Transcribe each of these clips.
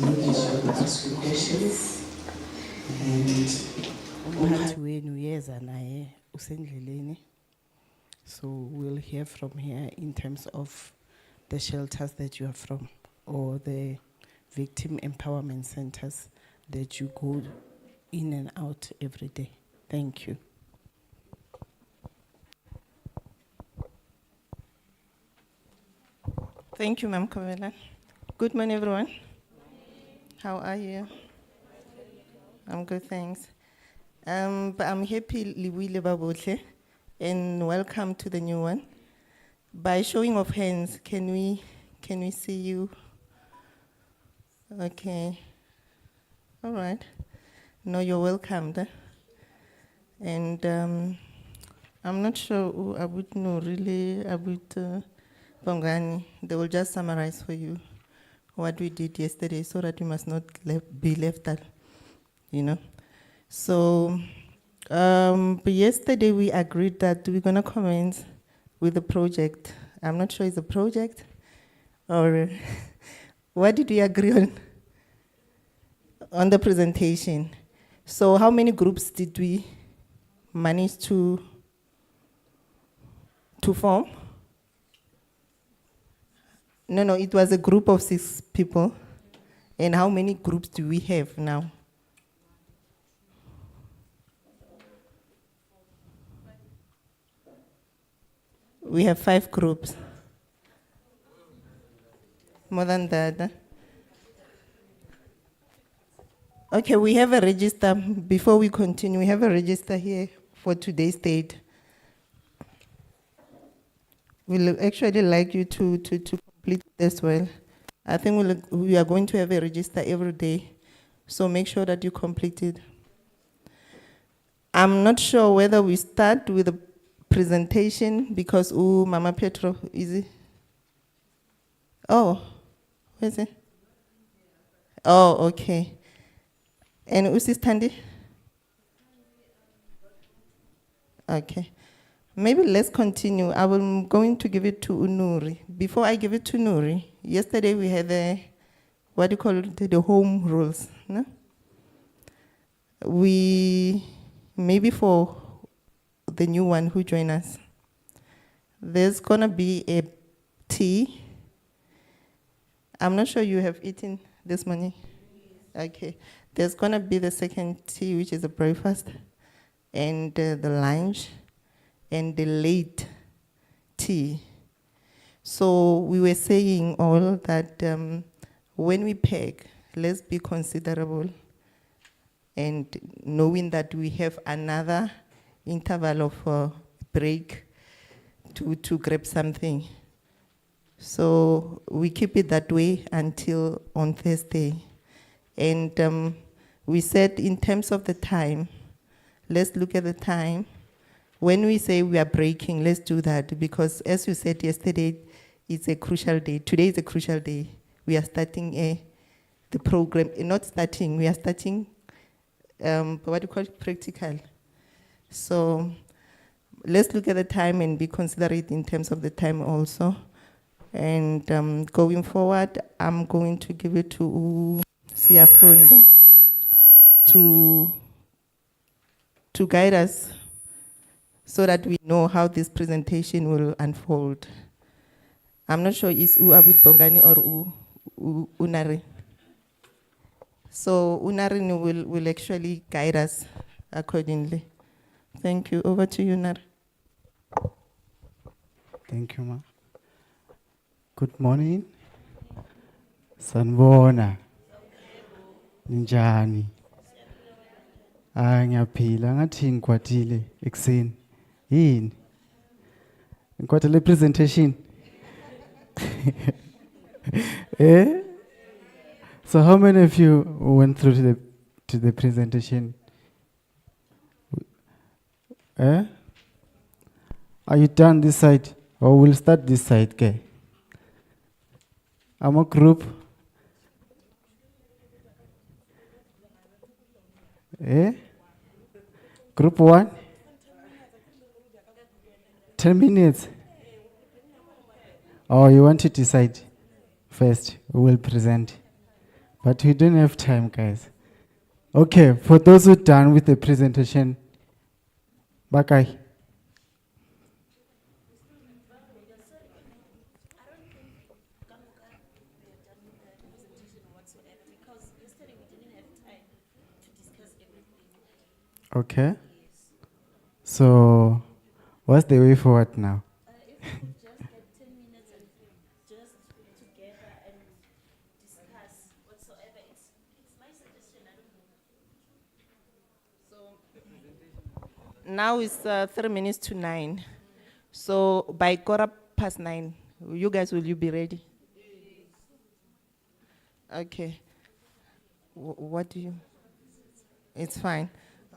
making sure to ask you questions. And Umphathi wenu uyeza naye usendleleni. So we'll hear from here in terms of the shelters that you are from or the victim empowerment centers that you go in and out every day. Thank you. Thank you, Ma'am Kovela. Good morning, everyone. How are you? I'm good, thanks. But I'm happy Liwile Babotle, and welcome to the new one. By showing of hands, can we see you? Okay. All right. No, you're welcomed. And I'm not sure who I would know really about Bongani. They will just summarize for you what we did yesterday so that we must not be left out, you know. So but yesterday we agreed that we're gonna commence with the project. I'm not sure it's a project or what did we agree on? On the presentation. So how many groups did we manage to form? No, it was a group of 6 people. And how many groups do we have now? We have 5 groups. More than that. Okay, we have a register. Before we continue, we have a register here for today's date. We'll actually like you to complete it as well. I think we are going to have a register every day, so make sure that you complete it. I'm not sure whether we start with the presentation because Mama Petro, is it? Oh, where's it? Oh, okay. And Usi Standi? Okay. Maybe let's continue. I'm going to give it to Unuri. Before I give it to Nuri, yesterday we had what do you call it, the home rules. No? Maybe for the new one who join us, there's gonna be a tea. I'm not sure you have eaten this morning. Okay. There's gonna be the second tea, which is a breakfast, and the lunch, and the late tea. So we were saying all that when we pack, let's be considerable, and knowing that we have another interval of break to grab something. So we keep it that way until on Thursday. And we said in terms of the time, let's look at the time. When we say we are breaking, let's do that, because as you said yesterday, it's a crucial day. Today is a crucial day. We are starting the program, not starting, we are starting, what do you call it, practical. So let's look at the time and be considerate in terms of the time also. And going forward, I'm going to give it to Siafunda to guide us so that we know how this presentation will unfold. I'm not sure it's Abid Bongani or Unari. So Unari will actually guide us accordingly. Thank you. Over to you, Unari. Thank you, Ma. Good morning. Sanibona. Ninjani? Ngiyaphila ngathi ngikwatile ekseni. Yini? Ngikwatile presentation. Eh? So how many of you went through to the presentation? Eh? Are you done this side? Or we'll start this side, okay? I'm a group. Eh? Group 1? 10 minutes. Oh, you want to decide? first who will present. But we don't have time, guys. Okay, for those who are done with the presentation, Bakai. Okay. So, what's the way forward now? Now it's 3 minutes to 9. So by 9:15, you guys, will you be ready? Okay. What do you? It's fine.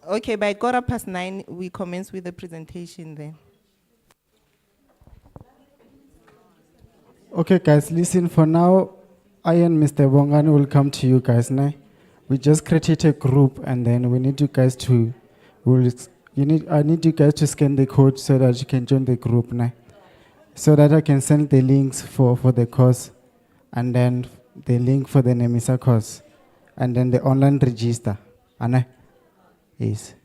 Okay, by 9:15, we commence with the presentation then. Okay, guys, listen. For now, I and Mr. Bongani will come to you guys now. We just created a group, and then we need you guys to. I need you guys to scan the code so that you can join the group now, so that I can send the links for the course, and then the link for the NEMISA course, and then the online register. Anna, yes.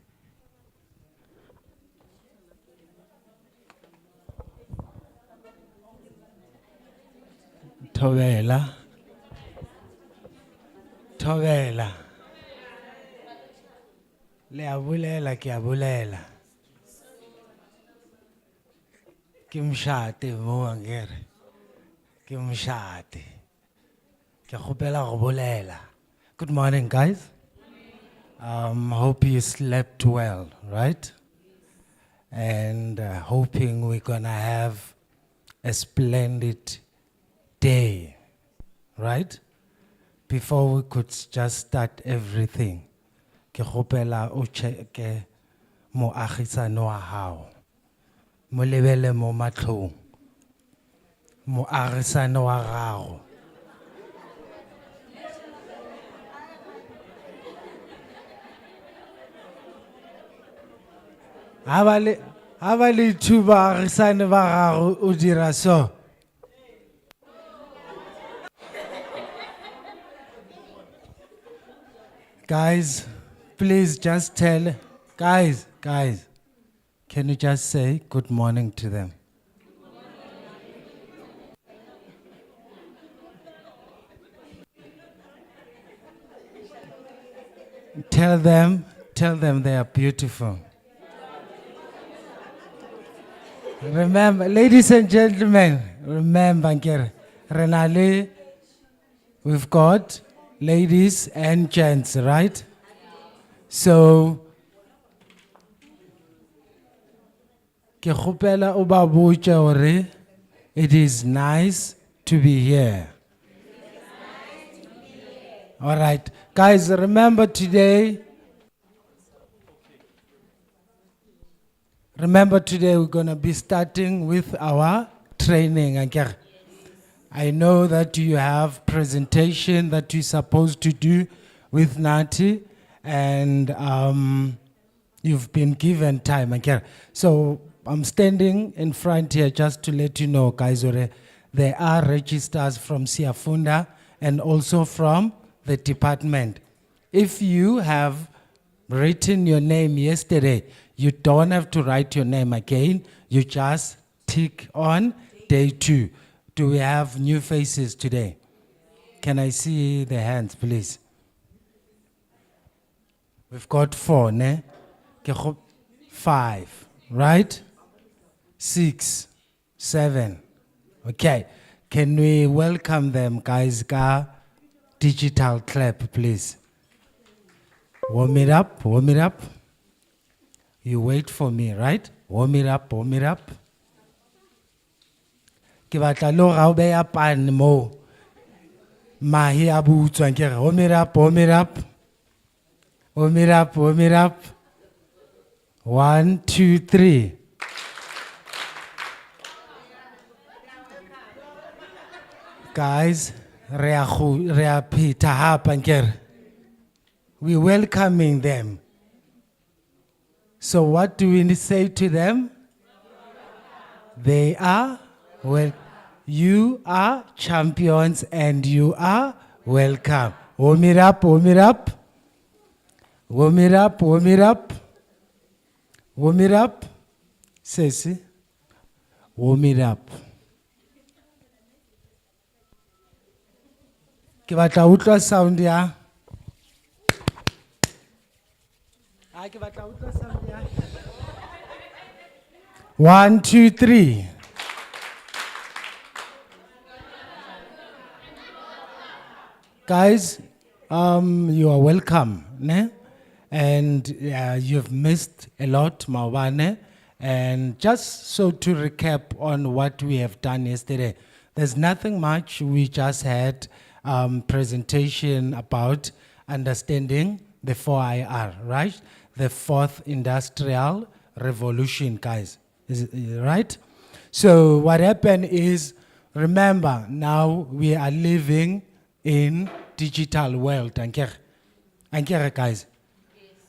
Thobela. Le a bolela ke a bolela. Ke mshate mo angere. Ke mshate. Ke kgopela go bolela. Good morning, guys. Hope you slept well, right? And hoping we're gonna have a splendid day, right? Before we could just start everything. Ke kgopela o cheke moagisano wa hao. Mo lebele mo matlhong. Moagisano wa gago. Ha ba le two baagisane ba gago o dira so. Guys, please just tell, guys, can you just say good morning to them? Tell them they are beautiful. Remember, ladies and gentlemen, remember, Renale, we've got ladies and gents, right? So, ke kgopela o ba botse hore it is nice to be here. All right, guys, remember today we're going to be starting with our training. I know that you have presentation that you're supposed to do with Nati, and you've been given time. So I'm standing in front here just to let you know, guys, there are registers from Siafunda and also from the department. If you have written your name yesterday, you don't have to write your name again. You just tick on day 2. Do we have new faces today? Can I see the hands, please? We've got 4, ne? 5, right? 6, 7. Okay. Can we welcome them, guys? Digital clap, please. Warm it up, warm it up. You wait for me, right? Warm it up, warm it up. Ke batla lo ga o beya pan mo. Mahi a butswa ke re warm it up, warm it up. Warm it up, warm it up. 1, 2, 3. Guys, rea pita hapan. We're welcoming them. So what do we say to them? They are well. You are champions and you are welcome. Warm it up, warm it up. Warm it up, warm it up. Warm it up. Sesi. Warm it up. Ke batla utlwa sound ya. Ke batla utlwa sound ya. 1, 2, 3. Guys, you are welcome, ne? And you've missed a lot, Mawane. And just so to recap on what we have done yesterday, there's nothing much. We just had presentation about understanding the 4IR, right? The fourth industrial revolution, guys. Is it right? So what happened is, remember, now we are living in digital world. Ankere, guys.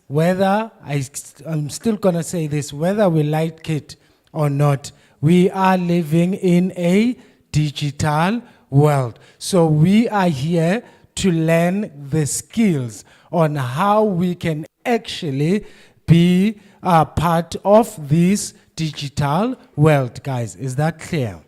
Whether, I'm still going to say this, whether we like it or not, we are living in a digital world. So we are here to learn the skills on how we can actually be a part of this digital world, guys. Is that clear?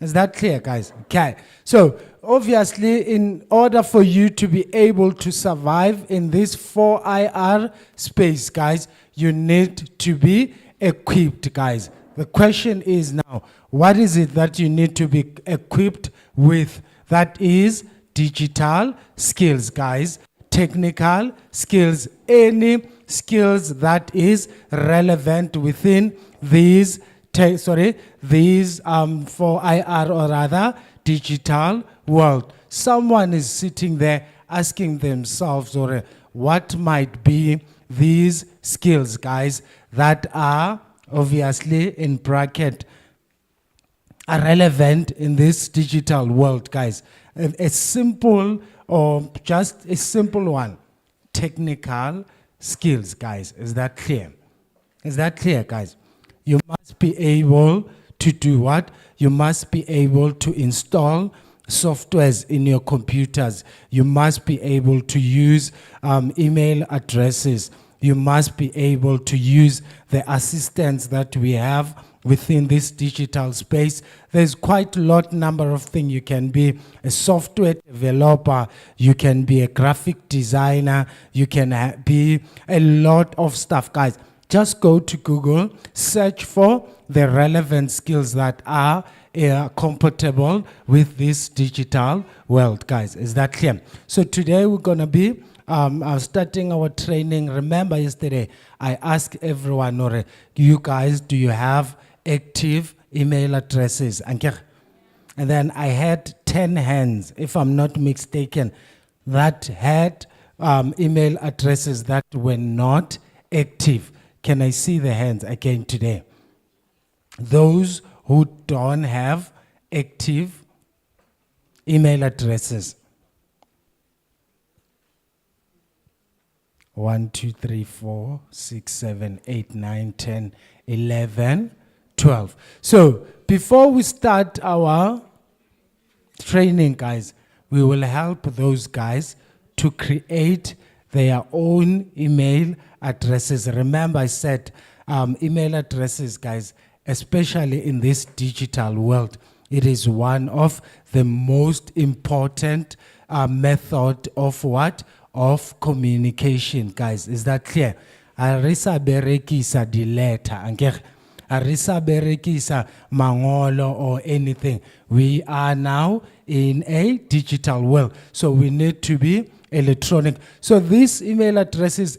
Is that clear, guys? Okay. So obviously, in order for you to be able to survive in this 4IR space, guys, you need to be equipped, guys. The question is now, what is it that you need to be equipped with? That is digital skills, guys. Technical skills, any skills that is relevant within these 4IR or rather digital world. Someone is sitting there asking themselves, or what might be these skills, guys, that are obviously in bracket are relevant in this digital world, guys. A simple or just a simple one, technical skills, guys. Is that clear? Is that clear, guys? You must be able to do what? You must be able to install softwares in your computers. You must be able to use email addresses. You must be able to use the assistants that we have within this digital space. There's quite a lot number of things. You can be a software developer, you can be a graphic designer, you can be a lot of stuff, guys. Just go to Google, search for the relevant skills that are compatible with this digital world, guys. Is that clear? So today we're going to be starting our training. Remember yesterday, I asked everyone, you guys, do you have active email addresses? And then I had 10 hands, if I'm not mistaken, that had email addresses that were not active. Can I see the hands again today? Those who don't have active email addresses. 1, 2, 3, 4, 6, 7, 8, 9, 10, 11, 12. So before we start our training, guys, we will help those guys to create their own email addresses. Remember, I said email addresses, guys, especially in this digital world, it is one of the most important method of what? Of communication, guys. Is that clear? Arisa berekisa dileta, angeke. Arisa berekisa mangolo or anything. We are now in a digital world, so we need to be electronic. So these email addresses,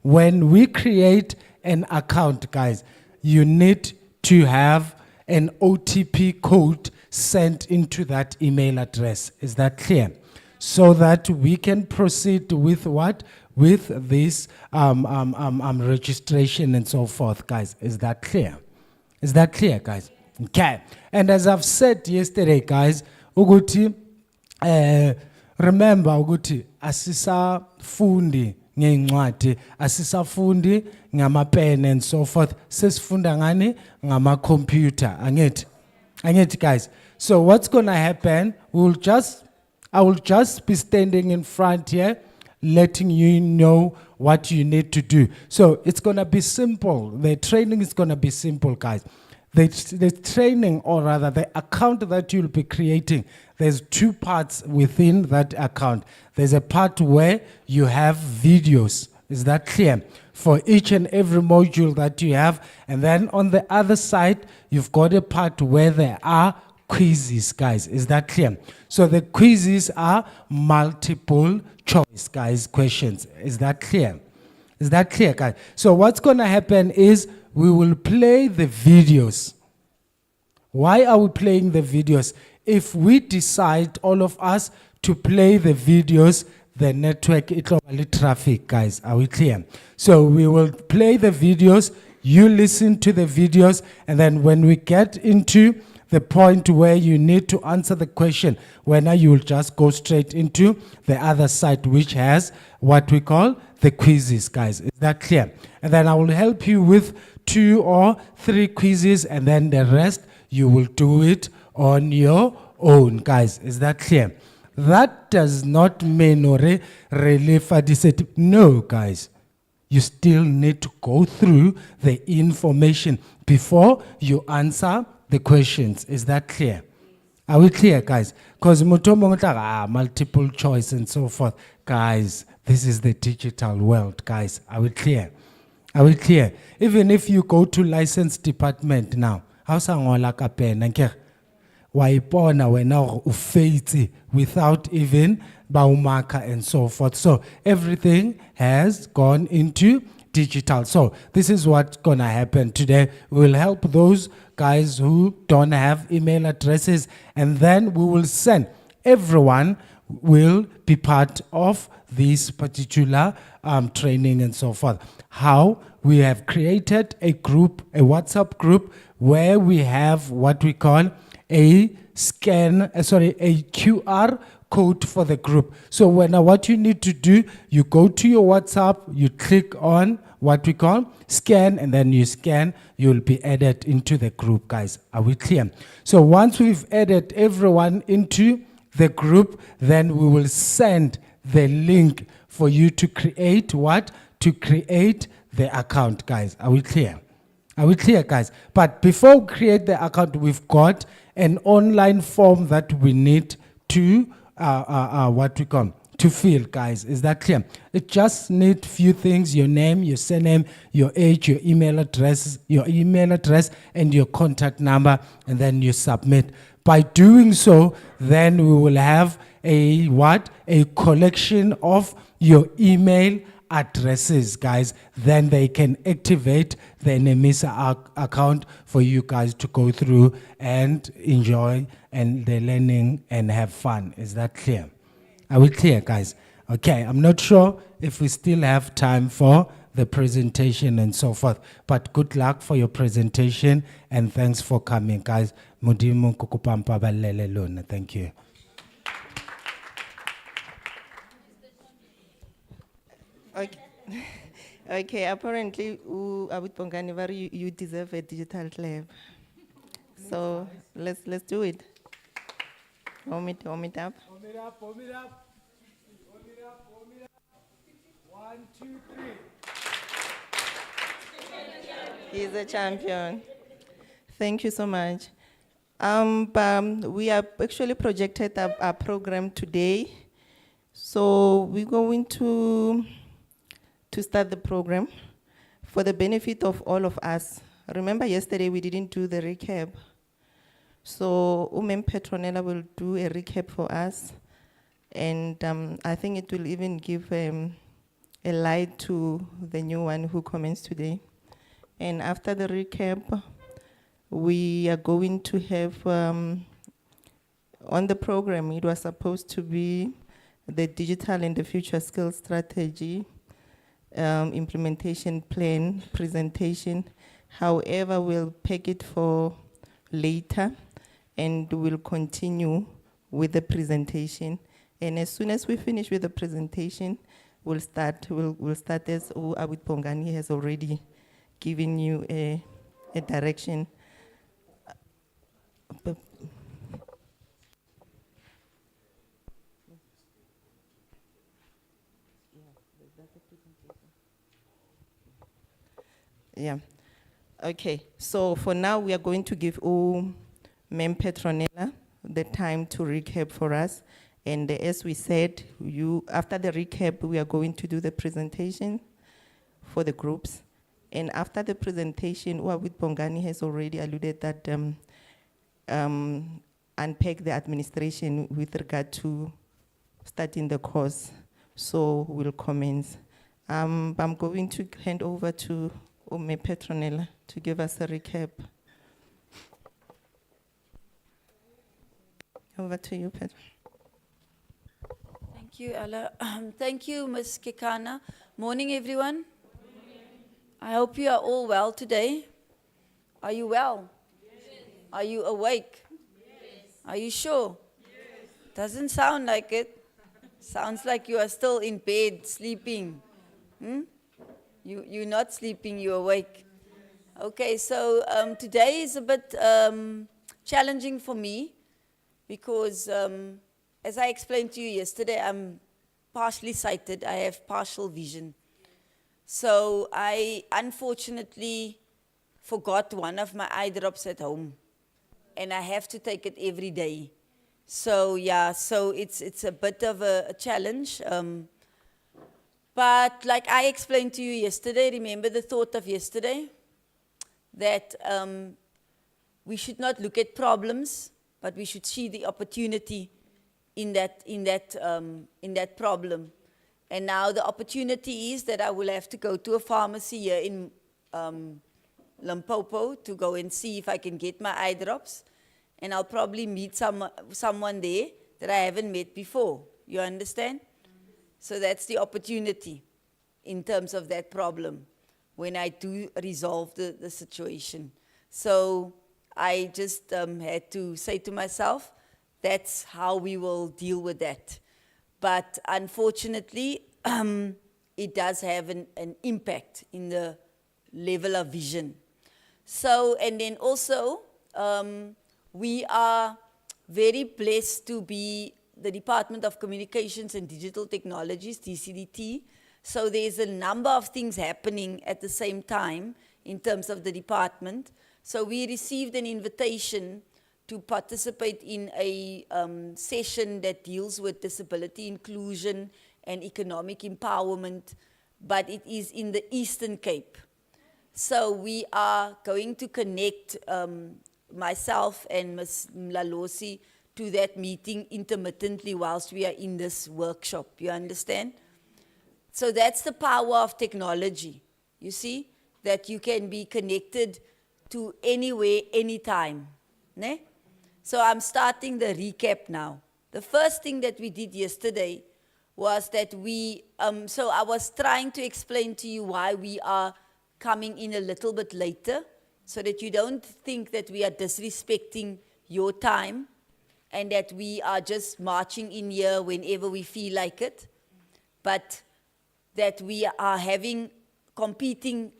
when we create an account, guys, you need to have an OTP code sent into that email address. Is that clear? So that we can proceed with what? With this registration and so forth, guys. Is that clear? Is that clear, guys? Okay. And as I've said yesterday, guys, Uguti, remember, Uguti, asisa fundi ngencwadi, asisa fundi ngamapen and so forth. Sesifunda ngani ngama computer, angithi? I get it, guys. So what's gonna happen? I will just be standing in front here, letting you know what you need to do. So it's gonna be simple. The training is gonna be simple, guys. The training, or rather the account that you'll be creating, there's two parts within that account. There's a part where you have videos. Is that clear? For each and every module that you have. And then on the other side, you've got a part where there are quizzes, guys. Is that clear? So the quizzes are multiple choice, guys, questions. Is that clear? Is that clear, guys? So what's going to happen is we will play the videos. Why are we playing the videos? If we decide, all of us, to play the videos, the network, it will traffic, guys. Are we clear? So we will play the videos, you listen to the videos, and then when we get into the point where you need to answer the question, when you will just go straight into the other side, which has what we call the quizzes, guys. Is that clear? And then I will help you with 2 or 3 quizzes, and then the rest you will do it on your own, guys. Is that clear? That does not mean no, guys. You still need to go through the information before you answer the questions. Is that clear? Are we clear, guys? Because multiple choice and so forth. Guys, this is the digital world, guys. Are we clear? Are we clear? Even if you go to license department now, how's a pen? Waipona wena ufeiti without even baumaka and so forth. So everything has gone into digital. So this is what's gonna happen today. We'll help those guys who don't have email addresses, and then we will send. Everyone will be part of this particular training and so forth. How we have created a group, a WhatsApp group, where we have what we call a QR code for the group. So what you need to do, you go to your WhatsApp, you click on what we call scan, and then you scan, you'll be added into the group, guys. Are we clear? So once we've added everyone into the group, then we will send the link for you to create what? To create the account, guys. Are we clear? Are we clear, guys? But before we create the account, we've got an online form that we need to, what we call, to fill, guys. Is that clear? It just needs few things: your name, your surname, your age, your email address, and your contact number, and then you submit. By doing so, then we will have a what? A collection of your email addresses, guys. Then they can activate the NEMISA account for you guys to go through and enjoy and the learning and have fun. Is that clear? Are we clear, guys? Okay, I'm not sure if we still have time for the presentation and so forth, but good luck for your presentation, and thanks for coming, guys. Modimo kukupampa balele lona. Thank you. Okay. Okay, apparently, Abid Bongani, you deserve a digital clap. So let's do it. Warm it up. Warm it up, warm it up. Warm it up, warm it up. 1, 2, 3. He's a champion. Thank you so much. We have actually projected our program today. So we're going to start the program for the benefit of all of us. Remember yesterday we didn't do the recap. So Petronella will do a recap for us. And I think it will even give a light to the new one who comments today. And after the recap, we are going to have, on the program, it was supposed to be the digital and the future skills strategy, implementation plan, presentation. However, we'll peg it for later, and we'll continue with the presentation. And as soon as we finish with the presentation, we'll start as Abid Bongani has already given you a direction. But yeah. Okay. So for now, we are going to give Ma'am Petronella the time to recap for us. And as we said, after the recap, we are going to do the presentation for the groups. And after the presentation, Wawit Bongani has already alluded that unpack the administration with regard to starting the course. So we'll commence. I'm going to hand over to Ome Petronella to give us a recap. Over to you, Petronella. Thank you, Ella. Thank you, Ms. Kekana. Morning, everyone. I hope you are all well today. Are you well? Yes. Are you awake? Yes. Are you sure? Yes. Doesn't sound like it. Sounds like you are still in bed, sleeping. You're not sleeping, you're awake. Okay, so today is a bit challenging for me because as I explained to you yesterday, I'm partially sighted. I have partial vision. So I unfortunately forgot one of my eye drops at home, and I have to take it every day. So yeah, so it's a bit of a challenge. But like I explained to you yesterday, remember the thought of yesterday? That we should not look at problems, but we should see the opportunity in that problem. And now the opportunity is that I will have to go to a pharmacy here in Limpopo to go and see if I can get my eye drops. And I'll probably meet someone there that I haven't met before. You understand? So that's the opportunity in terms of that problem when I do resolve the situation. So I just had to say to myself, that's how we will deal with that. But unfortunately, it does have an impact in the level of vision. So, and then also, we are very blessed to be the Department of Communications and Digital Technologies, DCDT. So there's a number of things happening at the same time in terms of the department. So we received an invitation to participate in a session that deals with disability inclusion and economic empowerment, but it is in the Eastern Cape. So we are going to connect myself and Ms. Mlalosi to that meeting intermittently whilst we are in this workshop. You understand? So that's the power of technology. You see, that you can be connected to anywhere, anytime. Ne? So I'm starting the recap now. The first thing that we did yesterday was that so I was trying to explain to you why we are coming in a little bit later, so that you don't think that we are disrespecting your time and that we are just marching in here whenever we feel like it, but that we are having competing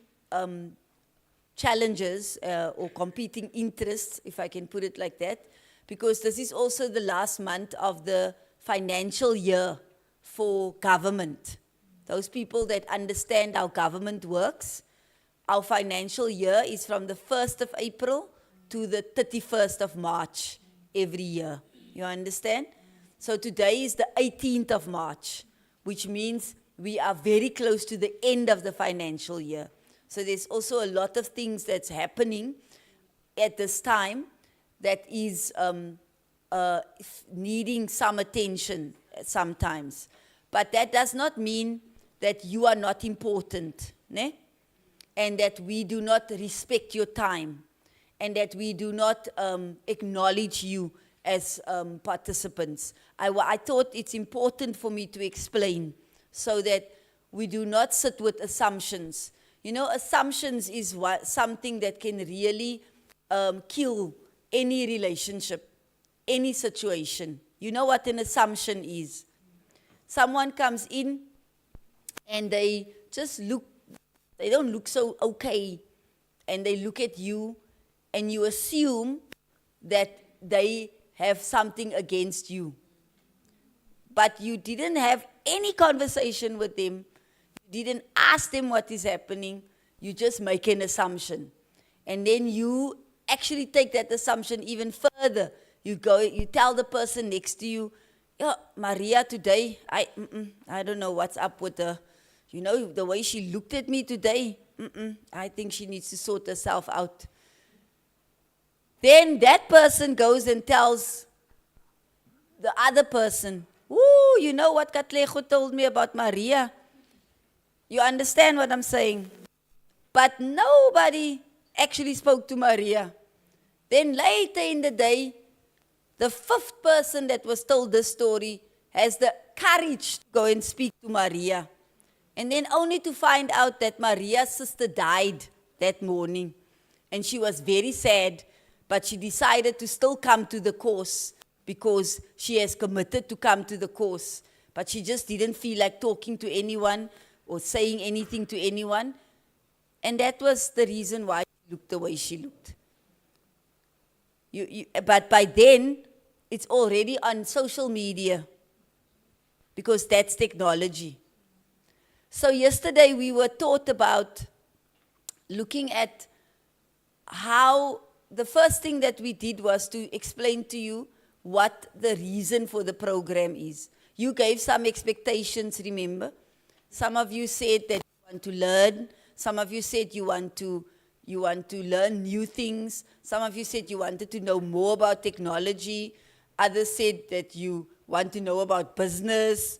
challenges or competing interests, if I can put it like that, because this is also the last month of the financial year for government. Those people that understand how government works, our financial year is from the 1st of April to the 31st of March every year. You understand? So today is the 18th of March, which means we are very close to the end of the financial year. So there's also a lot of things that's happening at this time that is needing some attention sometimes. But that does not mean that you are not important, ne? And that we do not respect your time, and that we do not acknowledge you as participants. I thought it's important for me to explain so that we do not sit with assumptions. You know, assumptions is something that can really kill any relationship, any situation. You know what an assumption is? Someone comes in and they just look, they don't look so okay, and they look at you and you assume that they have something against you. But you didn't have any conversation with them. You didn't ask them what is happening. You just make an assumption. And then you actually take that assumption even further. You tell the person next to you, yeah, Maria today, I don't know what's up with her. You know, the way she looked at me today, I think she needs to sort herself out. Then that person goes and tells the other person, ooh, you know what Katlego told me about Maria? You understand what I'm saying? But nobody actually spoke to Maria. Then later in the day, the fifth person that was told this story has the courage to go and speak to Maria. And then only to find out that Maria's sister died that morning. And she was very sad, but she decided to still come to the course because she has committed to come to the course. But she just didn't feel like talking to anyone or saying anything to anyone. And that was the reason why she looked the way she looked. But by then, it's already on social media because that's technology. So yesterday we were taught about looking at how the first thing that we did was to explain to you what the reason for the program is. You gave some expectations, remember? Some of you said that you want to learn. Some of you said you want to learn new things. Some of you said you wanted to know more about technology. Others said that you want to know about business.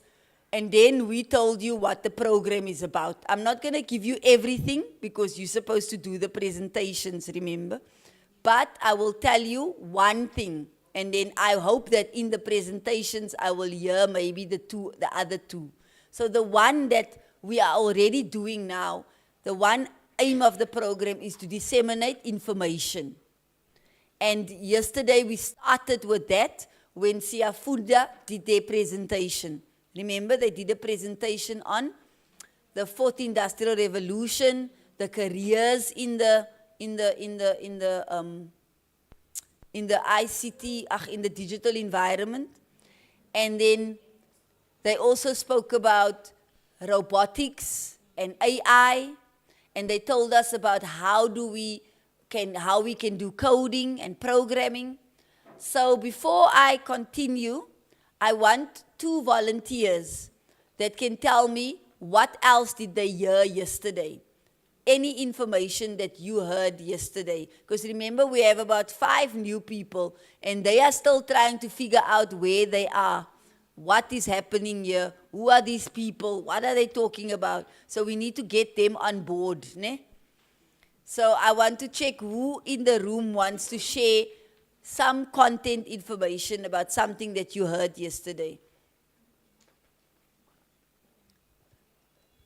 And then we told you what the program is about. I'm not going to give you everything because you're supposed to do the presentations, remember? But I will tell you one thing. And then I hope that in the presentations I will hear maybe the other two. So the one that we are already doing now, the one aim of the program is to disseminate information. And yesterday we started with that when Siafunda did their presentation. Remember, they did a presentation on the fourth industrial revolution, the careers in the ICT, in the digital environment. And then they also spoke about robotics and AI. And they told us about how we can do coding and programming. So before I continue, I want 2 volunteers that can tell me what else did they hear yesterday. Any information that you heard yesterday. Because remember, we have about 5 new people and they are still trying to figure out where they are. What is happening here? Who are these people? What are they talking about? So we need to get them on board. Ne? So I want to check who in the room wants to share some content information about something that you heard yesterday.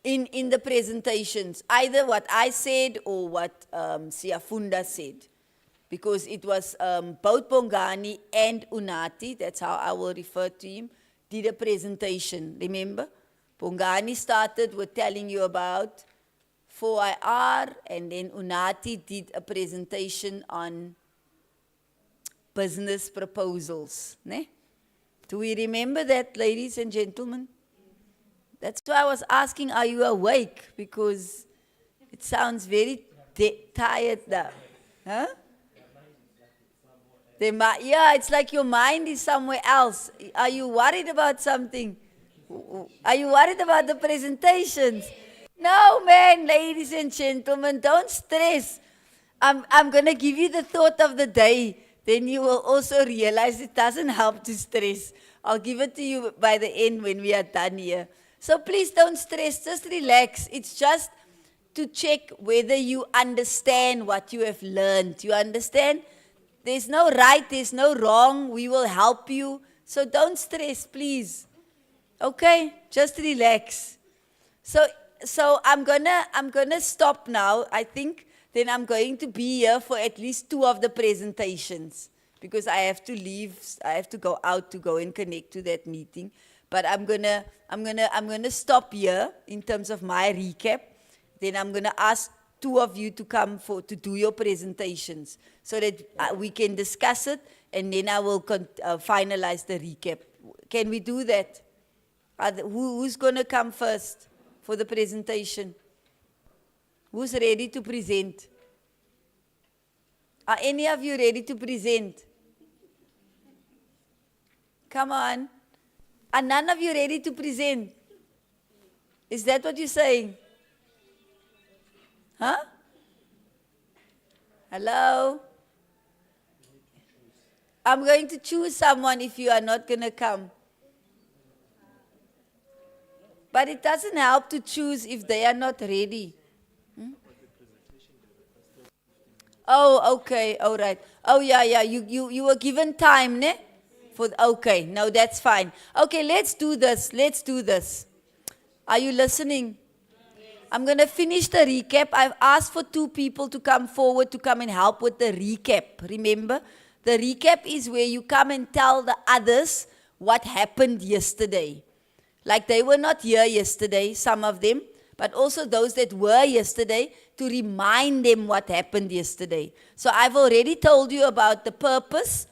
In the presentations, either what I said or what Siafunda said. Because it was both Bongani and Unati, that's how I will refer to him, did a presentation, remember? Bongani started with telling you about 4IR, and then Unati did a presentation on business proposals. Ne? Do we remember that, ladies and gentlemen? That's why I was asking, are you awake? Because it sounds very tired now. Huh? Yeah, it's like your mind is somewhere else. Are you worried about something? Are you worried about the presentations? No, man, ladies and gentlemen, don't stress. I'm going to give you the thought of the day. Then you will also realize it doesn't help to stress. I'll give it to you by the end when we are done here. So please don't stress, just relax. It's just to check whether you understand what you have learned. You understand? There's no right, there's no wrong. We will help you. So don't stress, please. Okay? Just relax. So I'm gonna stop now. I think then I'm going to be here for at least 2 of the presentations because I have to leave. I have to go out to go and connect to that meeting. But I'm gonna stop here in terms of my recap. Then I'm gonna ask two of you to come to do your presentations so that we can discuss it, and then I will finalize the recap. Can we do that? Who's going to come first for the presentation? Who's ready to present? Are any of you ready to present? Come on. Are none of you ready to present? Is that what you're saying? Huh? Hello? I'm going to choose someone if you are not going to come. But it doesn't help to choose if they are not ready. Oh, okay, all right. Oh, yeah, you were given time, ne? Okay, no, that's fine. Okay, let's do this. Are you listening? I'm going to finish the recap. I've asked for 2 people to come forward to come and help with the recap. Remember? The recap is where you come and tell the others what happened yesterday. Like they were not here yesterday, some of them, but also those that were yesterday, to remind them what happened yesterday. So I've already told you about the purpose.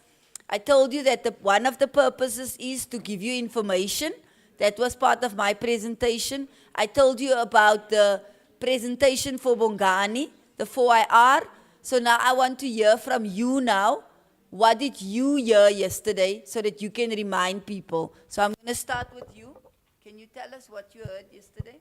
I told you that one of the purposes is to give you information. That was part of my presentation. I told you about the presentation for Bongani, the 4IR. So now I want to hear from you now. What did you hear yesterday so that you can remind people? So I'm going to start with you. Can you tell us what you heard yesterday?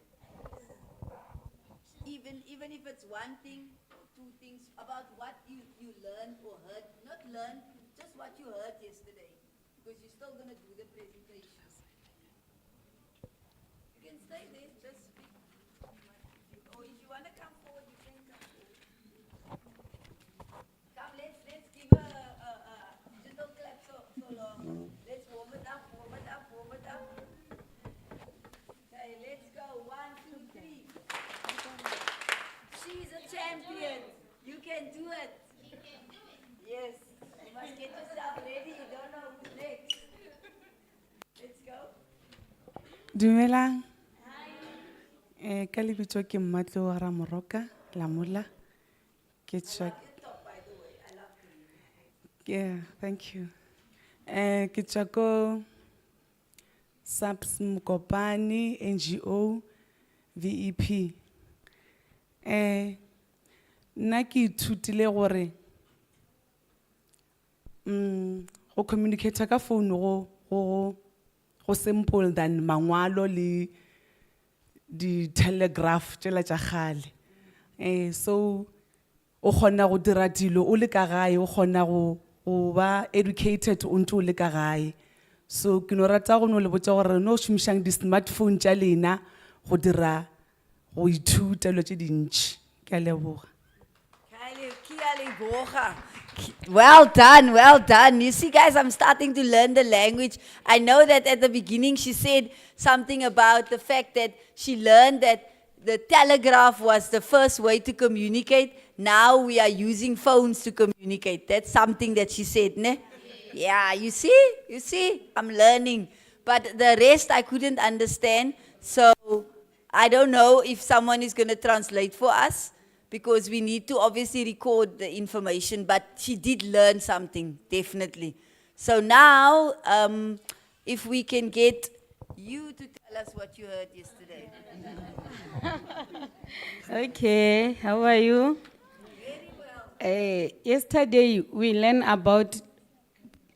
Even if it's one thing, 2 things, about what you learned or heard. Not learned, just what you heard yesterday. Because you're still going to do the presentation. You can stay there, just speak. Or if you want to come forward, you can come forward. Come, let's give a digital clap so long. Let's warm it up. Okay, let's go. 1, 2, 3. She's a champion. You can do it. Yes. You must get yourself ready. You don't know who's next. Let's go. Dumelang. Ka lebitso ke Mmatlo wa Ramoroka, Lamola. Ke tswa Yeah, thank you. Ke tswa ko SAPS Mokopane NGO VEP. Nna ke ithutile gore go communicate ka phone go simple than mangwalo le di telegraph tšela tša gale. So o kgona go dira dilo o le ka gae, o kgona go ba educated o ntse o le ka gae. So ke no rata go no le botsa gore no šomišang di smartphone tša lena go dira go ithuta dilo tše dintši. Ke a leboga. Well done. You see, guys, I'm starting to learn the language. I know that at the beginning she said something about the fact that she learned that the telegraph was the first way to communicate. Now we are using phones to communicate. That's something that she said, ne? Yeah, you see, I'm learning. But the rest I couldn't understand. So I don't know if someone is going to translate for us, because we need to obviously record the information, but she did learn something, definitely. So now, if we can get you to tell us what you heard yesterday. Okay, how are you? Very well. Yesterday, we learned about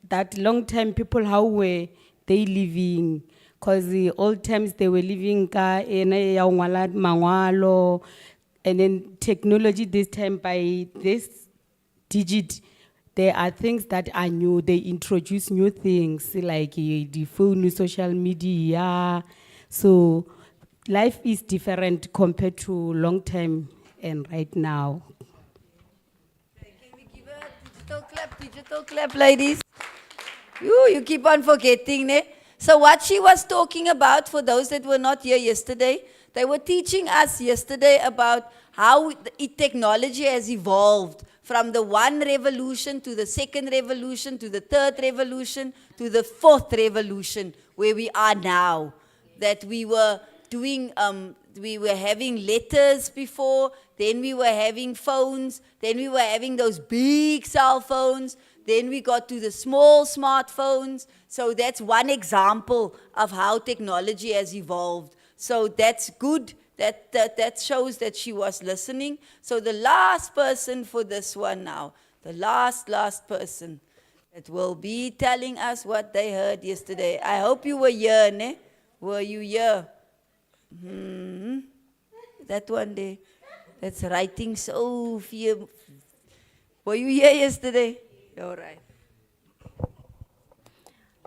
that long time people, how were they living? Because the old times they were living mangwalo, and then technology this time by this digit, there are things that are new. They introduce new things like the phone, social media. So life is different compared to long time and right now. Okay, can we give a digital clap, ladies? You keep on forgetting, ne? So what she was talking about, for those that were not here yesterday, they were teaching us yesterday about how technology has evolved from the 1 revolution to the 2nd revolution to the 3rd revolution to the 4th revolution, where we are now. That we were doing, we were having letters before, then we were having phones, then we were having those big cell phones, then we got to the small smartphones. So that's one example of how technology has evolved. So that's good. That shows that she was listening. So the last person for this one now, the last person that will be telling us what they heard yesterday. I hope you were here, ne? Were you here? That one day, that's writing so fear. Were you here yesterday? All right.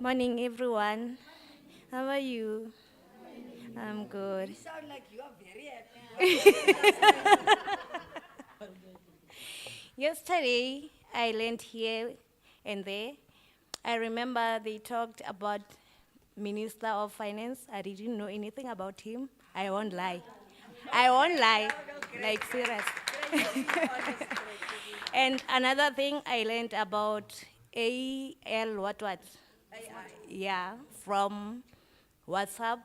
Morning, everyone. How are you? I'm good. You sound like you are very happy. Yesterday, I learned here and there. I remember they talked about Minister of Finance. I didn't know anything about him. I won't lie. I won't lie. Like, serious. And another thing I learned about AL what? Yeah, from WhatsApp.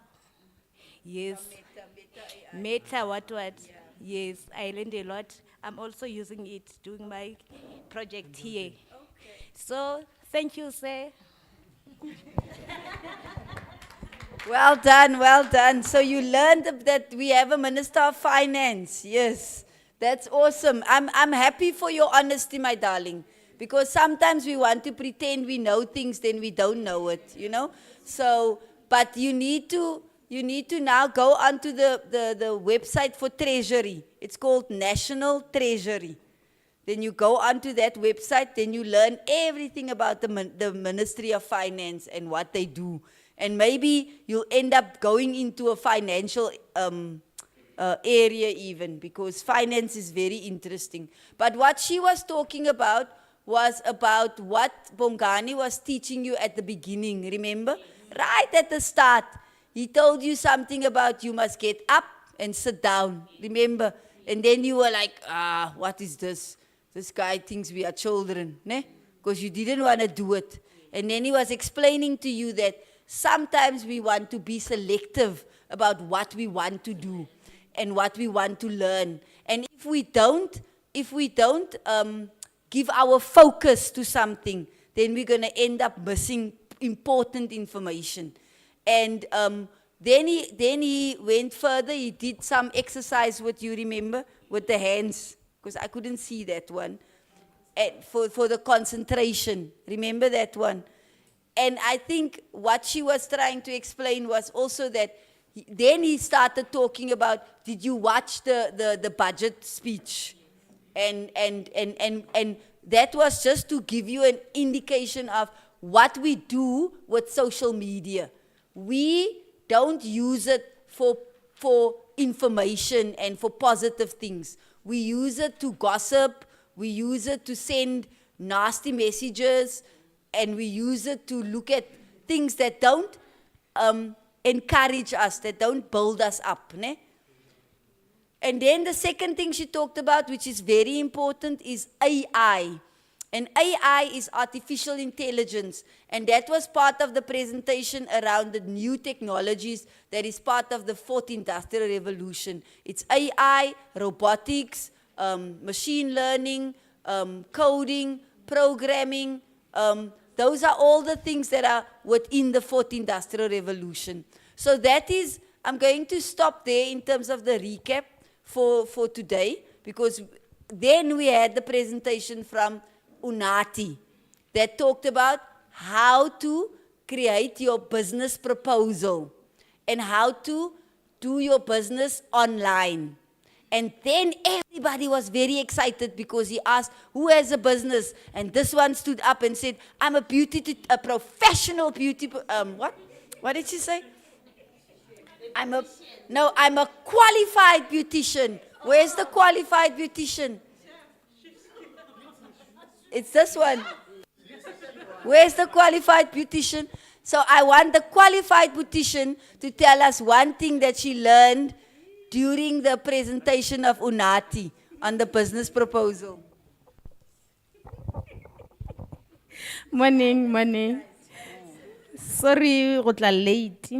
Yes. Meta what? Yes, I learned a lot. I'm also using it doing my project here. So, thank you, sir. Well done, well done. So you learned that we have a Minister of Finance. Yes, that's awesome. I'm happy for your honesty, my darling, because sometimes we want to pretend we know things, then we don't know it, you know? So, but you need to now go onto the website for Treasury. It's called National Treasury. Then you go onto that website, then you learn everything about the Ministry of Finance and what they do. And maybe you'll end up going into a financial area even, because finance is very interesting. But what she was talking about was about what Bongani was teaching you at the beginning, remember? Right at the start. He told you something about you must get up and sit down, remember? And then you were like, what is this? This guy thinks we are children, ne? Because you didn't want to do it. And then he was explaining to you that sometimes we want to be selective about what we want to do and what we want to learn. And if we don't give our focus to something, then we're going to end up missing important information. And then he went further. He did some exercise with you, remember, with the hands, because I couldn't see that one, and for the concentration. Remember that one? And I think what she was trying to explain was also that then he started talking about, did you watch the budget speech? And that was just to give you an indication of what we do with social media. We don't use it for information and for positive things. We use it to gossip, we use it to send nasty messages, and we use it to look at things that don't encourage us, that don't build us up. Ne? And then the second thing she talked about, which is very important, is AI. And AI is artificial intelligence. And that was part of the presentation around the new technologies that is part of the fourth industrial revolution. It's AI, robotics, machine learning, coding, programming. Those are all the things that are within the fourth industrial revolution. So that is, I'm going to stop there in terms of the recap for today, because then we had the presentation from Unati that talked about how to create your business proposal and how to do your business online. And then everybody was very excited because he asked, who has a business? And this one stood up and said, I'm a professional beauty, what? What did she say? I'm a qualified beautician. Where's the qualified beautician? It's this one. Where's the qualified beautician? So I want the qualified beautician to tell us one thing that she learned during the presentation of Unati on the business proposal. Morning. Sorry, go tla late.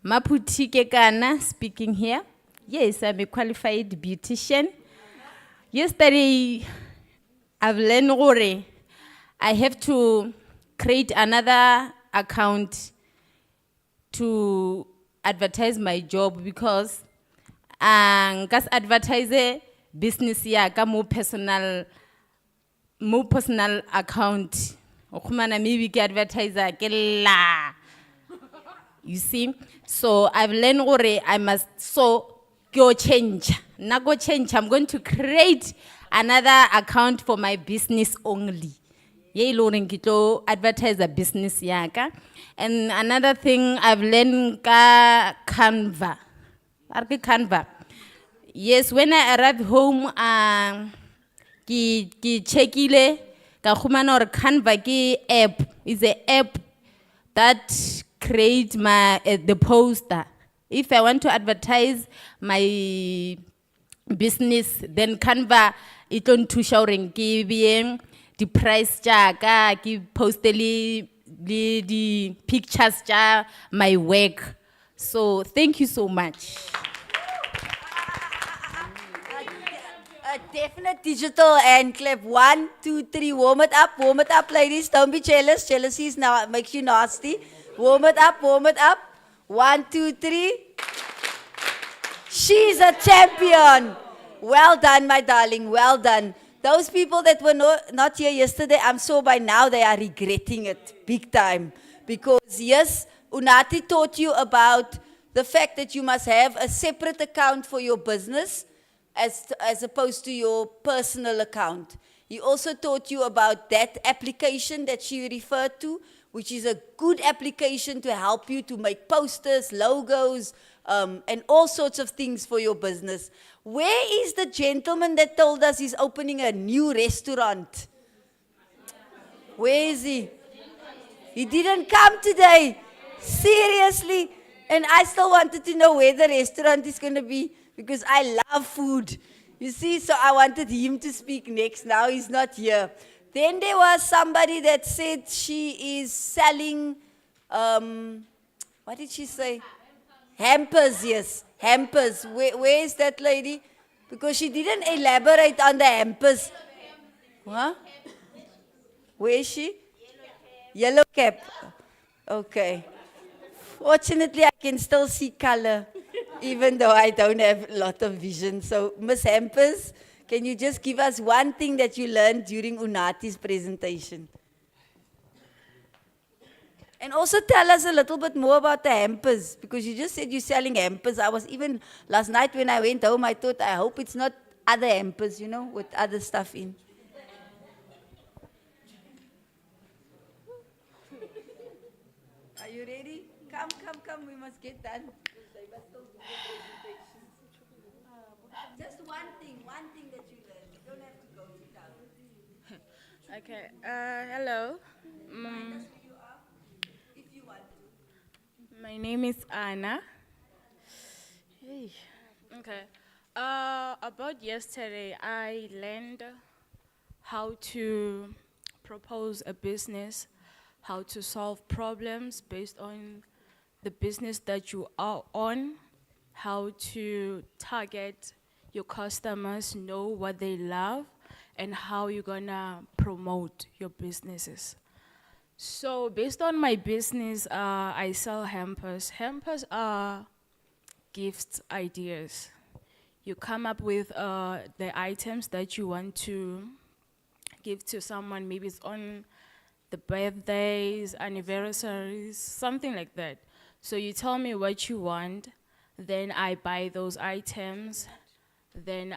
Maputi Kekana speaking here. Yes, I'm a qualified beautician. Yesterday, I've learned gore I have to create another account to advertise my job because nkas advertise business ya ka mo personal account. O khumana maybe ke advertiser ke la. You see? So I've learned gore I must go change. Na go change. I'm going to create another account for my business only. Ye learning kito advertise a business yaka. And another thing I've learned ka Canva. Arke Canva. Yes, when I arrive home, ki checkile ka khumana or Canva ki app is an app that create my the poster. If I want to advertise my business, then Canva it on to showing give the price jaga, give post the pictures ja my work. So thank you so much. A definite digital hand clap. 1, 2, 3. Warm it up, ladies. Don't be jealous. Jealousy now makes you nasty. Warm it up. 1, 2, 3. She's a champion. Well done, my darling. Well done. Those people that were not here yesterday, I'm sure by now they are regretting it big time. Because yes, Unati taught you about the fact that you must have a separate account for your business as opposed to your personal account. He also taught you about that application that she referred to, which is a good application to help you to make posters, logos, and all sorts of things for your business. Where is the gentleman that told us he's opening a new restaurant? Where is he? He didn't come today. Seriously. And I still wanted to know where the restaurant is going to be because I love food. You see, so I wanted him to speak next. Now he's not here. Then there was somebody that said she is selling, what did she say? Hampers, yes. Hampers. Where is that lady? Because she didn't elaborate on the hampers. Huh? Where is she? Yellow cap. Okay. Fortunately, I can still see color, even though I don't have a lot of vision. So, Miss Hampers, can you just give us one thing that you learned during Unati's presentation? And also tell us a little bit more about the hampers, because you just said you're selling hampers. I was even, last night when I went home, I thought, I hope it's not other hampers, you know, with other stuff in. Are you ready? Come, we must get done. Just one thing that you learned. You don't have to go to town. Okay, hello. If you want to. My name is Anna. Hey. Okay. About yesterday, I learned how to propose a business, how to solve problems based on the business that you are on, how to target your customers, know what they love, and how you're gonna promote your businesses. So based on my business, I sell hampers. Hampers are gift ideas. You come up with the items that you want to give to someone, maybe it's on the birthdays, anniversaries, something like that. So you tell me what you want, then I buy those items, then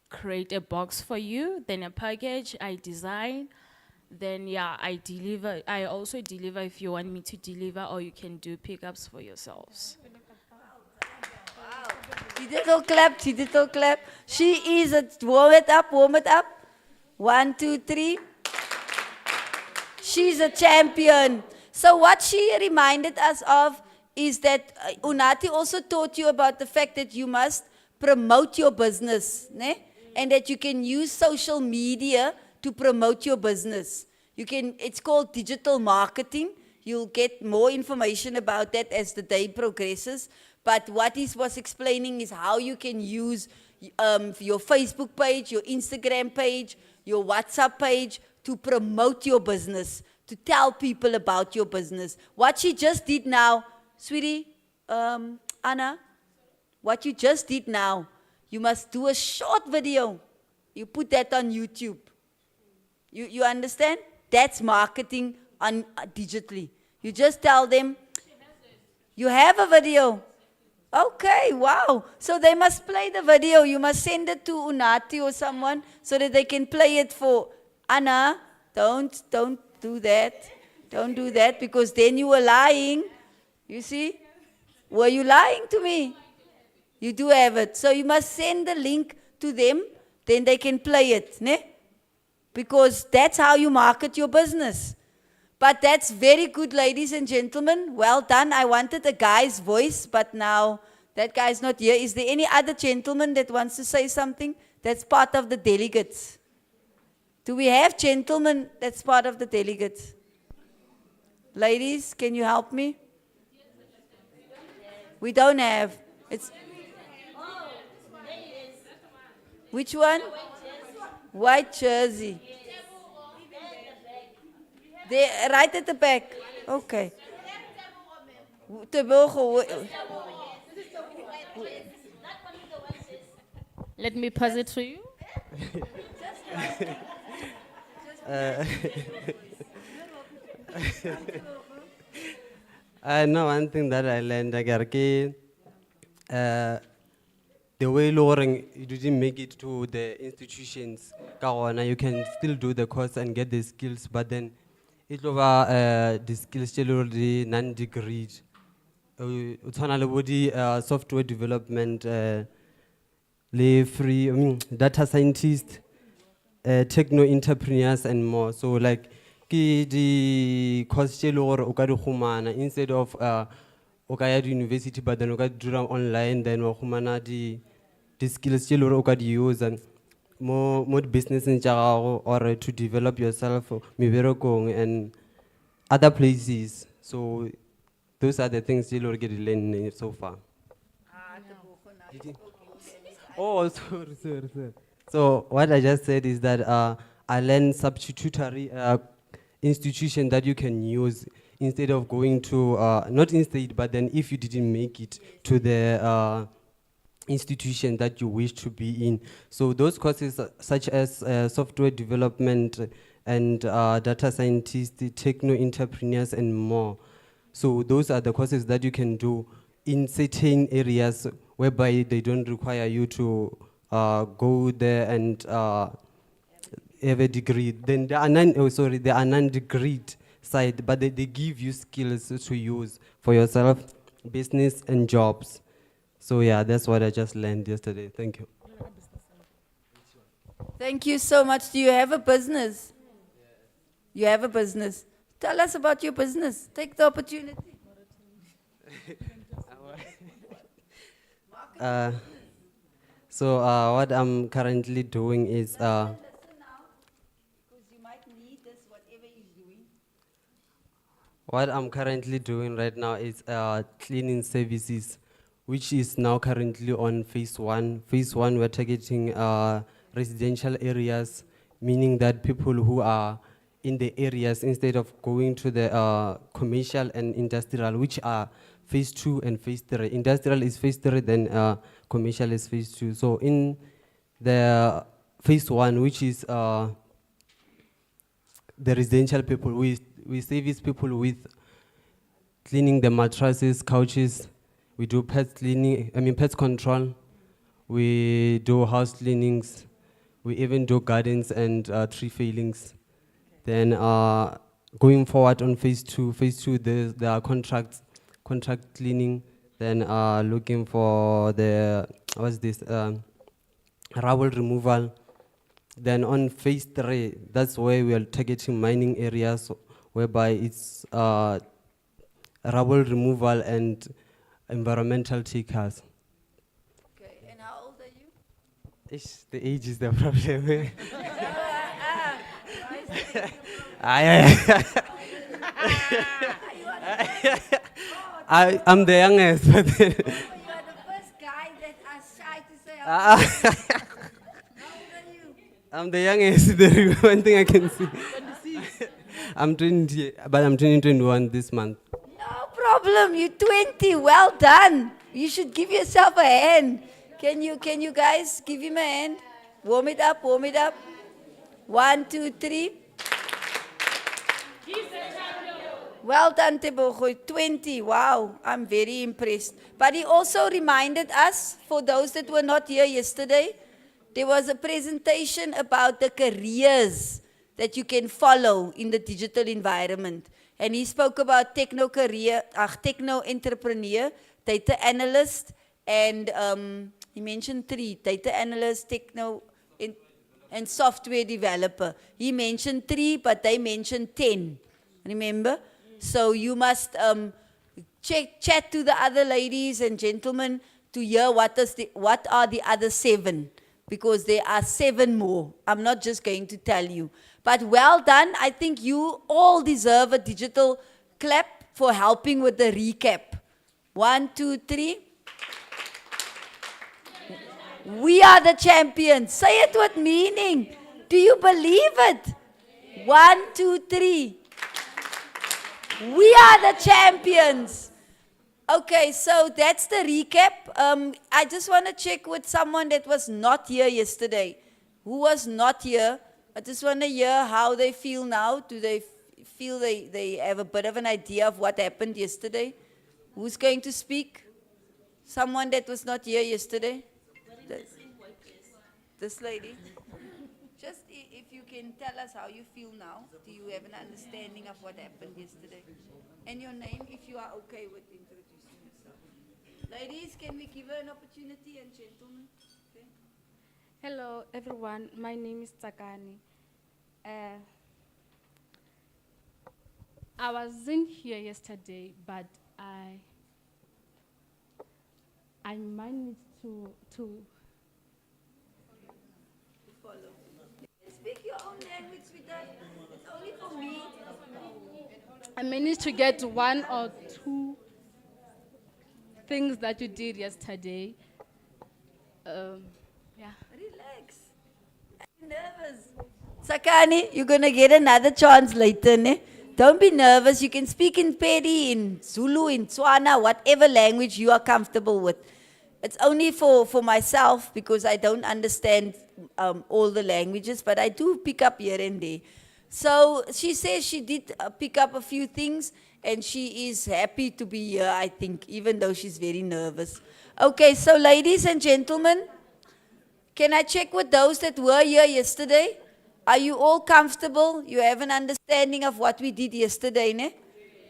create a box for you, then a package, I design, then yeah, I deliver. I also deliver if you want me to deliver, or you can do pickups for yourselves. Digital clap. She is a warm it up. 1, 2, 3. She's a champion. So what she reminded us of is that Unati also taught you about the fact that you must promote your business, ne? And that you can use social media to promote your business. It's called digital marketing. You'll get more information about that as the day progresses. But what he was explaining is how you can use your Facebook page, your Instagram page, your WhatsApp page to promote your business, to tell people about your business. What she just did now, sweetie, Anna, what you just did now, you must do a short video. You put that on YouTube. You understand? That's marketing on digitally. You just tell them, you have a video. Okay, wow. So they must play the video. You must send it to Unati or someone so that they can play it for Anna. Don't do that. Don't do that because then you were lying. You see? Were you lying to me? You do have it. So you must send the link to them, then they can play it, ne? Because that's how you market your business. But that's very good, ladies and gentlemen. Well done. I wanted a guy's voice, but now that guy's not here. Is there any other gentleman that wants to say something? That's part of the delegates. Do we have gentlemen that's part of the delegates? Ladies, can you help me? We don't have. It's which one? White jersey. They right at the back. Okay. Let me pass it to you. I know one thing that I learned, the way lowering, you didn't make it to the institutions, you can still do the course and get the skills, but then it over the skills already non-degreed. Software development, data scientists, techno entrepreneurs and more. So like the course instead of okaya university, but then okaya do online, then the skills use and more business in or to develop yourself and other places. So those are the things you get learning so far. Oh, sorry. So what I just said is that I learned substitutory institution that you can use instead of going to, not instead, but then if you didn't make it to the institution that you wish to be in. So those courses such as software development and data scientists, techno entrepreneurs and more. So those are the courses that you can do in certain areas whereby they don't require you to go there and have a degree. Then there are non-degreed side, but they give you skills to use for yourself, business and jobs. So yeah, that's what I just learned yesterday. Thank you. Thank you so much. Do you have a business? You have a business. Tell us about your business. Take the opportunity. So what I'm currently doing is what I'm currently doing right now is cleaning services, which is now currently on phase 1. Phase 1, we're targeting residential areas, meaning that people who are in the areas, instead of going to the commercial and industrial, which are phase 2 and phase 3. Industrial is phase 3, then commercial is phase 2. So in the phase 1, which is the residential people, we service people with cleaning the mattresses, couches. We do pets control. We do house cleanings. We even do gardens and tree fellings. Then going forward on phase 2, there are contract cleaning. Then looking for the rubble removal. Then on phase 3, that's where we are targeting mining areas, whereby it's rubble removal and environmental takers. Okay, and how old are you? The age is the problem. I'm the youngest, but then You are the first guy that are shy to say how old are you? I'm the youngest. The one thing I can see. I'm 20, but I'm turning 21 this month. No problem, you're 20, well done. You should give yourself a hand. Can you guys give him a hand? Warm it up, warm it up. 1, 2, 3. Well done, Tebogo. 20, wow, I'm very impressed. But he also reminded us, for those that were not here yesterday, there was a presentation about the careers that you can follow in the digital environment. And he spoke about techno entrepreneur, data analyst, and he mentioned 3, data analyst, techno, and software developer. He mentioned 3, but they mentioned 10. Remember? So you must chat to the other ladies and gentlemen to hear what are the other 7, because there are 7 more. I'm not just going to tell you. But well done. I think you all deserve a digital clap for helping with the recap. 1, 2, 3. We are the champions. Say it with meaning. Do you believe it? 1, 2, 3. We are the champions. Okay, so that's the recap. I just want to check with someone that was not here yesterday. Who was not here? I just want to hear how they feel now. Do they feel they have a bit of an idea of what happened yesterday? Who's going to speak? Someone that was not here yesterday? This lady? Just if you can tell us how you feel now. Do you have an understanding of what happened yesterday? And your name, if you are okay with introducing yourself. Ladies, can we give her an opportunity, and gentlemen? Okay. Hello, everyone. My name is Tsakani. I wasn't here yesterday, but I managed to Follow. Speak your own language, sweetheart. It's only for me. I managed to get 1 or 2 things that you did yesterday. Yeah. Relax. I'm nervous. Sakani, you're going to get another chance later, ne? Don't be nervous. You can speak in Pedi, in Zulu, in Tswana, whatever language you are comfortable with. It's only for myself, because I don't understand all the languages, but I do pick up here and there. So she says she did pick up a few things, and she is happy to be here, I think, even though she's very nervous. Okay, so ladies and gentlemen, can I check with those that were here yesterday? Are you all comfortable? You have an understanding of what we did yesterday, ne?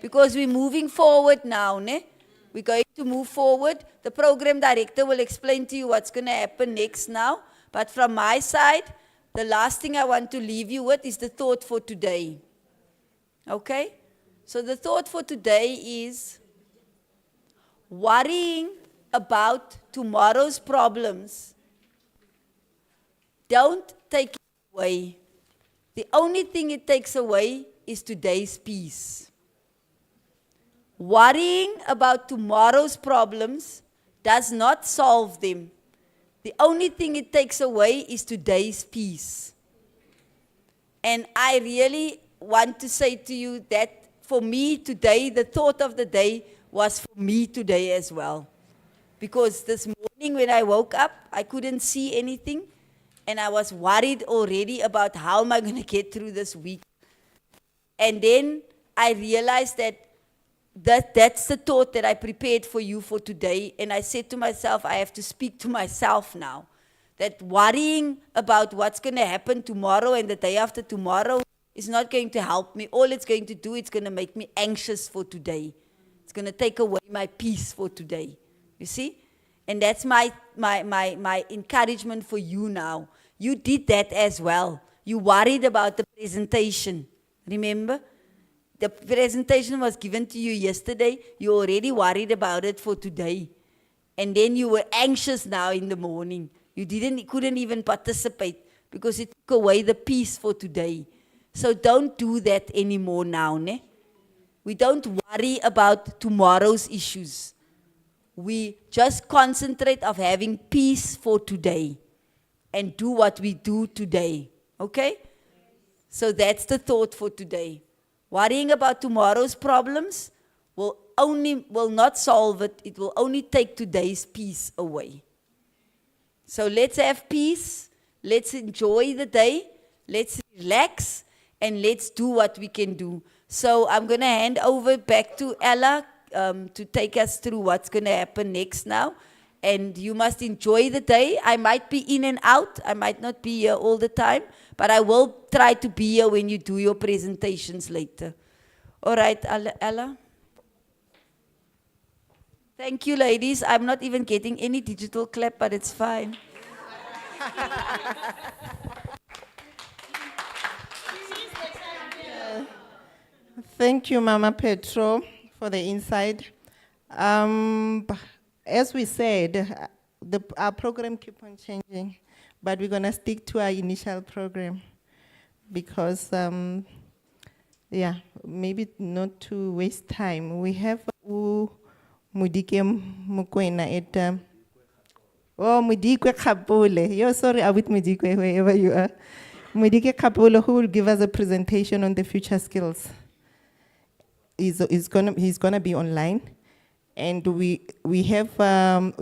Because we're moving forward now, ne? We're going to move forward. The program director will explain to you what's going to happen next now. But from my side, the last thing I want to leave you with is the thought for today. Okay? So the thought for today is worrying about tomorrow's problems. Don't take it away. The only thing it takes away is today's peace. Worrying about tomorrow's problems does not solve them. The only thing it takes away is today's peace. And I really want to say to you that for me today, the thought of the day was for me today as well. Because this morning when I woke up, I couldn't see anything. And I was worried already about how am I going to get through this week. And then I realized that's the thought that I prepared for you for today. And I said to myself, I have to speak to myself now. That worrying about what's going to happen tomorrow and the day after tomorrow is not going to help me. All it's going to do, it's going to make me anxious for today. It's going to take away my peace for today. You see? And that's my encouragement for you now. You did that as well. You worried about the presentation. Remember? The presentation was given to you yesterday. You already worried about it for today. And then you were anxious now in the morning. You couldn't even participate because it took away the peace for today. So don't do that anymore now, ne? We don't worry about tomorrow's issues. We just concentrate of having peace for today and do what we do today. Okay? So that's the thought for today. Worrying about tomorrow's problems will not solve it. It will only take today's peace away. So let's have peace. Let's enjoy the day. Let's relax and let's do what we can do. So I'm going to hand over back to Ella to take us through what's going to happen next now. And you must enjoy the day. I might be in and out. I might not be here all the time, but I will try to be here when you do your presentations later. All right, Ella? Thank you, ladies. I'm not even getting any digital clap, but it's fine. Thank you, Mama Petro, for the insight. As we said, our program keep on changing, but we're going to stick to our initial program because, maybe not to waste time. We have Mudike Mukwena at Mudike Kapule. You're sorry, I'm with Mudike wherever you are. Mudike Kapule, who will give us a presentation on the future skills. He's gonna be online. And we have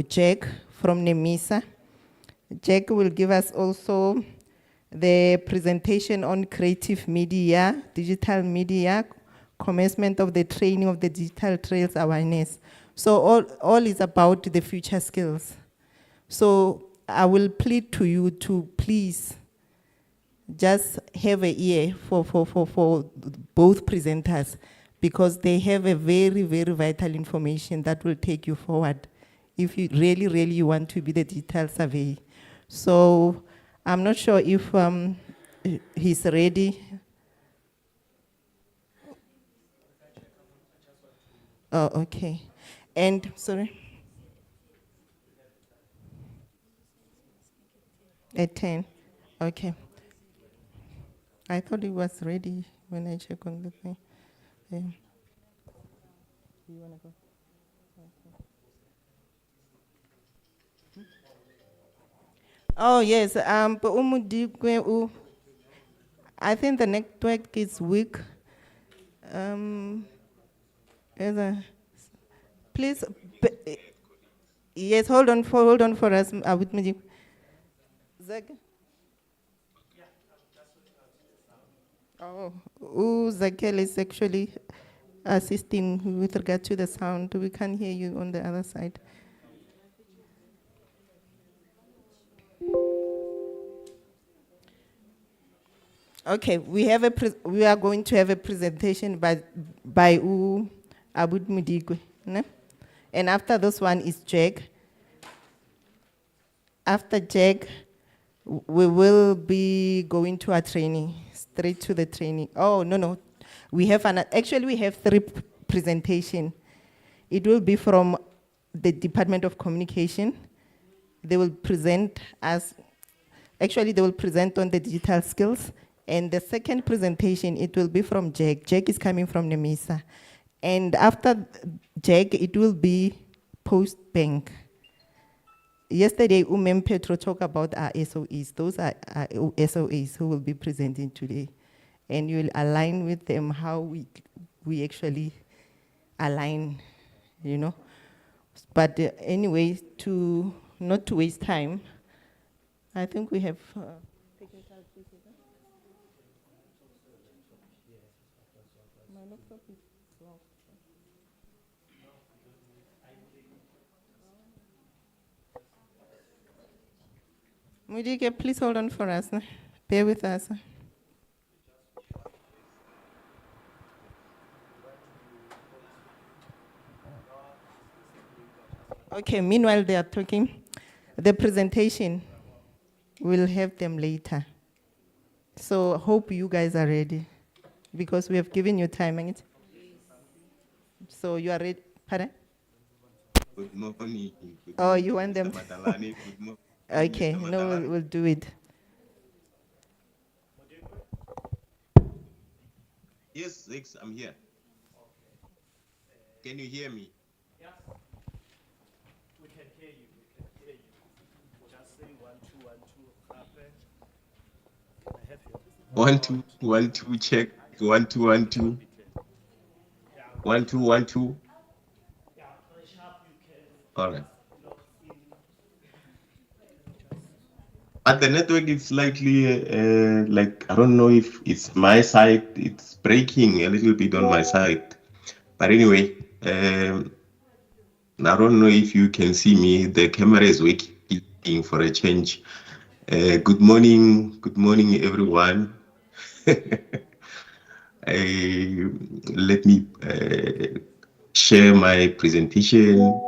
Jack from NEMISA. Jack will give us also the presentation on creative media, digital media, commencement of the training of the digital trails awareness. So all is about the future skills. So I will plead to you to please just have an ear for both presenters, because they have a very, very vital information that will take you forward if you really want to be the digital survey. So I'm not sure if he's ready. Oh, okay. And, sorry? At 10, okay. I thought it was ready when I checked on the thing. Yeah. Do you want to go? Okay. Oh, yes. I think the network is weak. Please, yes, hold on for us. With me. Zach? Oh, Zakel is actually assisting with regard to the sound. We can't hear you on the other side. Okay, we are going to have a presentation by Abud Mudigwe, ne? And after this one is Jack. After Jack, we will be going to our training, straight to the training. Oh, no. We have actually we have 3 presentations. It will be from the Department of Communication. They will present they will present on the digital skills. And the second presentation, it will be from Jack. Jack is coming from NEMISA. And after Jack, it will be post-bank. Yesterday, Petro talked about our SOEs. Those are our SOEs who will be presenting today. And you'll align with them how we actually align, you know. But anyway, not to waste time, I think we have technical pieces. My laptop is off. Mudike, please hold on for us. Bear with us. Okay, meanwhile they are talking. The presentation, we'll have them later. So hope you guys are ready, because we have given you time. Ain't it? So you are ready? Pardon? Good morning. Oh, you want them to? Good morning. Okay, no, we'll do it. Yes, I'm here. Can you hear me? Yes. We can hear you. We can hear you. Just say 1, 2, 1, 2. Can I have your 1, 2, 1, 2, check. 1, 2, 1, 2. 1, 2, 1, 2. Yeah, press sharp, you can All right. log in. But the network is slightly like, I don't know if it's my side, it's breaking a little bit on my side. But anyway, I don't know if you can see me. The camera is working for a change. Good morning, everyone. Let me share my presentation.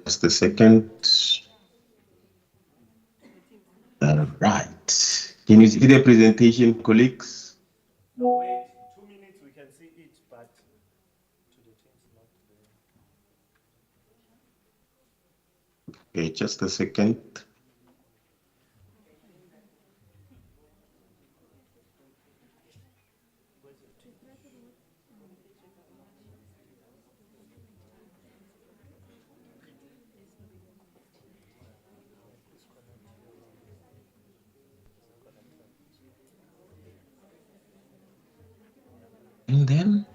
Just a second. All right. Can you see the presentation, colleagues? No, wait, 2 minutes we can see it, but to the team's not there. Okay, just a second. And then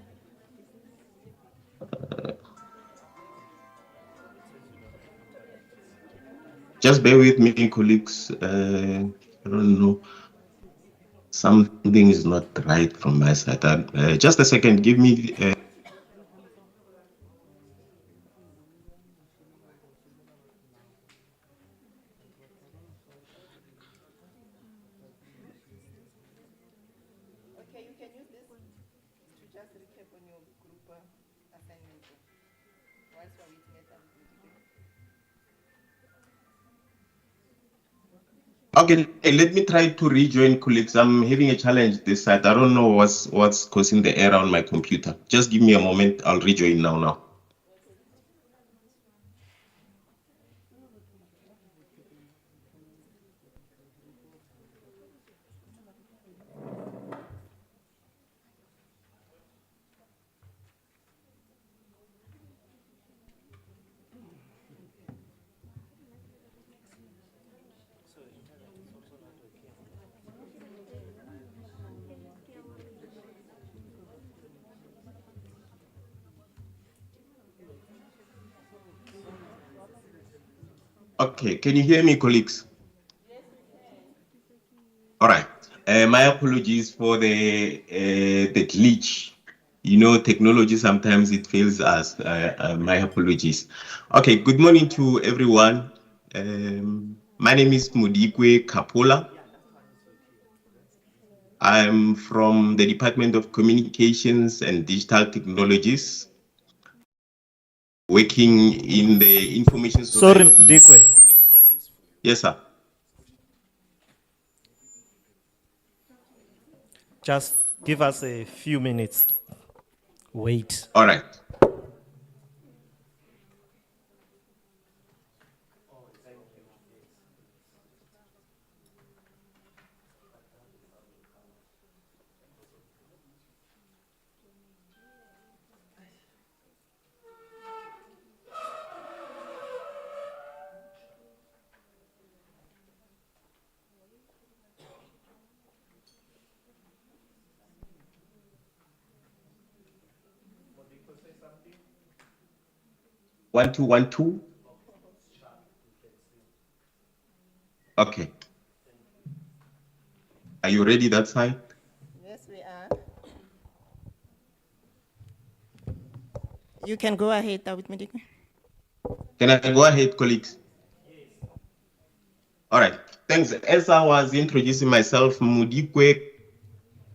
just bear with me, colleagues. I don't know. Something is not right from my side. Just a second. Give me. Okay, you can use this to just recap on your group assignment whilst we're waiting at that. Okay, let me try to rejoin, colleagues. I'm having a challenge this side. I don't know what's causing the error on my computer. Just give me a moment. I'll rejoin now. Okay, can you hear me, colleagues? All right. My apologies for the glitch. You know, technology sometimes it fails us. My apologies. Okay. Good morning to everyone. My name is Modikwe Kapola. I'm from the Department of Communications and Digital Technologies, working in the information society. Sorry, Dikwe. Yes, sir. Just give us a few minutes. Wait. All right. One, two, 1, 2. Okay. Are you ready that side? Yes, we are. You can go ahead, David Medikwe. Can I go ahead, colleagues? All right. Thanks. As I was introducing myself, Modikwe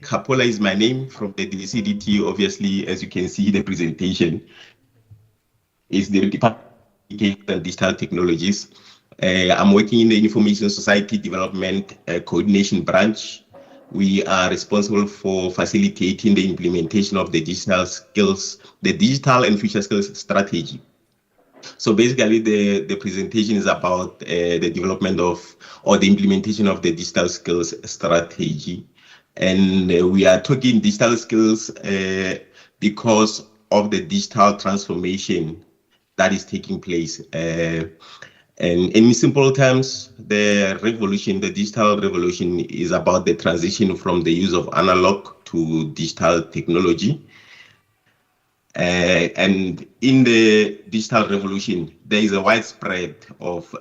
Kapola is my name from the DCDT. Obviously, as you can see, the presentation is the Department of Communication and Digital Technologies. I'm working in the Information Society Development Coordination Branch. We are responsible for facilitating the implementation of the digital skills, the digital and future skills strategy. So basically, the presentation is about the development of or the implementation of the digital skills strategy. And we are talking digital skills because of the digital transformation that is taking place. And in simple terms, the digital revolution is about the transition from the use of analog to digital technology. And in the digital revolution, there is a widespread of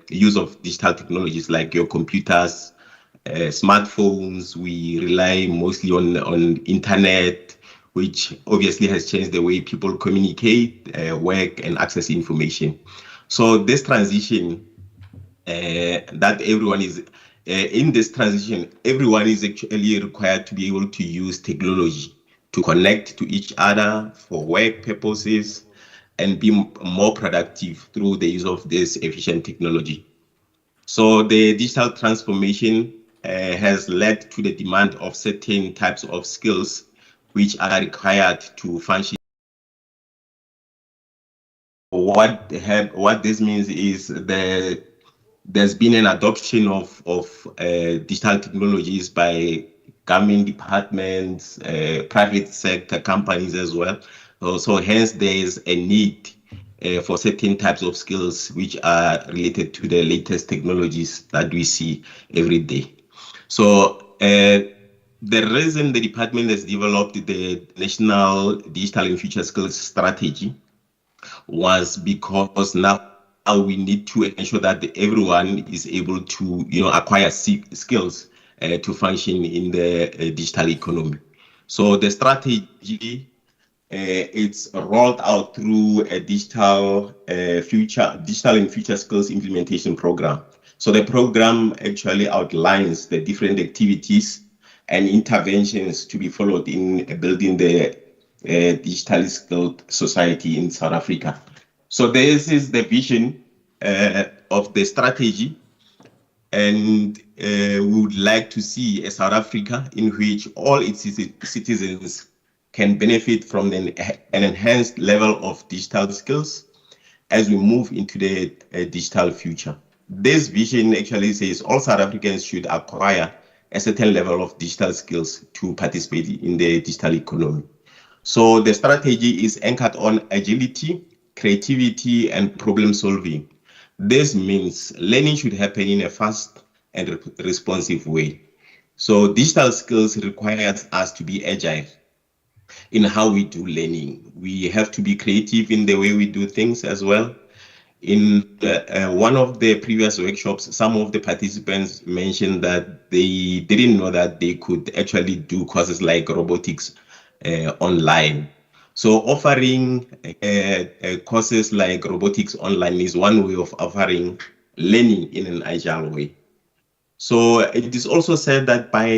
use of digital technologies like your computers, smartphones. We rely mostly on internet, which obviously has changed the way people communicate, work, and access information. So this transition, that everyone is in this transition, everyone is actually required to be able to use technology to connect to each other for work purposes and be more productive through the use of this efficient technology. So the digital transformation has led to the demand of certain types of skills which are required to function. What this means is there's been an adoption of digital technologies by government departments, private sector companies as well. So hence there is a need for certain types of skills which are related to the latest technologies that we see every day. So the reason the department has developed the National Digital and Future Skills Strategy was because now we need to ensure that everyone is able to acquire skills to function in the digital economy. So the strategy it's rolled out through a digital and future skills implementation program. So the program actually outlines the different activities and interventions to be followed in building the digitally skilled society in South Africa. So this is the vision of the strategy, and we would like to see a South Africa in which all its citizens can benefit from an enhanced level of digital skills as we move into the digital future. This vision actually says all South Africans should acquire a certain level of digital skills to participate in the digital economy. So the strategy is anchored on agility, creativity, and problem solving. This means learning should happen in a fast and responsive way. So digital skills requires us to be agile in how we do learning. We have to be creative in the way we do things as well. In one of the previous workshops, some of the participants mentioned that they didn't know that they could actually do courses like robotics online. So offering courses like robotics online is one way of offering learning in an agile way. So it is also said that by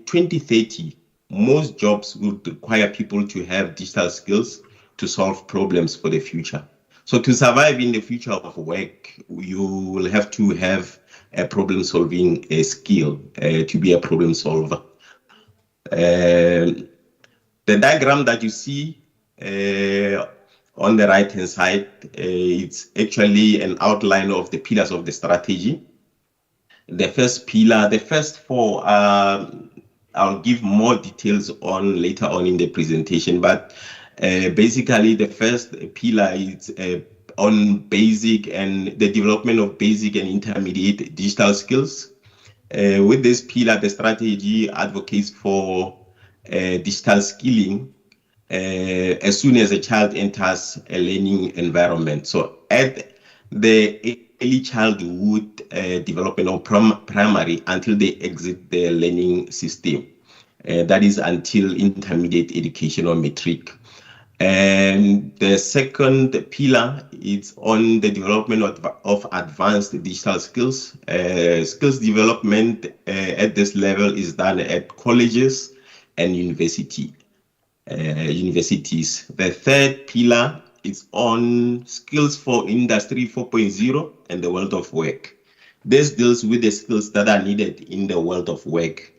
2030, most jobs would require people to have digital skills to solve problems for the future. So to survive in the future of work, you will have to have a problem-solving skill to be a problem solver. The diagram that you see on the right-hand side, it's actually an outline of the pillars of the strategy. The first pillar, the first four, I'll give more details on later on in the presentation, but basically the first pillar is on basic and the development of basic and intermediate digital skills. With this pillar, the strategy advocates for digital skilling as soon as a child enters a learning environment. So at the early childhood development or primary until they exit the learning system. That is until intermediate education or matric. And the second pillar is on the development of advanced digital skills. Skills development at this level is done at colleges and universities. The third pillar is on skills for Industry 4.0 and the world of work. This deals with the skills that are needed in the world of work.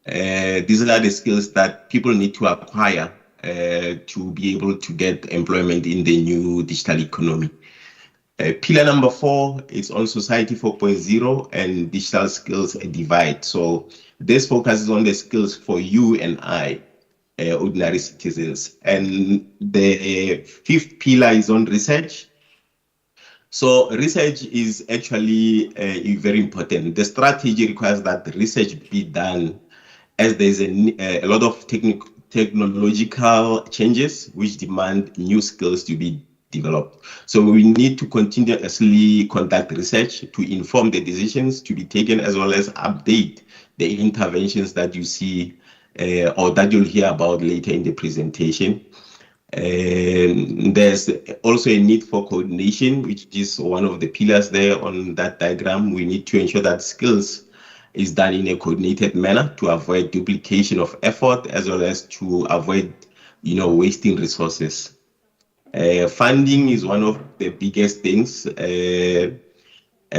These are the skills that people need to acquire to be able to get employment in the new digital economy. Pillar number 4 is on Society 4.0 and digital skills divide. So this focuses on the skills for you and I, ordinary citizens. And the 5th pillar is on research. So research is actually very important. The strategy requires that research be done as there's a lot of technological changes which demand new skills to be developed. So we need to continuously conduct research to inform the decisions to be taken, as well as update the interventions that you see or that you'll hear about later in the presentation. There's also a need for coordination, which is one of the pillars there on that diagram. We need to ensure that skills is done in a coordinated manner to avoid duplication of effort, as well as to avoid, wasting resources. Funding is one of the biggest things.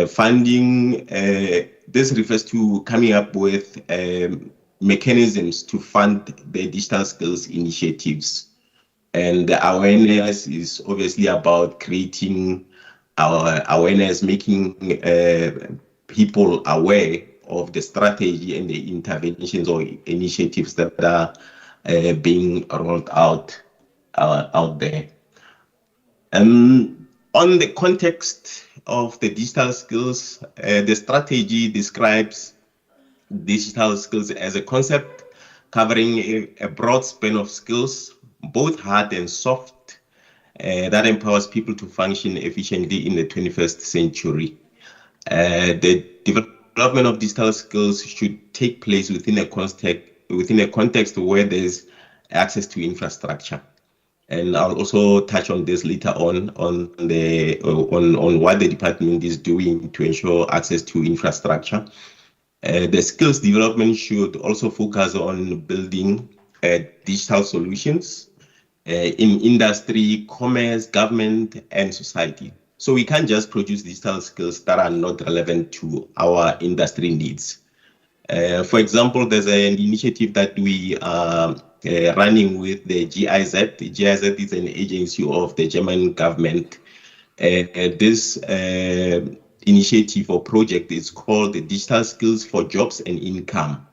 Funding, this refers to coming up with mechanisms to fund the digital skills initiatives. And the awareness is obviously about creating our awareness, making people aware of the strategy and the interventions or initiatives that are being rolled out there. On the context of the digital skills, the strategy describes digital skills as a concept covering a broad span of skills, both hard and soft, that empowers people to function efficiently in the 21st century. The development of digital skills should take place within a context where there's access to infrastructure. And I'll also touch on this later on what the department is doing to ensure access to infrastructure. The skills development should also focus on building digital solutions in industry, commerce, government, and society. So we can't just produce digital skills that are not relevant to our industry needs. For example, there's an initiative that we are running with the GIZ. The GIZ is an agency of the German government. This initiative or project is called the Digital Skills for Jobs and Income.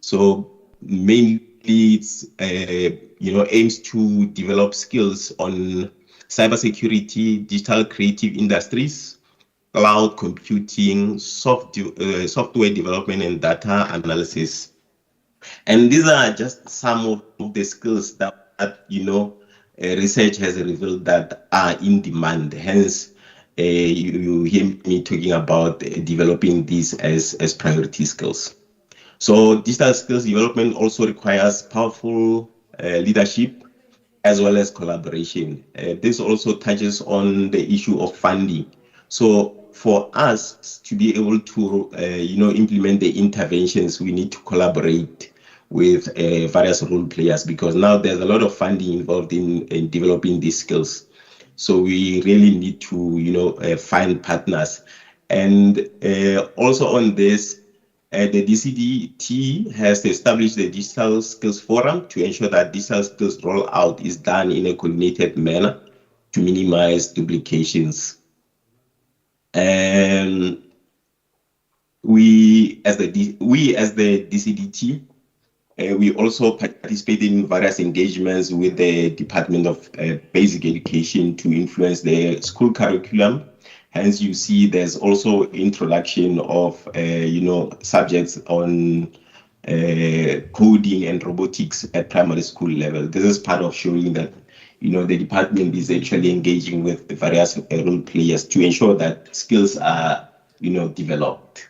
So mainly it's aims to develop skills on cybersecurity, digital creative industries, cloud computing, software development, and data analysis. And these are just some of the skills that research has revealed that are in demand. Hence, you hear me talking about developing these as priority skills. So digital skills development also requires powerful leadership as well as collaboration. This also touches on the issue of funding. So for us to be able to implement the interventions, we need to collaborate with various role players, because now there's a lot of funding involved in developing these skills. So we really need to find partners. And also on this, the DCDT has established the Digital Skills Forum to ensure that digital skills rollout is done in a coordinated manner to minimize duplications. And we as the DCDT, we also participate in various engagements with the Department of Basic Education to influence the school curriculum. Hence, you see there's also introduction of subjects on coding and robotics at primary school level. This is part of showing that the department is actually engaging with the various role players to ensure that skills are developed.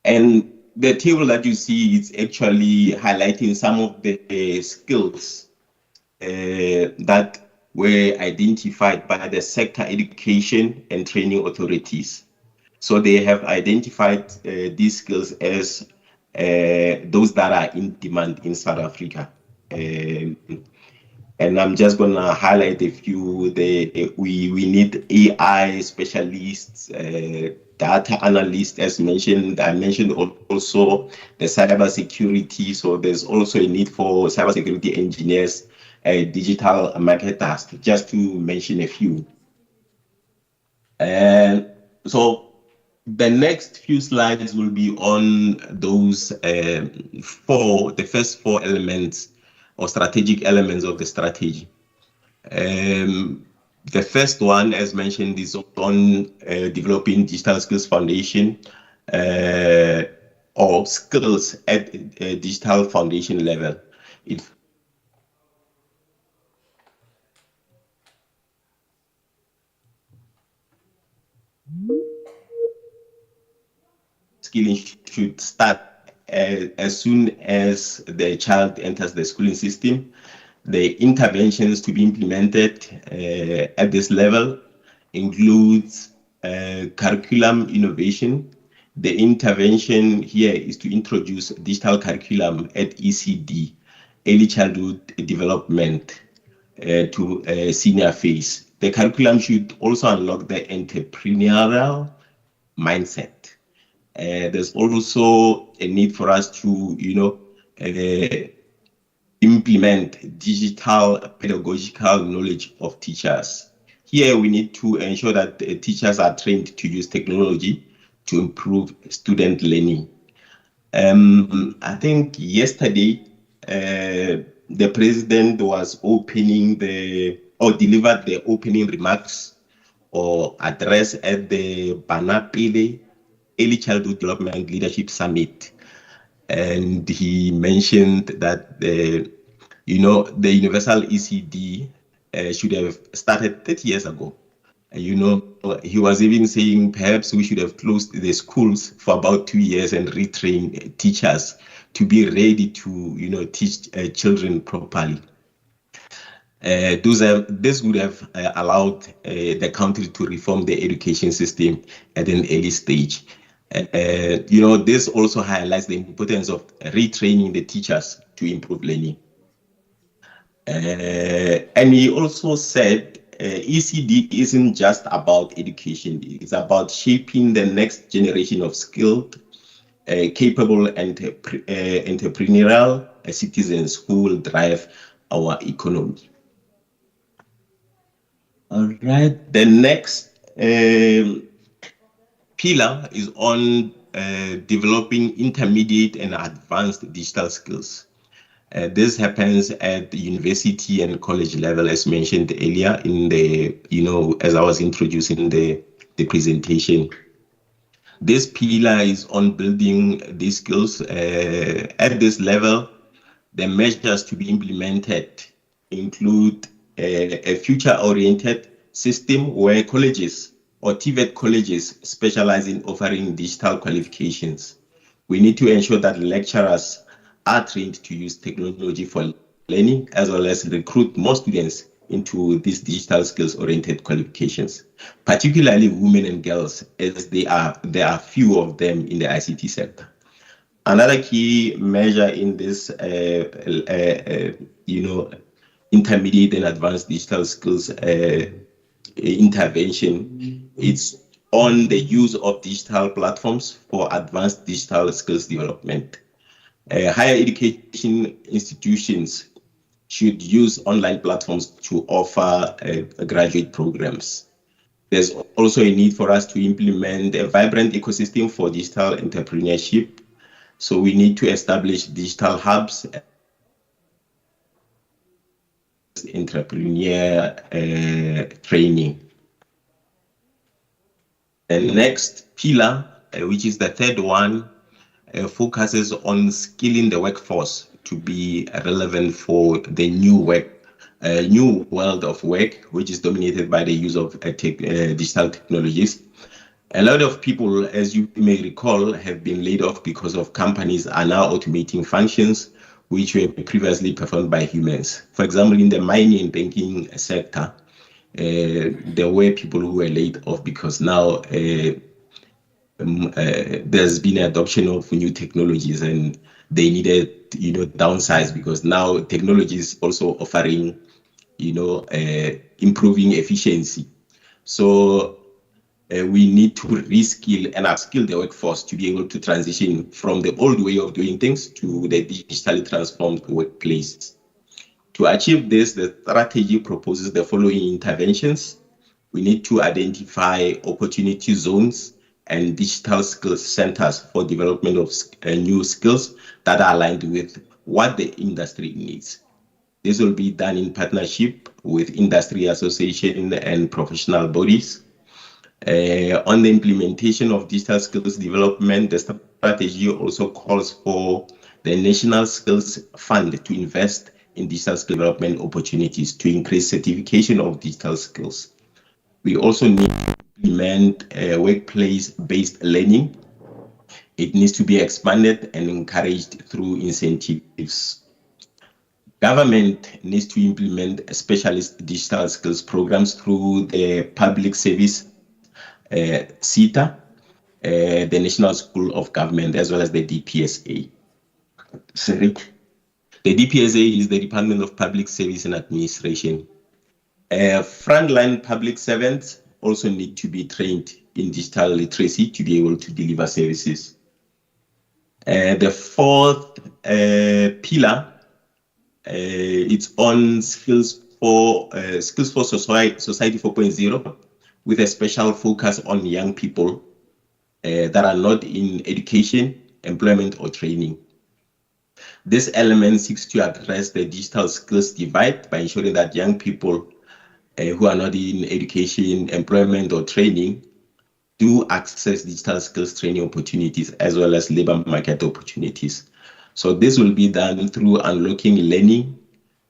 And the table that you see is actually highlighting some of the skills that were identified by the sector education and training authorities. So they have identified these skills as those that are in demand in South Africa. And I'm just going to highlight a few. We need AI specialists, data analysts, as mentioned. I mentioned also the cybersecurity. So there's also a need for cybersecurity engineers, digital marketers, just to mention a few. So the next few slides will be on those the first four elements or strategic elements of the strategy. The first one, as mentioned, is on developing digital skills foundation or skills at a digital foundation level. Skilling should start as soon as the child enters the schooling system. The interventions to be implemented at this level includes curriculum innovation. The intervention here is to introduce digital curriculum at ECD, early childhood development, to a senior phase. The curriculum should also unlock the entrepreneurial mindset. There's also a need for us to, implement digital pedagogical knowledge of teachers. Here we need to ensure that teachers are trained to use technology to improve student learning. I think yesterday the president was delivered the opening remarks or address at the Bana Pele Early Childhood Development Leadership Summit. And he mentioned that the universal ECD should have started 30 years ago. He was even saying perhaps we should have closed the schools for about 2 years and retrain teachers to be ready to, teach children properly. This would have allowed the country to reform the education system at an early stage. This also highlights the importance of retraining the teachers to improve learning. And he also said ECD isn't just about education, it's about shaping the next generation of skilled, capable, and entrepreneurial citizens who will drive our economy. All right, the next pillar is on developing intermediate and advanced digital skills. This happens at the university and college level, as mentioned earlier in the, as I was introducing the presentation. This pillar is on building these skills. At this level, the measures to be implemented include a future-oriented system where colleges or TVET colleges specialize in offering digital qualifications. We need to ensure that lecturers are trained to use technology for learning, as well as recruit more students into these digital skills-oriented qualifications, particularly women and girls, as there are few of them in the ICT sector. Another key measure in this, intermediate and advanced digital skills intervention, it's on the use of digital platforms for advanced digital skills development. Higher education institutions should use online platforms to offer graduate programs. There's also a need for us to implement a vibrant ecosystem for digital entrepreneurship. So we need to establish digital hubs, entrepreneur training. The next pillar, which is the third one, focuses on skilling the workforce to be relevant for the new world of work, which is dominated by the use of digital technologies. A lot of people, as you may recall, have been laid off because of companies are now automating functions which were previously performed by humans. For example, in the mining and banking sector, there were people who were laid off because now there's been adoption of new technologies and they needed, downsize because now technology is also offering, improving efficiency. So we need to reskill and upskill the workforce to be able to transition from the old way of doing things to the digitally transformed workplace. To achieve this, the strategy proposes the following interventions. We need to identify opportunity zones and digital skills centers for development of new skills that are aligned with what the industry needs. This will be done in partnership with industry association and professional bodies. On the implementation of digital skills development, the strategy also calls for the National Skills Fund to invest in digital skill development opportunities to increase certification of digital skills. We also need to implement workplace-based learning. It needs to be expanded and encouraged through incentives. Government needs to implement specialist digital skills programs through the public service CETA, the National School of Government, as well as the DPSA. Sorry. The DPSA is the Department of Public Service and Administration. Frontline public servants also need to be trained in digital literacy to be able to deliver services. The fourth pillar, it's on skills for society 4.0, with a special focus on young people that are not in education, employment, or training. This element seeks to address the digital skills divide by ensuring that young people who are not in education, employment, or training do access digital skills training opportunities as well as labor market opportunities. So this will be done through unlocking learning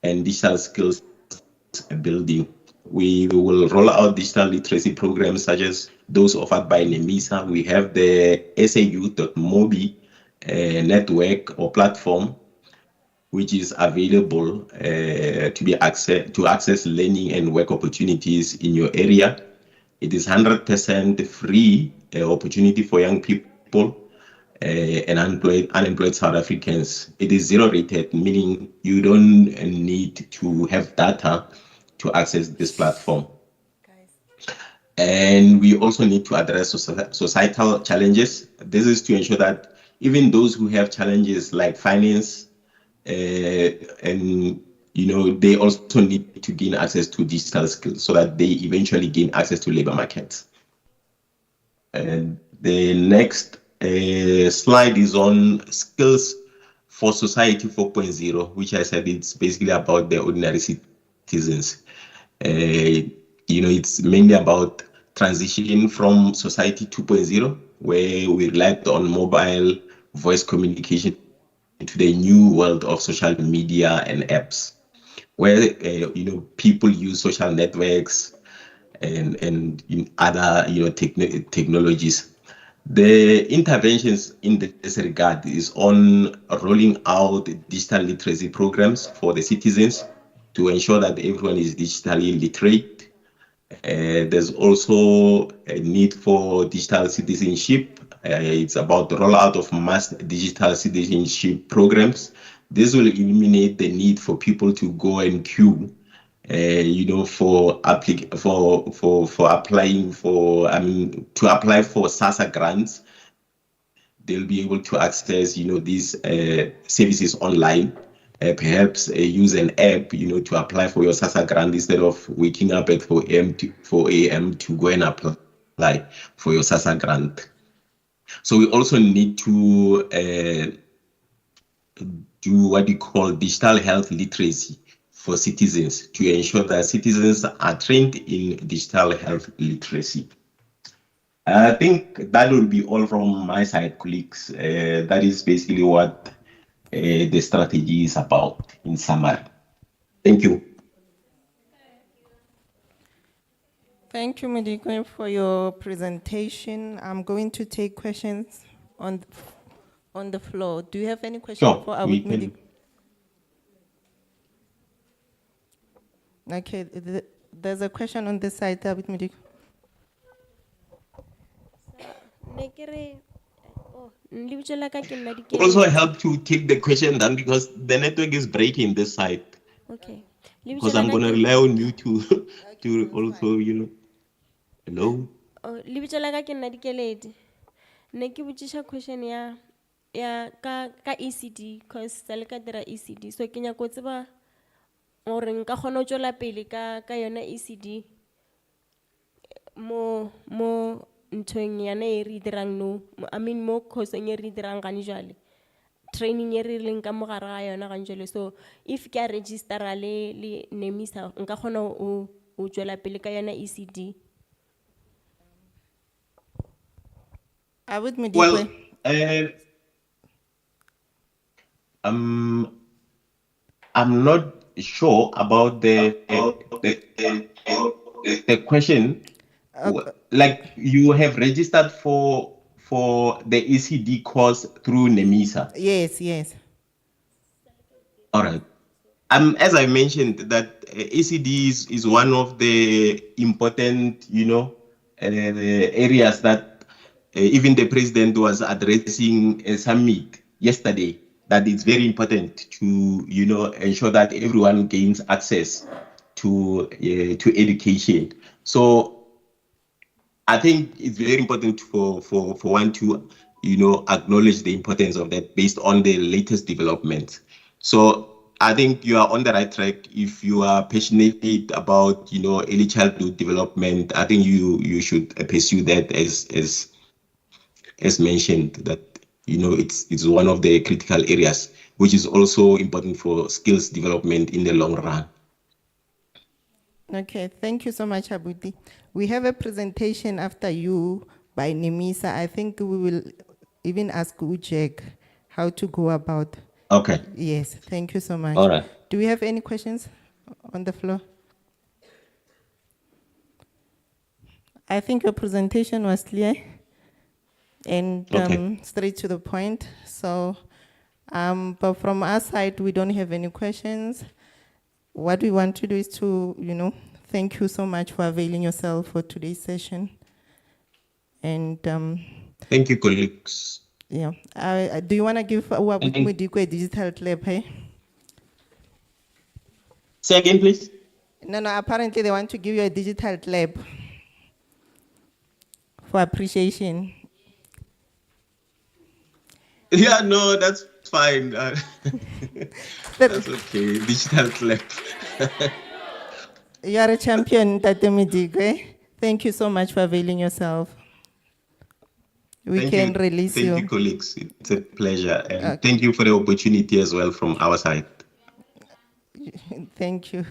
and digital skills building. We will roll out digital literacy programs such as those offered by NEMISA. We have the SAU.mobi network or platform, which is available to access learning and work opportunities in your area. It is 100% free opportunity for young people and unemployed South Africans. It is zero rated, meaning you don't need to have data to access this platform. And we also need to address societal challenges. This is to ensure that even those who have challenges like finance, and they also need to gain access to digital skills so that they eventually gain access to labor markets. And the next slide is on skills for society 4.0, which I said it's basically about the ordinary citizens. It's mainly about transitioning from society 2.0, where we relied on mobile voice communication, into the new world of social media and apps, where people use social networks and other technologies. The interventions in this regard is on rolling out digital literacy programs for the citizens to ensure that everyone is digitally literate. There's also a need for digital citizenship. It's about the rollout of mass digital citizenship programs. This will eliminate the need for people to go and queue, for applying to apply for SASSA grants. They'll be able to access, these services online. Perhaps use an app, to apply for your SASSA grant instead of waking up at 4 a.m. to go and apply for your SASSA grant. So we also need to do what we call digital health literacy for citizens to ensure that citizens are trained in digital health literacy. I think that will be all from my side, colleagues. That is basically what the strategy is about in summary. Thank you. Thank you, Modikwe, for your presentation. I'm going to take questions on the floor. Do you have any questions for our Modikwe? Okay, there's a question on this side, David Modikwe. Also help to take the question down because the network is breaking this side. Okay. Because I'm going to rely on you to also, hello? Libitso la ka ke nna Dikeledi. Ne ke botsisha question ya ka ECD cause sa le ka dira ECD. So ke nya go tseba gore nka kgona go tswela pele ka yona ECD. mo ntweng yana e re dirang no, I mean mo course-eng e re dirang gane jwale. Training e re leng ka mo gare ga yona gane jwale. So if ke a registera le NEMISA, nka kgona o tswela pele ka yona ECD. Abud Well, Modikwe. I'm not sure about the question. Like you have registered for the ECD course through NEMISA. Yes, yes. All right. As I mentioned, that ECD is one of the important, areas that even the president was addressing a summit yesterday. That it's very important to, ensure that everyone gains access to education. So I think it's very important for one to, acknowledge the importance of that based on the latest developments. So I think you are on the right track. If you are passionate about, early childhood development, I think you should pursue that as mentioned, that, it's one of the critical areas, which is also important for skills development in the long run. Okay, thank you so much, Abuti. We have a presentation after you by NEMISA. I think we will even ask Ujek how to go about. Okay. Yes, thank you so much. All right. Do we have any questions on the floor? I think your presentation was clear and Okay. straight to the point. So, but from our side, we don't have any questions. What we want to do is to, thank you so much for availing yourself for today's session. And Thank you, colleagues. yeah, do you want to give Modikwe a digital clap, hey? Say again, please. No, apparently they want to give you a digital clap for appreciation. Yeah, no, that's fine. That's okay. Digital clap. You are a champion, Tate Modikwe. Thank you so much for availing yourself. We can release you. Thank you, colleagues. It's a pleasure. And thank you for the opportunity as well from our side. Thank you.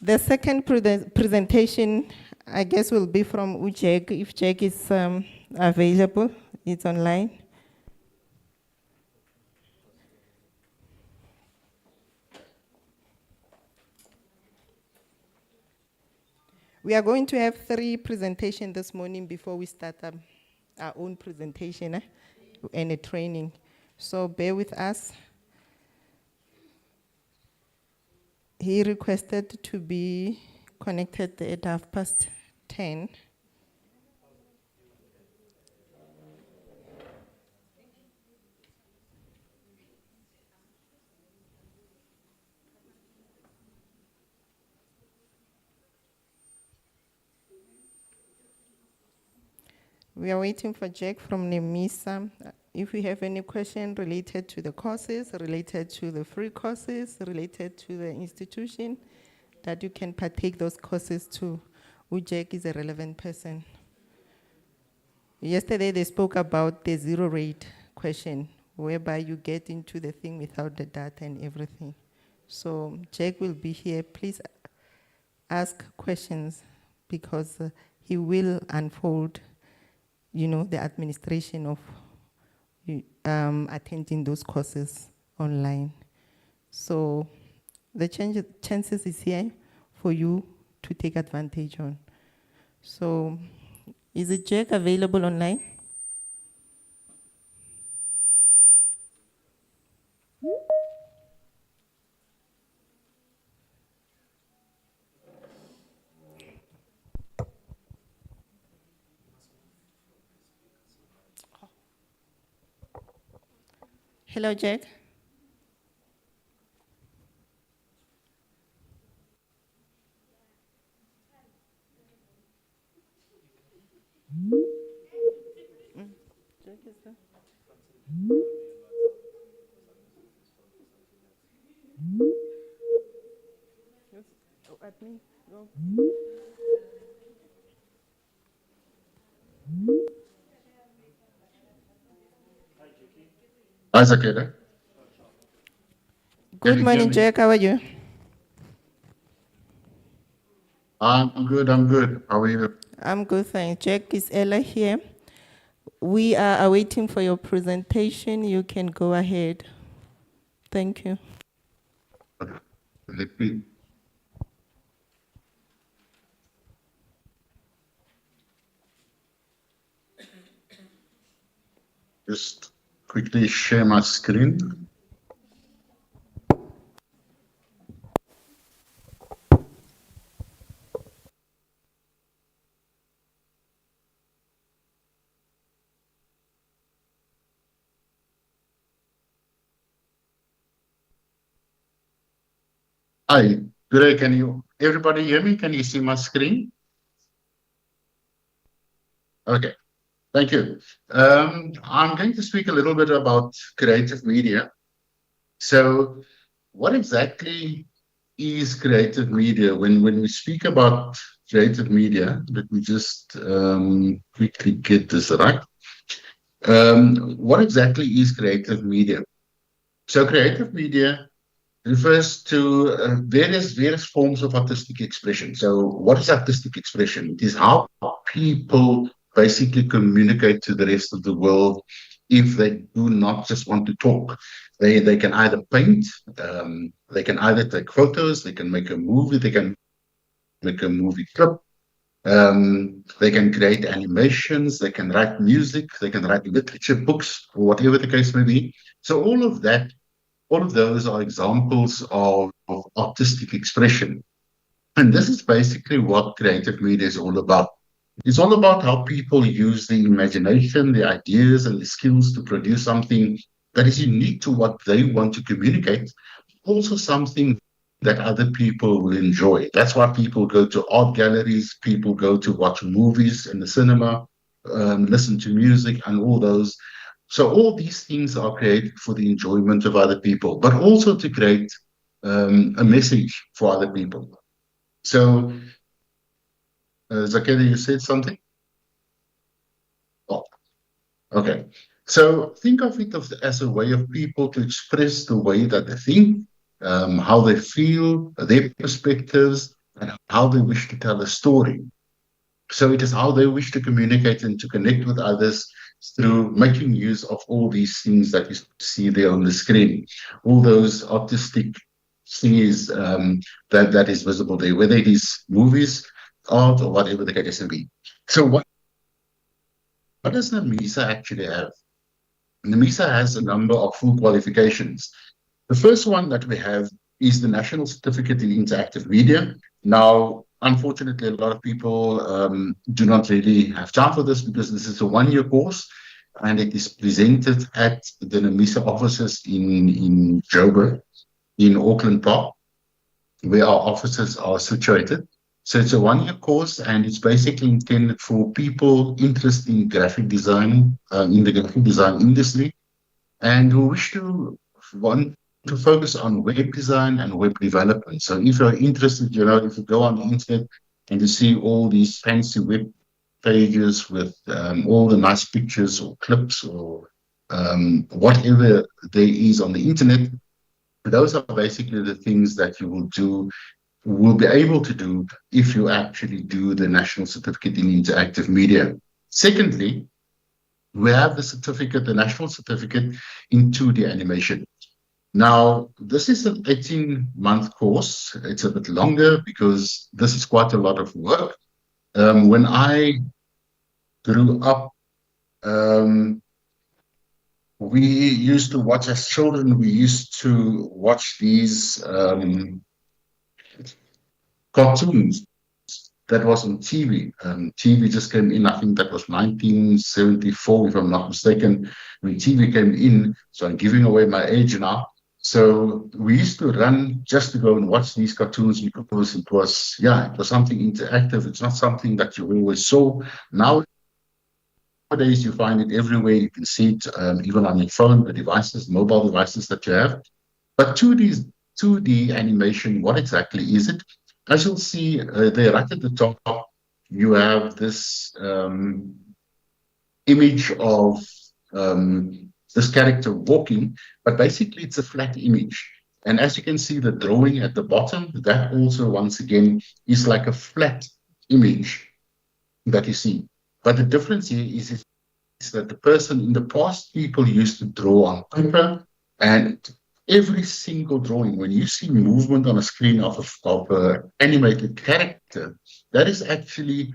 The second presentation, I guess, will be from Ujek, if Jack is available. It's online. We are going to have 3 presentations this morning before we start our own presentation and a training. So bear with us. He requested to be connected at 10:30. We are waiting for Jack from NEMISA. If we have any question related to the courses, related to the free courses, related to the institution, that you can partake those courses to, Ujek is a relevant person. Yesterday they spoke about the 0 rate question, whereby you get into the thing without the data and everything. So Jack will be here. Please ask questions because he will unfold, the administration of attending those courses online. So the chances is here for you to take advantage on. So is it Jack available online? Hello, Jack. Hi, Zakeda. Good you morning, hear me? Jack. How are you? I'm good, I'm good. How are you? I'm good, thanks. Jack, is Ella here? We are awaiting for your presentation. You can go ahead. Thank you. Let me- Just quickly share my screen. Hi, Greg, can you, everybody hear me? Can you see my screen? Okay, thank you. I'm going to speak a little bit about creative media. So what exactly is creative media? When we speak about creative media, let me just quickly get this right. What exactly is creative media? So creative media refers to various forms of artistic expression. So what is artistic expression? It is how people basically communicate to the rest of the world if they do not just want to talk. They can either paint, they can either take photos, they can make a movie, they can make a movie clip, they can create animations, they can write music, they can write literature, books, or whatever the case may be. So all of that, all of those are examples of artistic expression. And this is basically what creative media is all about. It's all about how people use the imagination, the ideas, and the skills to produce something that is unique to what they want to communicate, also something that other people will enjoy. That's why people go to art galleries, people go to watch movies in the cinema, listen to music, and all those. So all these things are created for the enjoyment of other people, but also to create a message for other people. So, Zakeda, you said something? Oh, okay. So think of it as a way of people to express the way that they think, how they feel, their perspectives, and how they wish to tell a story. So it is how they wish to communicate and to connect with others through making use of all these things that you see there on the screen, all those artistic things that is visible there, whether it is movies, art, or whatever the case may be. So what does NAMISA actually have? NAMISA has a number of full qualifications. The first one that we have is the National Certificate in Interactive Media. Now, unfortunately, a lot of people do not really have time for this because this is a one-year course and it is presented at the NAMISA offices in Joburg, in Auckland Park, where our offices are situated. So it's a one-year course and it's basically intended for people interested in graphic design, in the graphic design industry, and who want to focus on web design and web development. So if you're interested, if you go on the internet and you see all these fancy web pages with all the nice pictures or clips or whatever there is on the internet, those are basically the things that you will be able to do if you actually do the National Certificate in Interactive Media. Secondly, we have the certificate, the National Certificate in 2D Animation. Now, this is an 18-month course. It's a bit longer because this is quite a lot of work. When I grew up, we used to watch, as children, we used to watch these cartoons that was on TV. TV just came in, I think that was 1974, if I'm not mistaken, when TV came in. So I'm giving away my age now. So we used to run just to go and watch these cartoons because it was something interactive. It's not something that you always saw. Nowadays, you find it everywhere. You can see it even on your phone, the devices, mobile devices that you have. But 2D animation, what exactly is it? As you'll see there right at the top, you have this image of this character walking, but basically it's a flat image. And as you can see, the drawing at the bottom, that also, once again, is like a flat image that you see. But the difference here is that the person in the past, people used to draw on paper, and every single drawing, when you see movement on a screen of an animated character, that is actually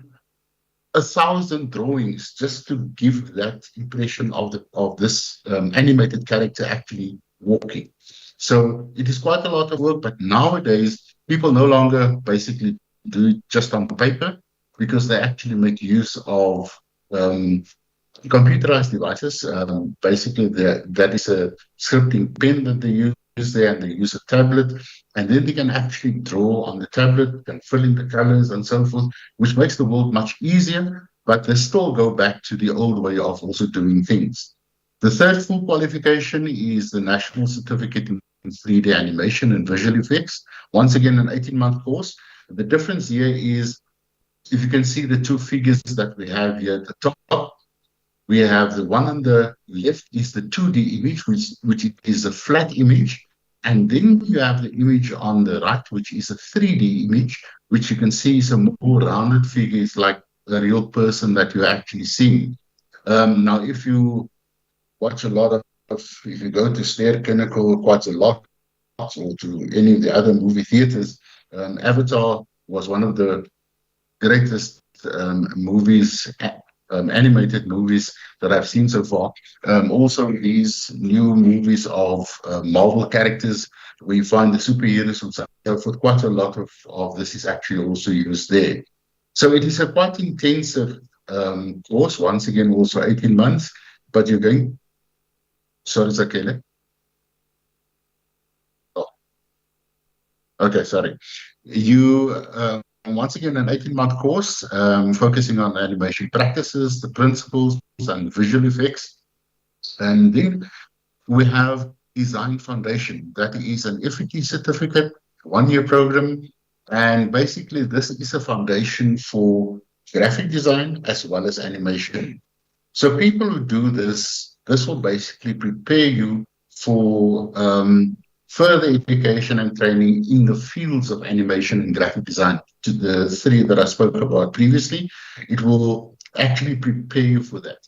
1,000 drawings just to give that impression of this animated character actually walking. So it is quite a lot of work, but nowadays people no longer basically do it just on paper, because they actually make use of computerized devices. Basically, that is a scripting pen that they use there, and they use a tablet, and then they can actually draw on the tablet, can fill in the colors and so forth, which makes the world much easier, but they still go back to the old way of also doing things. The third full qualification is the National Certificate in 3D Animation and Visual Effects. Once again, an 18-month course. The difference here is, if you can see the two figures that we have here at the top, we have the one on the left is the 2D image, which is a flat image. And then you have the image on the right, which is a 3D image, which you can see is a more rounded figure. It's like a real person that you're actually seeing. Now, if you watch a lot of, if you go to Ster-Kinekor quite a lot, or to any of the other movie theaters, Avatar was one of the greatest movies, animated movies that I've seen so far. Also, these new movies of Marvel characters, where you find the superheroes and so forth, quite a lot of this is actually also used there. So it is a quite intensive course, once again, also 18 months, but you're going, sorry, Zakele. Oh. Okay, sorry. You, once again, an 18-month course focusing on animation practices, the principles, and visual effects. And then we have Design Foundation. That is an FET certificate, 1-year program. And basically, this is a foundation for graphic design as well as animation. So people who do this will basically prepare you for further education and training in the fields of animation and graphic design. To the 3 that I spoke about previously, it will actually prepare you for that.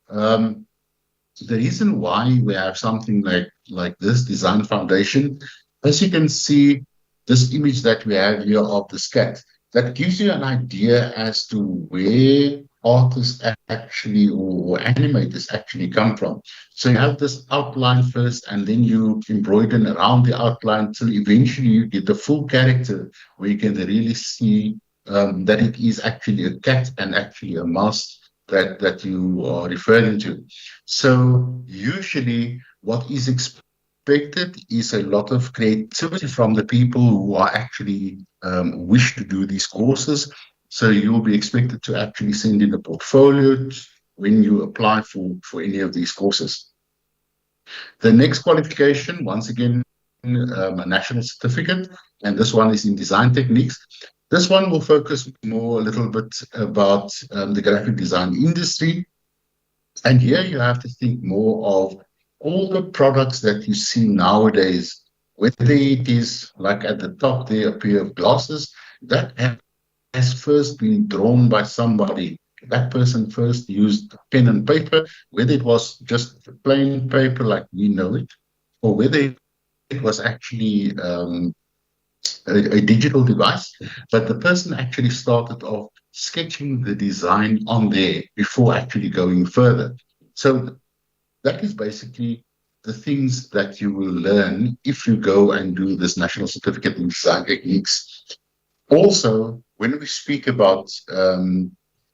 The reason why we have something like this Design Foundation, as you can see, this image that we have here of the scat, that gives you an idea as to where artists actually or animators actually come from. So you have this outline first, and then you embroider around the outline till eventually you get the full character, where you can really see that it is actually a cat and actually a mouse that you are referring to. So usually what is expected is a lot of creativity from the people who are actually wish to do these courses. So you will be expected to actually send in a portfolio when you apply for any of these courses. The next qualification, once again, a national certificate, and this one is in design techniques. This one will focus more a little bit about the graphic design industry. And here you have to think more of all the products that you see nowadays, whether it is like at the top there, a pair of glasses, that has first been drawn by somebody. That person first used pen and paper, whether it was just plain paper like we know it, or whether it was actually a digital device, but the person actually started off sketching the design on there before actually going further. So that is basically the things that you will learn if you go and do this National Certificate in Design Techniques. Also, when we speak about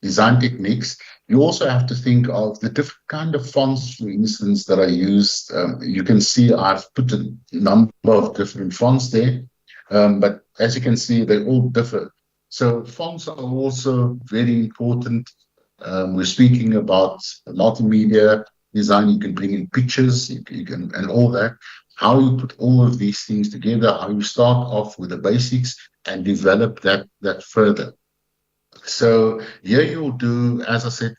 design techniques, you also have to think of the different kind of fonts, for instance, that are used. You can see I've put a number of different fonts there, but as you can see, they all differ. So fonts are also very important. We're speaking about multimedia design. You can bring in pictures, you can, and all that. How you put all of these things together, how you start off with the basics and develop that further. So here you'll do, as I said,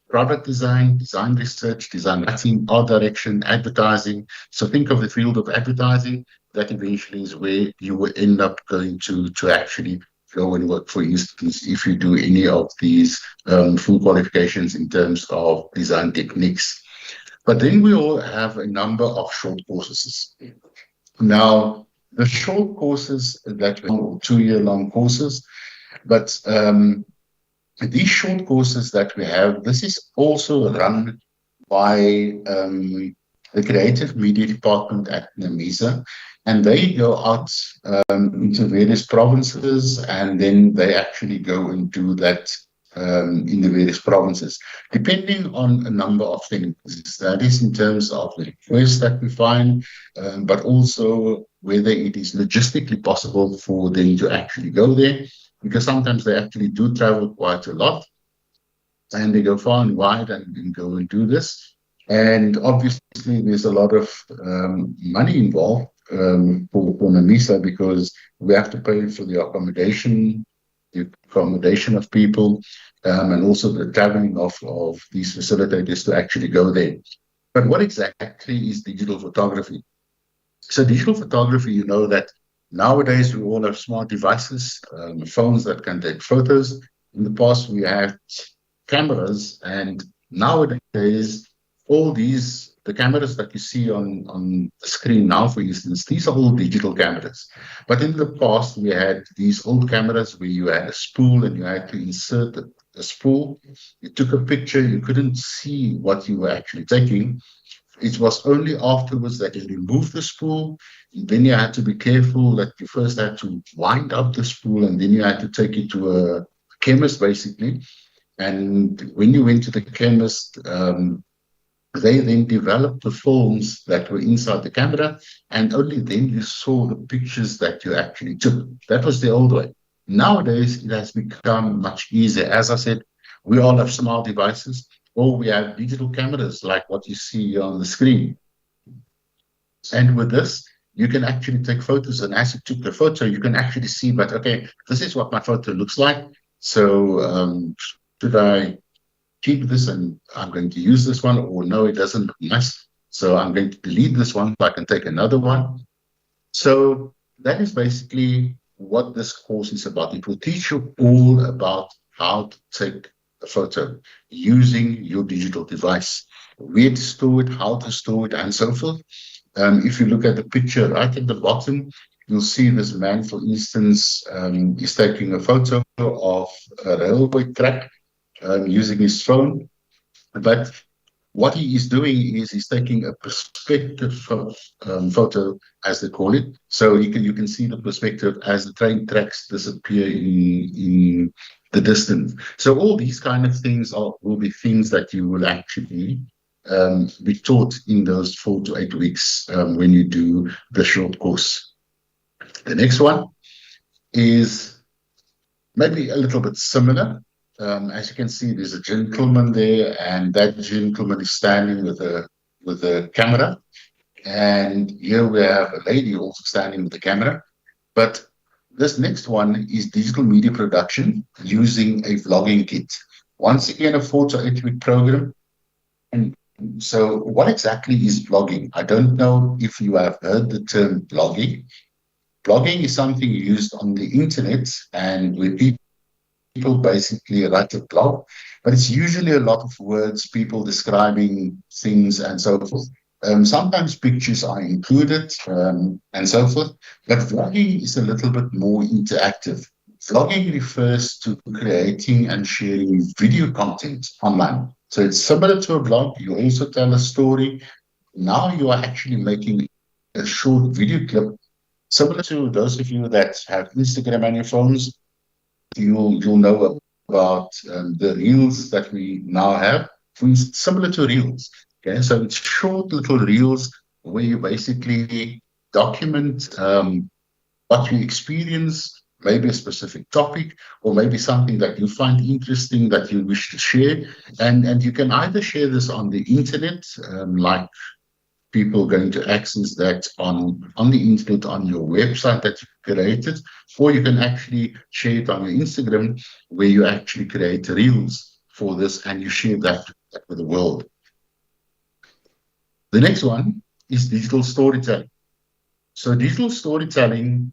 product design, design research, design writing, art direction, advertising. So think of the field of advertising. That eventually is where you will end up going to actually go and work, for instance, if you do any of these full qualifications in terms of design techniques. But then we all have a number of short courses. Now, the short courses that we 2-year-long courses, but these short courses that we have, this is also run by the Creative Media Department at NAMISA, and they go out into various provinces, and then they actually go and do that in the various provinces, depending on a number of things. That is in terms of the requests that we find, but also whether it is logistically possible for them to actually go there, because sometimes they actually do travel quite a lot, and they go far and wide and go and do this. And obviously, there's a lot of money involved for NAMISA, because we have to pay for the accommodation of people, and also the traveling of these facilitators to actually go there. But what exactly is digital photography? So digital photography, you know that nowadays we all have smart devices, phones that can take photos. In the past, we had cameras, and nowadays, all these, the cameras that you see on the screen now, for instance, these are all digital cameras. But in the past, we had these old cameras where you had a spool and you had to insert a spool. You took a picture, you couldn't see what you were actually taking. It was only afterwards that you removed the spool. Then you had to be careful that you first had to wind up the spool, and then you had to take it to a chemist, basically. And when you went to the chemist, they then developed the films that were inside the camera, and only then you saw the pictures that you actually took. That was the old way. Nowadays, it has become much easier. As I said, we all have smart devices, or we have digital cameras like what you see on the screen. And with this, you can actually take photos, and as you took the photo, you can actually see, but okay, this is what my photo looks like. So should I keep this and I'm going to use this one, or no, it doesn't look nice, so I'm going to delete this one so I can take another one. So that is basically what this course is about. It will teach you all about how to take a photo using your digital device, where to store it, how to store it, and so forth. If you look at the picture right at the bottom, you'll see this man, for instance, is taking a photo of a railway track using his phone. But what he is doing is he's taking a perspective photo, as they call it. So you can see the perspective as the train tracks disappear in the distance. So all these kind of things will be things that you will actually be taught in those 4 to 8 weeks when you do the short course. The next one is maybe a little bit similar. As you can see, there's a gentleman there, and that gentleman is standing with a camera. And here we have a lady also standing with the camera. But this next one is digital media production using a vlogging kit. Once again, a 4 to 8 week program. And so what exactly is vlogging? I don't know if you have heard the term vlogging. Vlogging is something used on the internet, and where people basically write a blog, but it's usually a lot of words, people describing things and so forth. Sometimes pictures are included and so forth, but vlogging is a little bit more interactive. Vlogging refers to creating and sharing video content online. So it's similar to a blog. You also tell a story. Now you are actually making a short video clip, similar to those of you that have Instagram on your phones. You'll know about the reels that we now have, similar to reels. Okay, so it's short little reels where you basically document what you experience, maybe a specific topic, or maybe something that you find interesting that you wish to share. And you can either share this on the internet, like people going to access that on the internet on your website that you created, or you can actually share it on your Instagram, where you actually create reels for this and you share that with the world. The next one is digital storytelling. So digital storytelling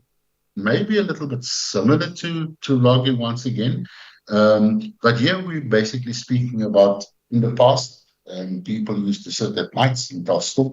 may be a little bit similar to logging once again, but here we're basically speaking about in the past, people used to sit at nights and tell stories.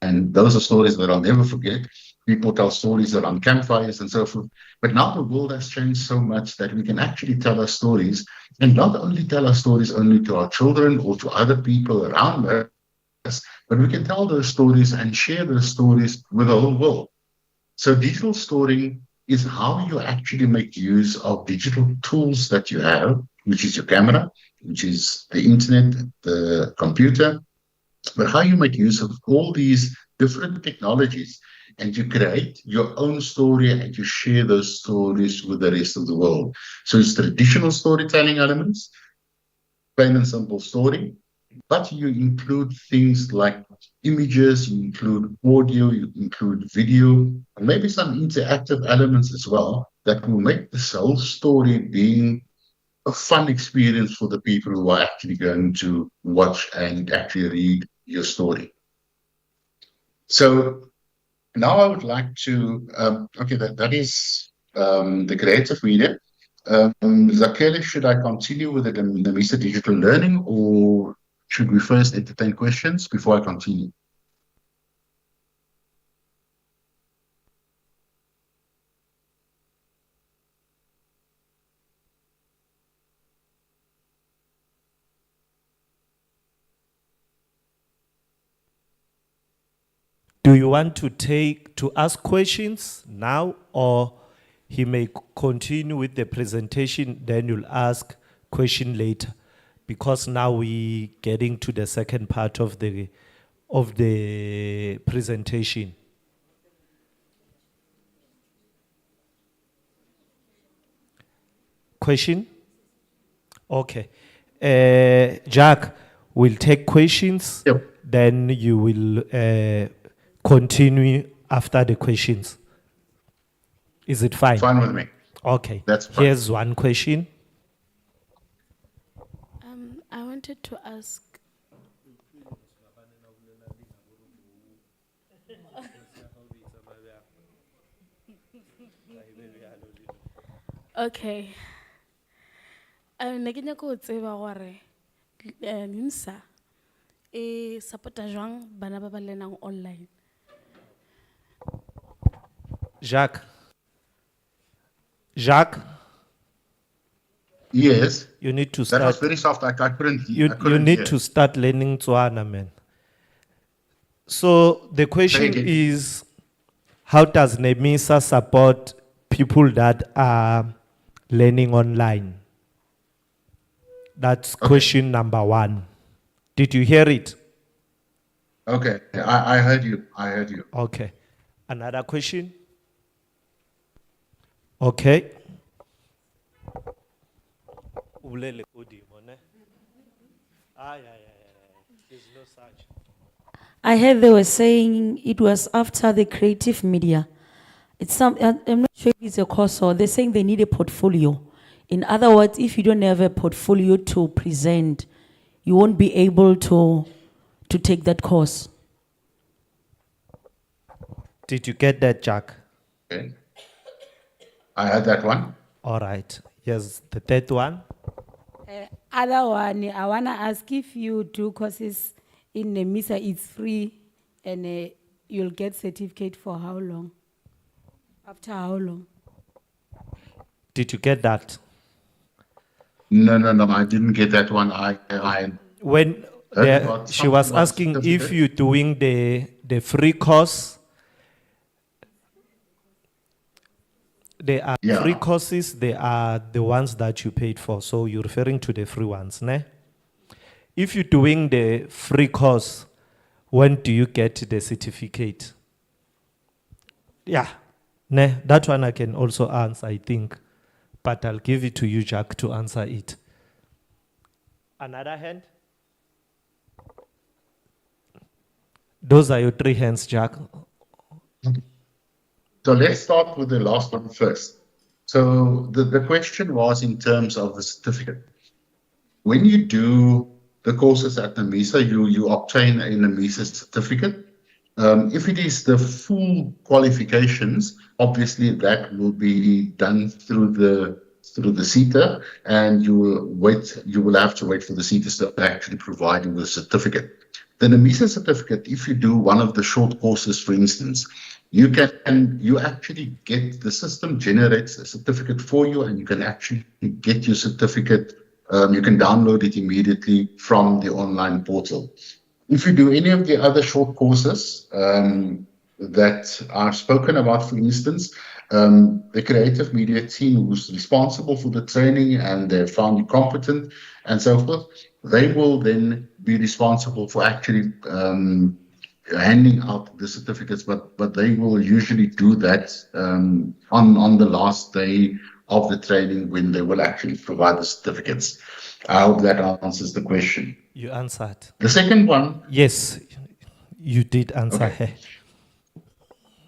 And those are stories that I'll never forget. People tell stories around campfires and so forth. But now the world has changed so much that we can actually tell our stories, and not only tell our stories only to our children or to other people around us, but we can tell those stories and share those stories with the whole world. So digital storytelling is how you actually make use of digital tools that you have, which is your camera, which is the internet, the computer, but how you make use of all these different technologies and you create your own story and you share those stories with the rest of the world. So it's traditional storytelling elements, plain and simple story, but you include things like images, you include audio, you include video, and maybe some interactive elements as well that will make this whole story being a fun experience for the people who are actually going to watch and actually read your story. So now I would like to, that is the creative media. Zakele, should I continue with the Mr. Digital Learning, or should we first entertain questions before I continue? Do you want to ask questions now, or he may continue with the presentation, then you'll ask question later? Because now we're getting to the second part of the presentation. Question? Okay. Jack will take questions. Yep. Then you will continue after the questions. Is it fine? Fine with me. Okay. That's fine. Here's one question. I wanted to ask. Okay. Ne ke nyaka ho tseba gore NIMSA e support jwang bana ba ba lenang online. Jacques. Yes. You need to That start. was very soft. I couldn't You hear. need to start learning Tswana, man. So the question Thank you. is, how does NEMISA support people that are learning online? That's question number one. Did you hear it? Okay, I heard you. Okay. Another question? Okay. Ulele kodimo, ne? There's no such. I heard they were saying it was after the creative media. I'm not sure if it's a course or they're saying they need a portfolio. In other words, if you don't have a portfolio to present, you won't be able to take that course. Did you get that, Jack? Okay. I heard that one. All right. Yes, the third one. Other one, I wanna ask if you do courses in NEMISA, it's free, and you'll get certificate for how long? After how long? Did you get that? No, I didn't get that one. When heard about she was something about asking if certificate. you're doing the free course, they are Yeah. free courses, they are the ones that you paid for. So you're referring to the free ones, ne? If you're doing the free course, when do you get the certificate? Yeah, ne? That one I can also answer, I think. But I'll give it to you, Jack, to answer it. Another hand? Those are your 3 hands, Jack. So let's start with the last one first. So the question was in terms of the certificate. When you do the courses at NAMISA, you obtain a NAMISA certificate. If it is the full qualifications, obviously that will be done through the CETA, and you will have to wait for the CETA to actually provide you with a certificate. The NAMISA certificate, if you do one of the short courses, for instance, you actually get, the system generates a certificate for you, and you can actually get your certificate. You can download it immediately from the online portal. If you do any of the other short courses that are spoken about, for instance, the creative media team who's responsible for the training and they're found you competent and so forth, they will then be responsible for actually handing out the certificates, but they will usually do that on the last day of the training when they will actually provide the certificates. I hope that answers the question. You answered. The second one. Yes, you did answer. Okay.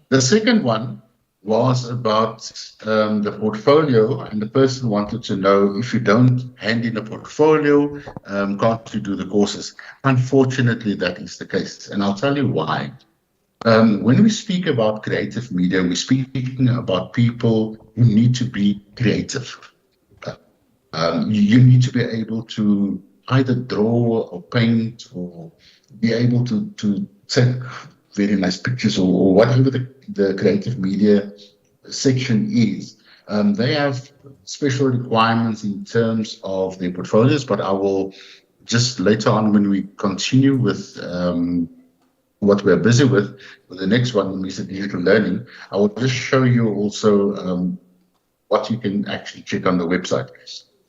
The second one was about the portfolio, and the person wanted to know, if you don't hand in a portfolio, can't you do the courses? Unfortunately, that is the case, and I'll tell you why. When we speak about creative media, we're speaking about people who need to be creative. You need to be able to either draw or paint or be able to take very nice pictures or whatever the creative media section is. They have special requirements in terms of their portfolios, but I will just later on, when we continue with what we're busy with the next one, is digital learning, I will just show you also what you can actually check on the website.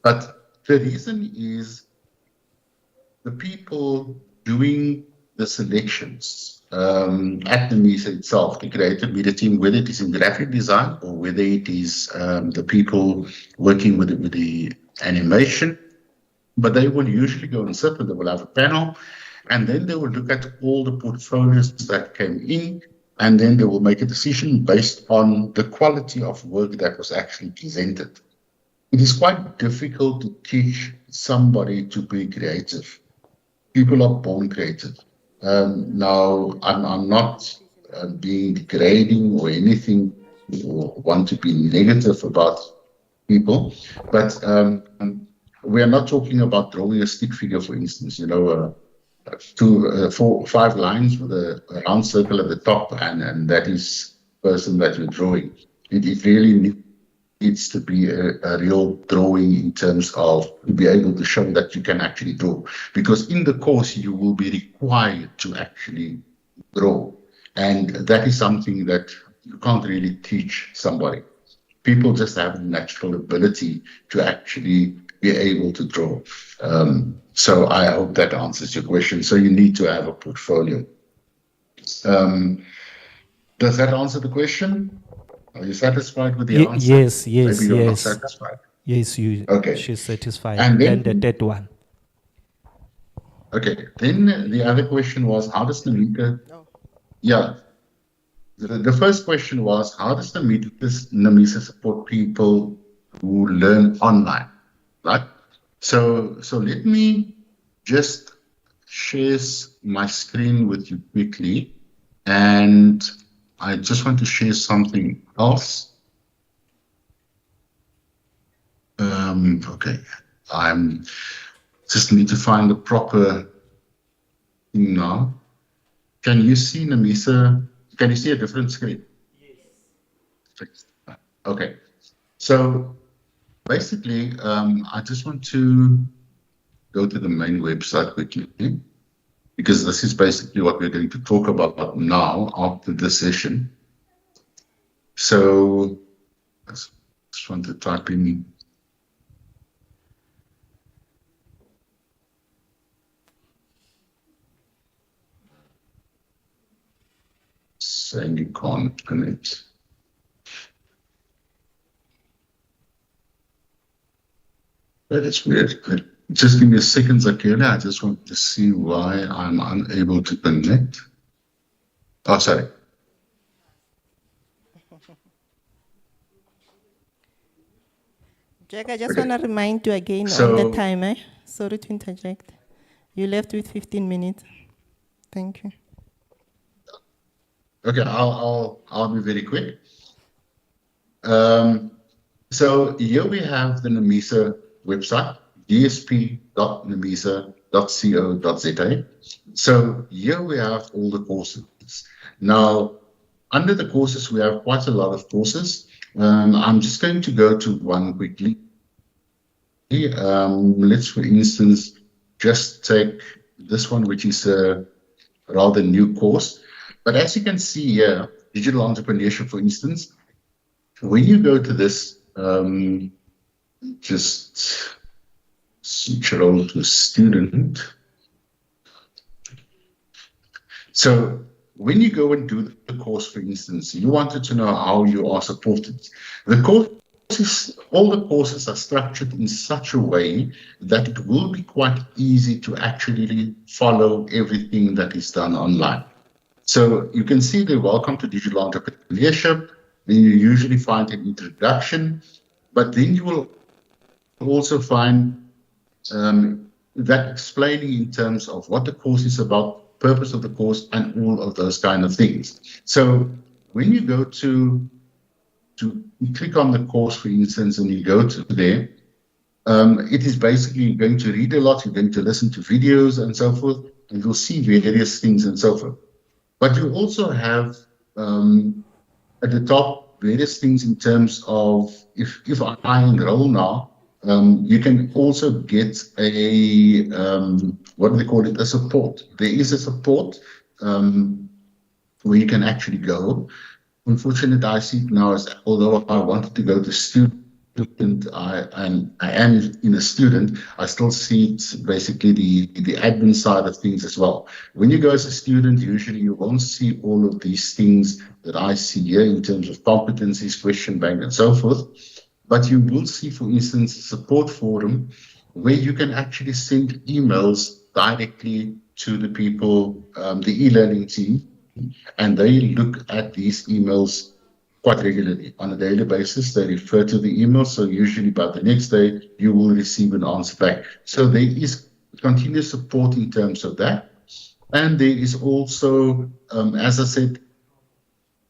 But the reason is the people doing the selections at the NAMISA itself, the creative media team, whether it is in graphic design or whether it is the people working with the animation, but they will usually go and sit and they will have a panel, and then they will look at all the portfolios that came in, and then they will make a decision based on the quality of work that was actually presented. It is quite difficult to teach somebody to be creative. People are born creative. Now, I'm not being degrading or anything, or want to be negative about people, but we are not talking about drawing a stick figure, for instance, 4 or 5 lines with a round circle at the top, and that is the person that you're drawing. It really needs to be a real drawing in terms of to be able to show that you can actually draw. Because in the course, you will be required to actually draw. And that is something that you can't really teach somebody. People just have a natural ability to actually be able to draw. So I hope that answers your question. So you need to have a portfolio. Does that answer the question? Are you satisfied with the answer? Yes, Maybe you're not satisfied. Yes, Okay. She's satisfied. And And then- the third one. Okay. Then the other question was, how does NAMISA? Yeah. The first question was, how does NAMISA support people who learn online, right? So let me just share my screen with you quickly, and I just want to share something else. Okay, I'm just need to find the proper thing now. Can you see NAMISA? Can you see a different screen? Yes. Okay. So basically, I just want to go to the main website quickly, because this is basically what we're going to talk about now after this session. So I just want to type in saying you can't connect. That is weird. Just give me a second, Zakela. I just want to see why I'm unable to connect. Oh, sorry. Jack, I just Okay. want to remind you again on So- the time. Sorry to interject. You left with 15 minutes. Thank you. Okay, I'll be very quick. So here we have the NAMISA website, dsp.namisa.co.za. So here we have all the courses. Now, under the courses, we have quite a lot of courses. I'm just going to go to one quickly. Let's, for instance, just take this one, which is a rather new course. But as you can see here, digital entrepreneurship, for instance, when you go to this, just switch it over to student. So when you go and do the course, for instance, you wanted to know how you are supported. The courses, all the courses are structured in such a way that it will be quite easy to actually follow everything that is done online. So you can see the welcome to digital entrepreneurship. Then you usually find an introduction, but then you will also find that explaining in terms of what the course is about, purpose of the course, and all of those kind of things. So when you go to click on the course, for instance, and you go to there, it is basically going to read a lot, you're going to listen to videos and so forth, and you'll see various things and so forth. But you also have at the top various things in terms of if I enroll now, you can also get a what do they call it? A support. There is a support where you can actually go. Unfortunately, I see it now as although I wanted to go to student, I am in a student, I still see it basically the admin side of things as well. When you go as a student, usually you won't see all of these things that I see here in terms of competencies, question bank, and so forth. But you will see, for instance, a support forum where you can actually send emails directly to the people, the e-learning team, and they look at these emails quite regularly on a daily basis. They refer to the email, so usually by the next day you will receive an answer back. So there is continuous support in terms of that, and there is also, as I said,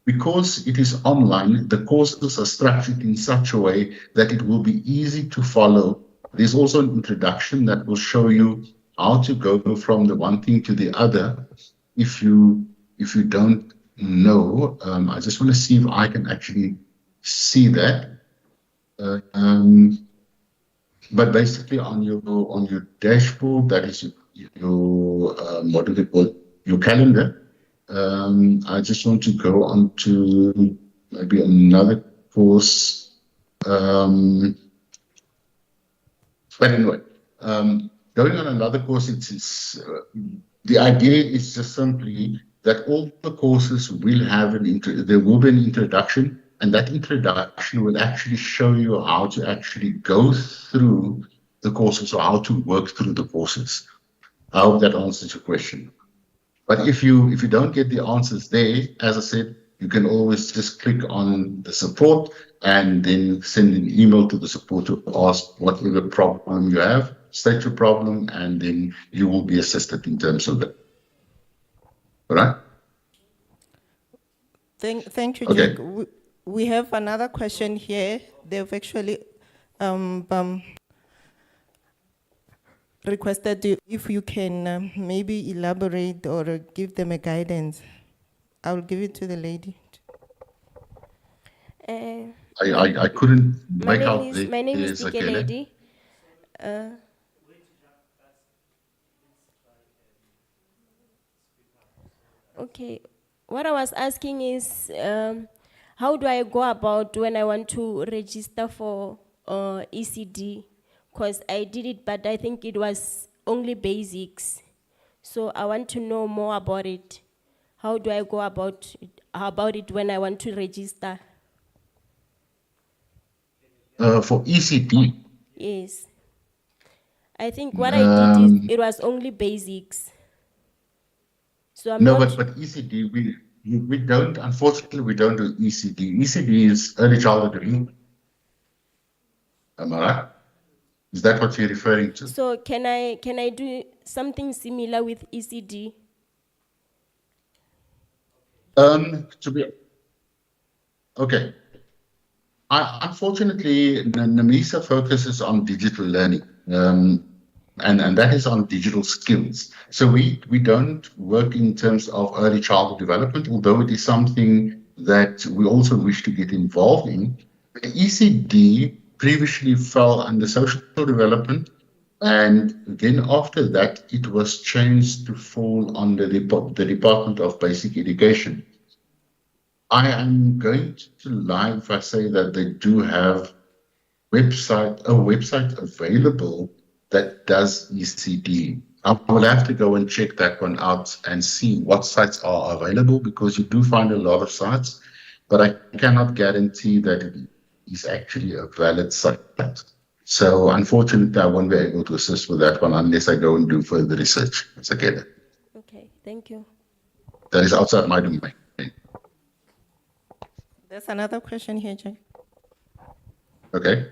because it is online, the courses are structured in such a way that it will be easy to follow. There's also an introduction that will show you how to go from the one thing to the other. If you don't know, I just want to see if I can actually see that. But basically on your dashboard, that is your what do they call it? Your calendar. I just want to go on to maybe another course. But anyway, going on another course, it's the idea is just simply that all the courses will have there will be an introduction, and that introduction will actually show you how to actually go through the courses or how to work through the courses. I hope that answers your question. But if you don't get the answers there, as I said, you can always just click on the support and then send an email to the support to ask whatever problem you have, state your problem, and then you will be assisted in terms of that. All right? Thank you, Okay. Jack. We have another question here. They've actually requested if you can maybe elaborate or give them a guidance. I will give it to the lady. I couldn't make out My name is okay. Dike Lady. Okay, what I was asking is, how do I go about when I want to register for ECD? Because I did it, but I think it was only basics. So I want to know more about it. How do I go about it when I want to register? For ECD, Yes. I think what I did is, it was only basics. So I'm no, not. but ECD, we don't, unfortunately, we don't do ECD. ECD is early childhood development. Am I right? Is that what you're referring to? So can I do something similar with ECD? To be okay. Unfortunately, NAMISA focuses on digital learning, and that is on digital skills. So we don't work in terms of early childhood development, although it is something that we also wish to get involved in. The ECD previously fell under social development, and then after that, it was changed to fall under the Department of Basic Education. I am going to lie if I say that they do have a website available that does ECD. I will have to go and check that one out and see what sites are available, because you do find a lot of sites, but I cannot guarantee that it is actually a valid site. So unfortunately, I won't be able to assist with that one unless I go and do further research. It's okay. Okay, thank you. That is outside my domain. There's another question here, Jack. Okay.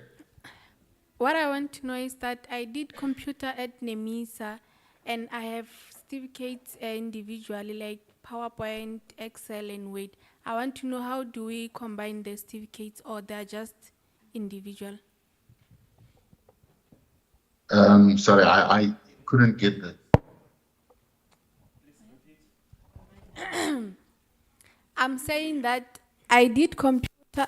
What I want to know is that I did computer at NEMISA, and I have certificates individually like PowerPoint, Excel, and Word. I want to know, how do we combine the certificates, or they're just individual? Sorry, I couldn't get that. I'm saying that I did computer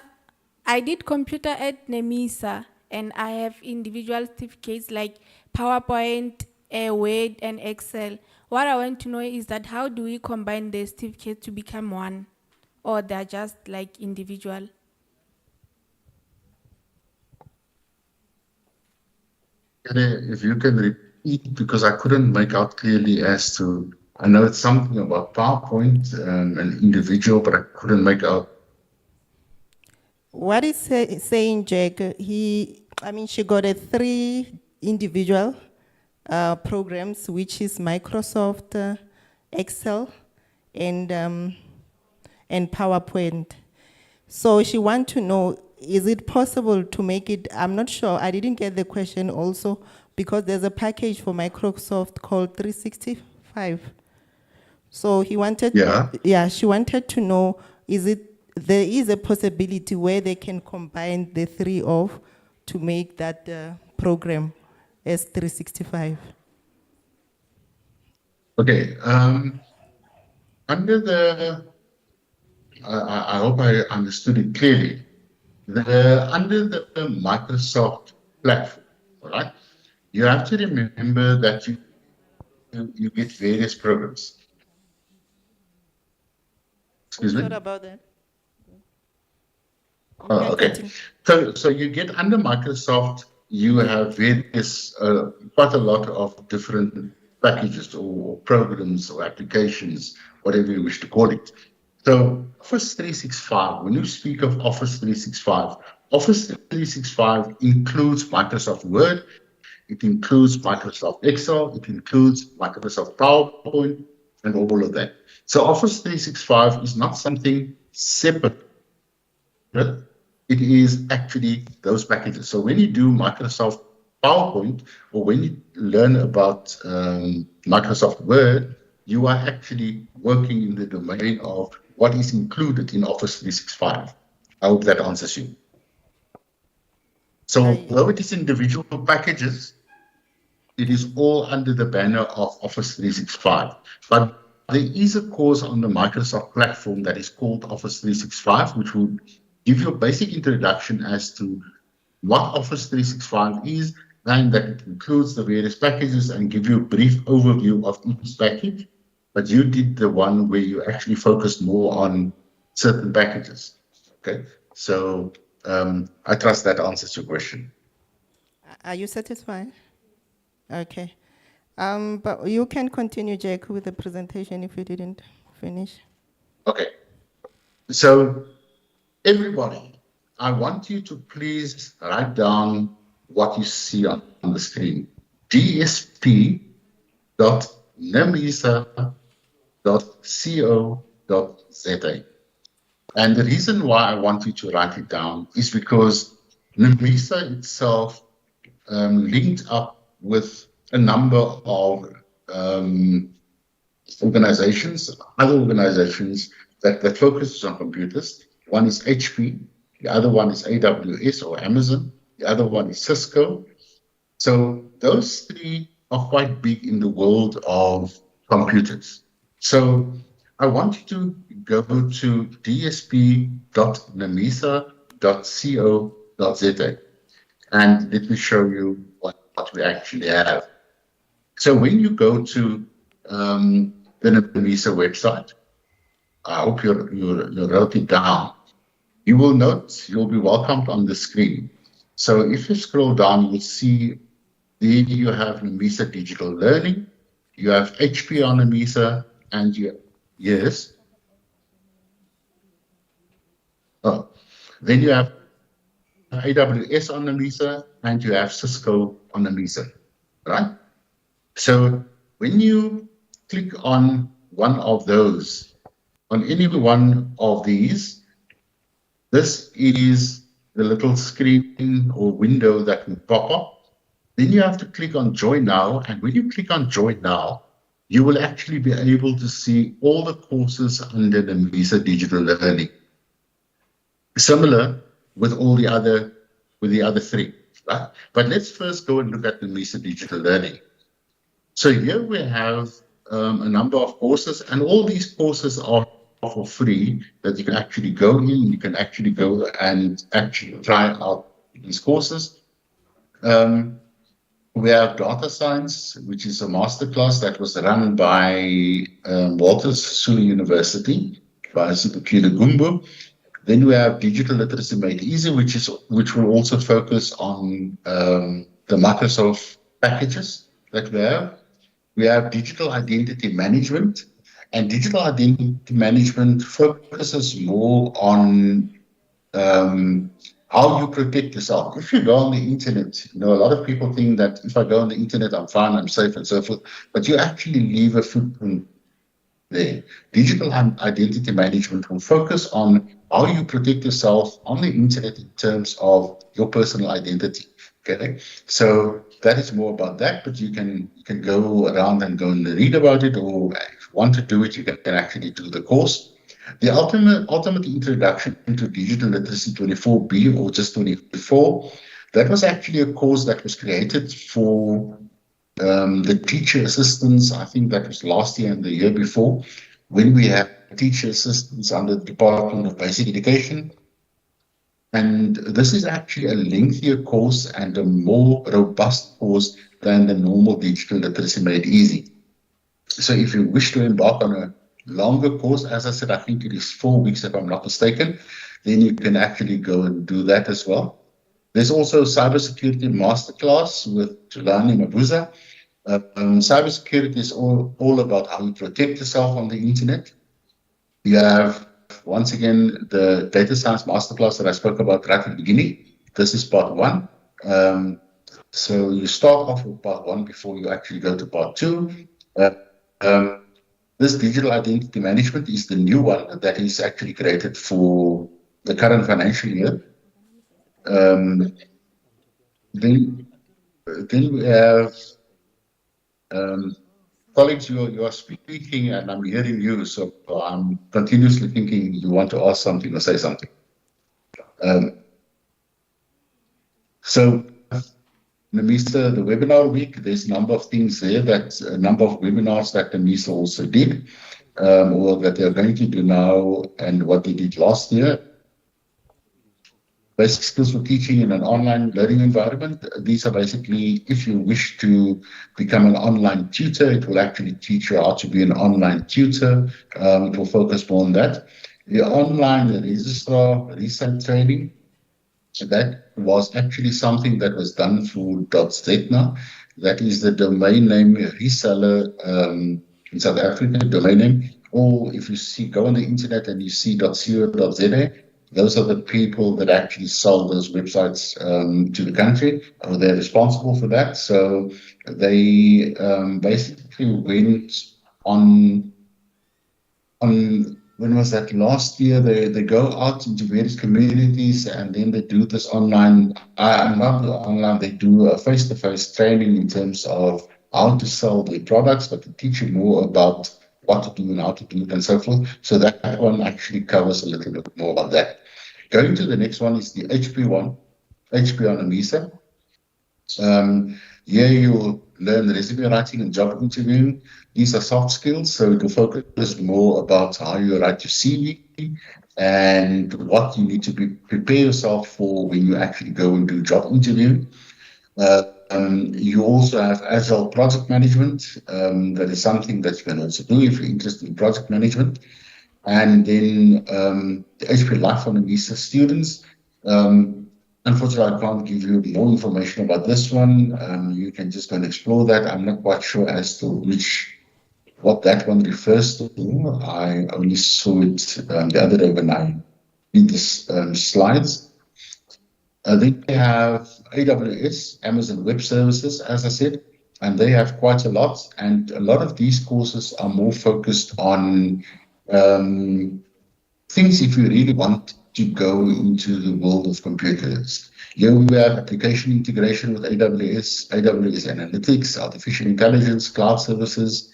at NEMISA, and I have individual certificates like PowerPoint, Word, and Excel. What I want to know is that, how do we combine the certificates to become one, or they're just like individual? If you can repeat, because I couldn't make out clearly as to, I know it's something about PowerPoint and individual, but I couldn't make out. What is saying, Jack? She got 3 individual programs, which is Microsoft Excel and PowerPoint. So she wants to know, is it possible to make it? I'm not sure. I didn't get the question also, because there's a package for Microsoft called 365. So he wanted, she wanted to know, there is a possibility where they can combine the 3 of to make that program as 365. Okay. Under the, I hope I understood it clearly. Under the Microsoft platform, all right, you have to remember that you get various programs. Excuse me? What about that? Oh, okay. So you get under Microsoft, you have various, quite a lot of different packages or programs or applications, whatever you wish to call it. So Office 365, when you speak of Office 365, Office 365 includes Microsoft Word, it includes Microsoft Excel, it includes Microsoft PowerPoint, and all of that. So Office 365 is not something separate. Right? It is actually those packages. So when you do Microsoft PowerPoint, or when you learn about Microsoft Word, you are actually working in the domain of what is included in Office 365. I hope that answers you. So although it is individual packages, it is all under the banner of Office 365. But there is a course on the Microsoft platform that is called Office 365, which will give you a basic introduction as to what Office 365 is, and that it includes the various packages, and give you a brief overview of each package. But you did the one where you actually focused more on certain packages. Okay, so I trust that answers your question. Are you satisfied? Okay. But you can continue, Jack, with the presentation if you didn't finish. Okay. So everybody, I want you to please write down what you see on the screen. dsp.namisa.co.za. And the reason why I want you to write it down is because NAMISA itself linked up with a number of organizations, other organizations that focuses on computers. One is HP, the other one is AWS or Amazon, the other one is Cisco. So those three are quite big in the world of computers. So I want you to go to dsp.namisa.co.za and let me show you what we actually have. So when you go to the NAMISA website, I hope you wrote it down. You will note you'll be welcomed on the screen. So if you scroll down, you will see there you have NAMISA Digital Learning, you have HP on NAMISA, and then you have AWS on NAMISA, and you have Cisco on NAMISA, right? So when you click on one of those, on any one of these, this is the little screen or window that will pop up. Then you have to click on Join Now, and when you click on Join Now, you will actually be able to see all the courses under the NAMISA Digital Learning. Similar with all the other three, right? But let's first go and look at the NAMISA Digital Learning. So here we have a number of courses, and all these courses are for free that you can actually go in. You can actually go and actually try out these courses. We have data science, which is a masterclass that was run by Walters Sisulu University by Sipakile Gumbu. Then we have digital literacy made easy, which will also focus on the Microsoft packages that we have. We have digital identity management, and digital identity management focuses more on how you protect yourself. If you go on the internet, a lot of people think that if I go on the internet, I'm fine, I'm safe, and so forth. But you actually leave a footprint there. Digital identity management will focus on how you protect yourself on the internet in terms of your personal identity. Okay, so that is more about that, but you can go around and go and read about it, or if you want to do it, you can actually do the course. The ultimate introduction into digital literacy 24B or just 24, that was actually a course that was created for the teacher assistants. I think that was last year and the year before, when we had teacher assistants under the Department of Basic Education. And this is actually a lengthier course and a more robust course than the normal digital literacy made easy. So if you wish to embark on a longer course, as I said, I think it is 4 weeks if I'm not mistaken, then you can actually go and do that as well. There's also a cybersecurity masterclass with Tulani Mabuza. Cybersecurity is all about how you protect yourself on the internet. You have, once again, the data science masterclass that I spoke about right at the beginning. This is part 1. So you start off with part 1 before you actually go to part 2. This digital identity management is the new one that is actually created for the current financial year. Then we have colleagues, you are speaking and I'm hearing you, so I'm continuously thinking you want to ask something or say something. So NAMISA, the webinar week, there's a number of things there, a number of webinars that NAMISA also did, or that they're going to do now, and what they did last year. Basic skills for teaching in an online learning environment. These are basically, if you wish to become an online tutor, it will actually teach you how to be an online tutor. It will focus more on that. The online registrar research training, that was actually something that was done for .ZNA. That is the domain name reseller in South Africa, domain name. Or if you go on the internet and you see .co.za, those are the people that actually sell those websites to the country, or they're responsible for that. So they basically went on when was that, last year, they go out into various communities and then they do this online, not online, they do a face-to-face training in terms of how to sell their products, but to teach you more about what to do and how to do it and so forth. So that one actually covers a little bit more of that. Going to the next one is the HP one, HP on Amisa. Here you learn resume writing and job interviewing. These are soft skills, so it will focus more about how you write your CV and what you need to prepare yourself for when you actually go and do job interviewing. You also have agile project management. That is something that you can also do if you're interested in project management. And then the HP Life on Amisa students. Unfortunately, I can't give you more information about this one. You can just go and explore that. I'm not quite sure as to what that one refers to. I only saw it the other day when I did this slides. Then they have AWS, Amazon Web Services, as I said, and they have quite a lot. And a lot of these courses are more focused on things if you really want to go into the world of computers. Here we have application integration with AWS, AWS Analytics, artificial intelligence, cloud services,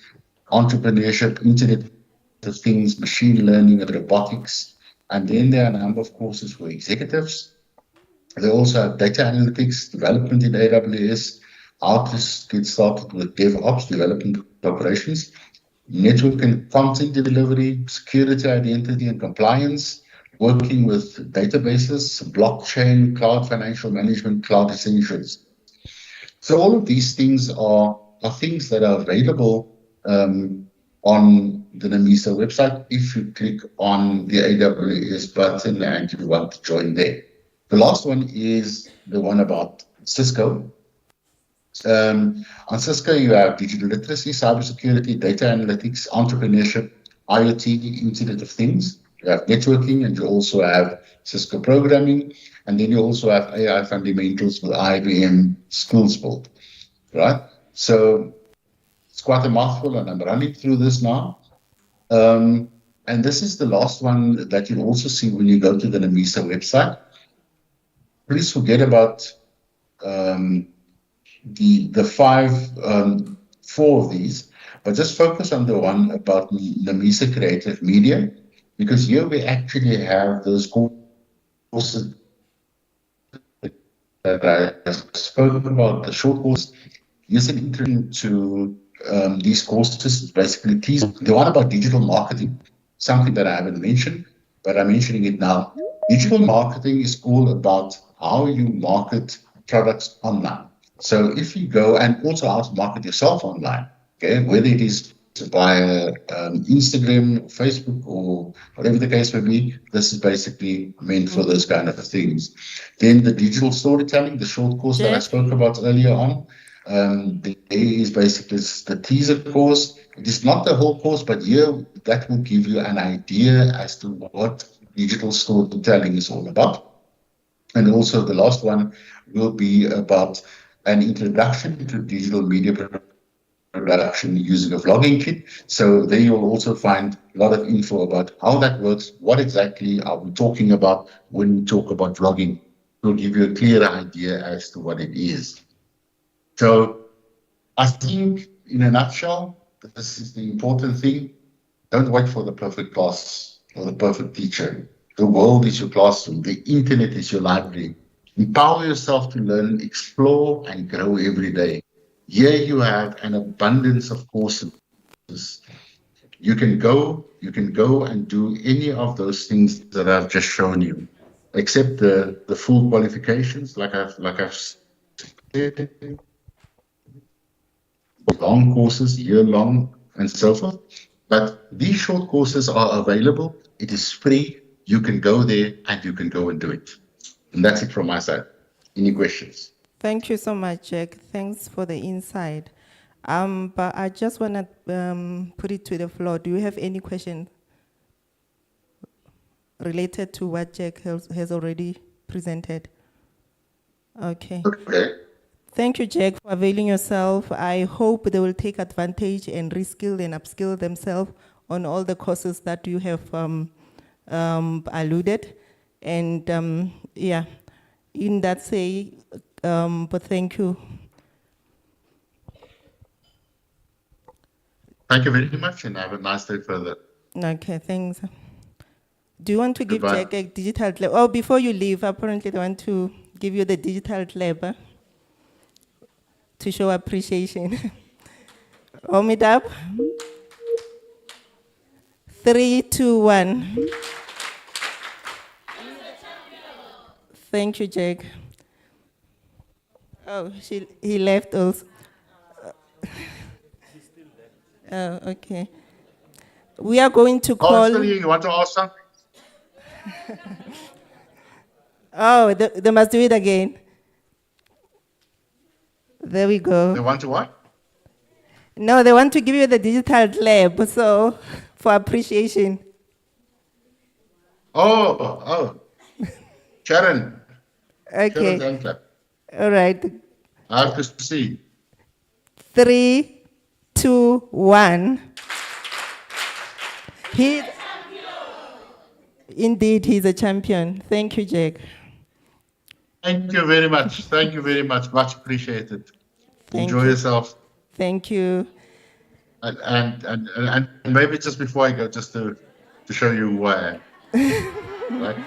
entrepreneurship, Internet of Things, machine learning and robotics. And then there are a number of courses for executives. They also have data analytics, development in AWS, how to get started with DevOps, development operations, network and content delivery, security, identity and compliance, working with databases, blockchain, cloud financial management, cloud essentials. So all of these things are things that are available on the NAMISA website if you click on the AWS button and you want to join there. The last one is the one about Cisco. On Cisco, you have digital literacy, cybersecurity, data analytics, entrepreneurship, IoT, Internet of Things. You have networking, and you also have Cisco programming, and then you also have AI fundamentals with IBM Skillsboard, right? So it's quite a mouthful, and I'm running through this now. And this is the last one that you'll also see when you go to the NAMISA website. Please forget about the four of these, but just focus on the one about NAMISA Creative Media, because here we actually have those courses that I spoke about, the short course. Here's an intro to these courses, basically the one about digital marketing, something that I haven't mentioned, but I'm mentioning it now. Digital marketing is all about how you market products online. So if you go, and also how to market yourself online, okay, whether it is via Instagram, or Facebook, or whatever the case may be, this is basically meant for those kind of things. Then the digital storytelling, the short course that I spoke about earlier on, there is basically the teaser course. It is not the whole course, but here that will give you an idea as to what digital storytelling is all about. And also the last one will be about an introduction to digital media production using a vlogging kit. So there you will also find a lot of info about how that works, what exactly are we talking about when we talk about vlogging. It will give you a clear idea as to what it is. So I think in a nutshell, this is the important thing. Don't wait for the perfect class or the perfect teacher. The world is your classroom. The internet is your library. Empower yourself to learn, explore, and grow every day. Here you have an abundance of courses. You can go and do any of those things that I've just shown you, except the full qualifications, like I've said, long courses, year long, and so forth. But these short courses are available. It is free. You can go there and you can go and do it. And that's it from my side. Any questions? Thank you so much, Jack. Thanks for the insight. But I just want to put it to the floor. Do you have any questions related to what Jack has already presented? Okay. Okay. Thank you, Jack, for availing yourself. I hope they will take advantage and reskill and upskill themselves on all the courses that you have alluded. And yeah, in that say, but thank you. Thank you very much, and have a nice day further. Okay, thanks. Do you want to give Goodbye. Jack a digital clap? Oh, before you leave, apparently they want to give you the digital clap to show appreciation. Warm it up. 3, 2, 1. Thank you, Jack. Oh, he left also. Oh, okay. We are going to call. Oh, Sally, you want to ask something? Oh, they must do it again. There we go. They want to what? No, they want to give you the digital lab, so for appreciation. Oh. Sharon. Okay. Sharon's hand clap. All right. I have to see. 3, 2, 1. Indeed, he's a champion. Thank you, Jack. Thank you very much. Thank you very much. Much appreciated. Thank Enjoy you. yourself. Thank you. And maybe just before I go, just to show you who I am. Right?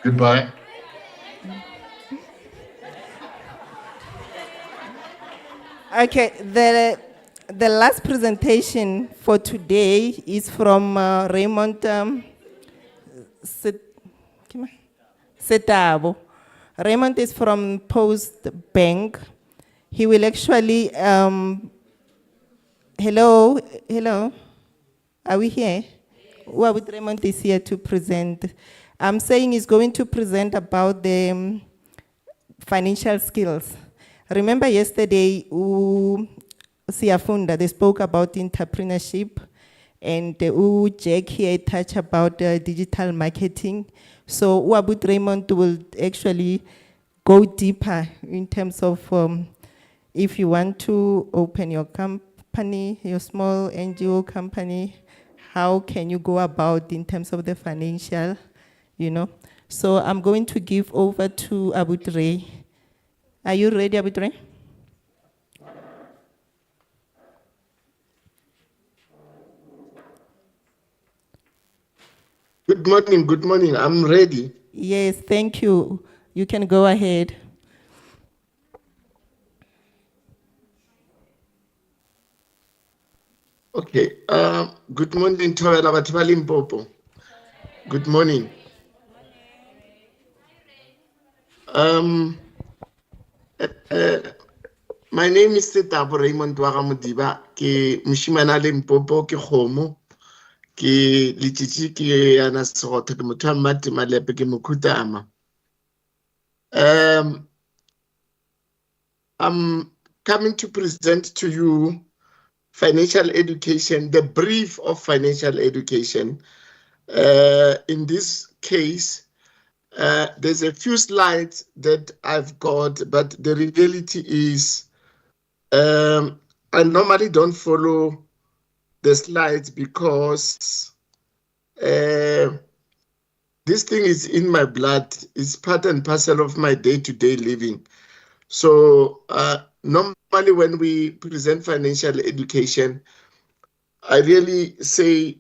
Goodbye. Okay, the last presentation for today is from Raymond Setabo. Raymond is from Post Bank. He will actually, hello, are we here? Well, with Raymond is here to present. I'm saying he's going to present about the financial skills. Remember yesterday, Siafunda, they spoke about entrepreneurship, and Jack here touched about digital marketing. So Uabut Raymond will actually go deeper in terms of if you want to open your company, your small NGO company, how can you go about in terms of the financial, So I'm going to give over to Abutre. Are you ready, Abutre? Good morning. I'm ready. Yes, thank you. You can go ahead. Okay. Good morning, Thobela batho ba Limpopo. Good morning. My name is Setabo Raymond Wagamudiba. Ke moshimane a Limpopo, ke kgomo. Ke lititi ke ana segotho ke motho a mmatima lepe ke mokhutama. I'm coming to present to you financial education, the brief of financial education. In this case, there's a few slides that I've got, but the reality is I normally don't follow the slides because this thing is in my blood. It's part and parcel of my day-to-day living. So normally when we present financial education, I really say